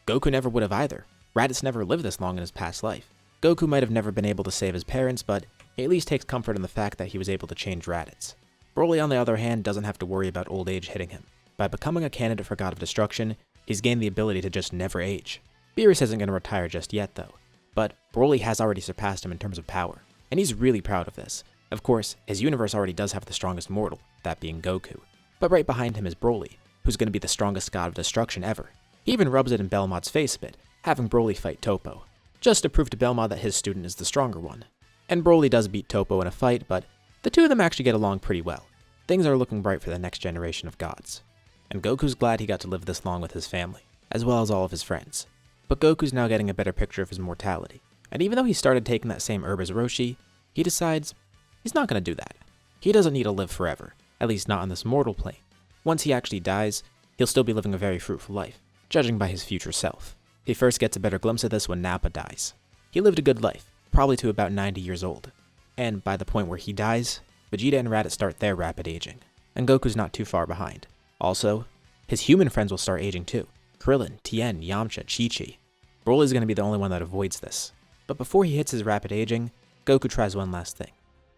Goku never would have either. Raditz never lived this long in his past life. Goku might have never been able to save his parents, but he at least takes comfort in the fact that he was able to change Raditz. Broly, on the other hand, doesn't have to worry about old age hitting him. By becoming a candidate for God of Destruction, he's gained the ability to just never age. Beerus isn't going to retire just yet though, but Broly has already surpassed him in terms of power, and he's really proud of this. Of course, his universe already does have the strongest mortal, that being Goku, but right behind him is Broly, who's going to be the strongest God of Destruction ever. He even rubs it in Belmod's face a bit, having Broly fight Toppo, just to prove to Belmod that his student is the stronger one. And Broly does beat Toppo in a fight, but the two of them actually get along pretty well. Things are looking bright for the next generation of gods. And Goku's glad he got to live this long with his family, as well as all of his friends. But Goku's now getting a better picture of his mortality, and even though he started taking that same herb as Roshi, he decides he's not going to do that. He doesn't need to live forever, at least not on this mortal plane. Once he actually dies, he'll still be living a very fruitful life, judging by his future self. He first gets a better glimpse of this when Nappa dies. He lived a good life, probably to about 90 years old, and by the point where he dies, Vegeta and Raditz start their rapid aging, and Goku's not too far behind. Also, his human friends will start aging too. Krillin, Tien, Yamcha, Chi-Chi. Broly's going to be the only one that avoids this. But before he hits his rapid aging, Goku tries one last thing.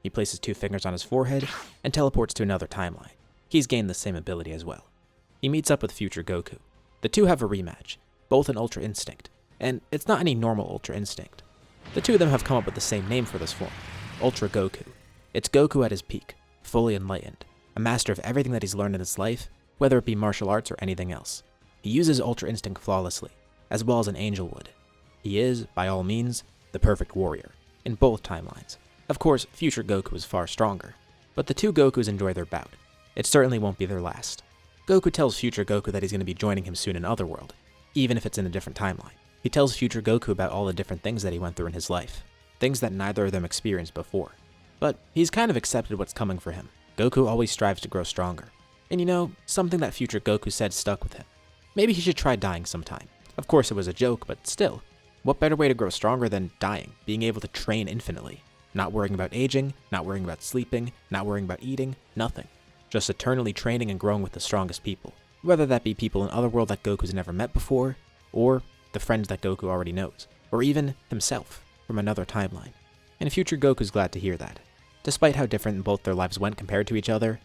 He places 2 fingers on his forehead and teleports to another timeline. He's gained the same ability as well. He meets up with future Goku. The two have a rematch, both in Ultra Instinct, and it's not any normal Ultra Instinct. The two of them have come up with the same name for this form, Ultra Goku. It's Goku at his peak, fully enlightened, a master of everything that he's learned in his life, whether it be martial arts or anything else. He uses Ultra Instinct flawlessly, as well as an angel would. He is, by all means, the perfect warrior, in both timelines. Of course, future Goku is far stronger, but the two Gokus enjoy their bout. It certainly won't be their last. Goku tells future Goku that he's going to be joining him soon in Otherworld, even if it's in a different timeline. He tells future Goku about all the different things that he went through in his life, things that neither of them experienced before. But he's kind of accepted what's coming for him. Goku always strives to grow stronger. And you know, something that future Goku said stuck with him. Maybe he should try dying sometime. Of course it was a joke, but still, what better way to grow stronger than dying, being able to train infinitely? Not worrying about aging, not worrying about sleeping, not worrying about eating, nothing. Just eternally training and growing with the strongest people. Whether that be people in Otherworld that Goku's never met before, or the friends that Goku already knows, or even himself from another timeline. And future Goku's glad to hear that. Despite how different both their lives went compared to each other,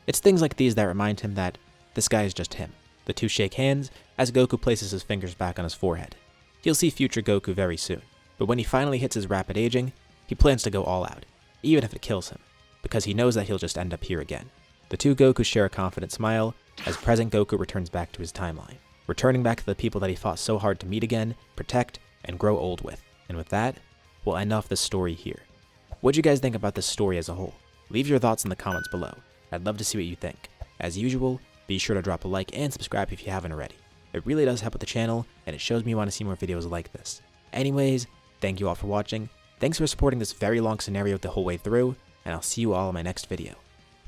it's things like these that remind him that this guy is just him. The two shake hands as Goku places his fingers back on his forehead. He'll see future Goku very soon, but when he finally hits his rapid aging, he plans to go all out, even if it kills him, because he knows that he'll just end up here again. The two Gokus share a confident smile as present Goku returns back to his timeline, returning back to the people that he fought so hard to meet again, protect, and grow old with. And with that, we'll end off this story here. What'd you guys think about this story as a whole? Leave your thoughts in the comments below. I'd love to see what you think. As usual, be sure to drop a like and subscribe if you haven't already. It really does help with the channel, and it shows me you want to see more videos like this. Anyways, thank you all for watching. Thanks for supporting this very long scenario the whole way through, and I'll see you all in my next video.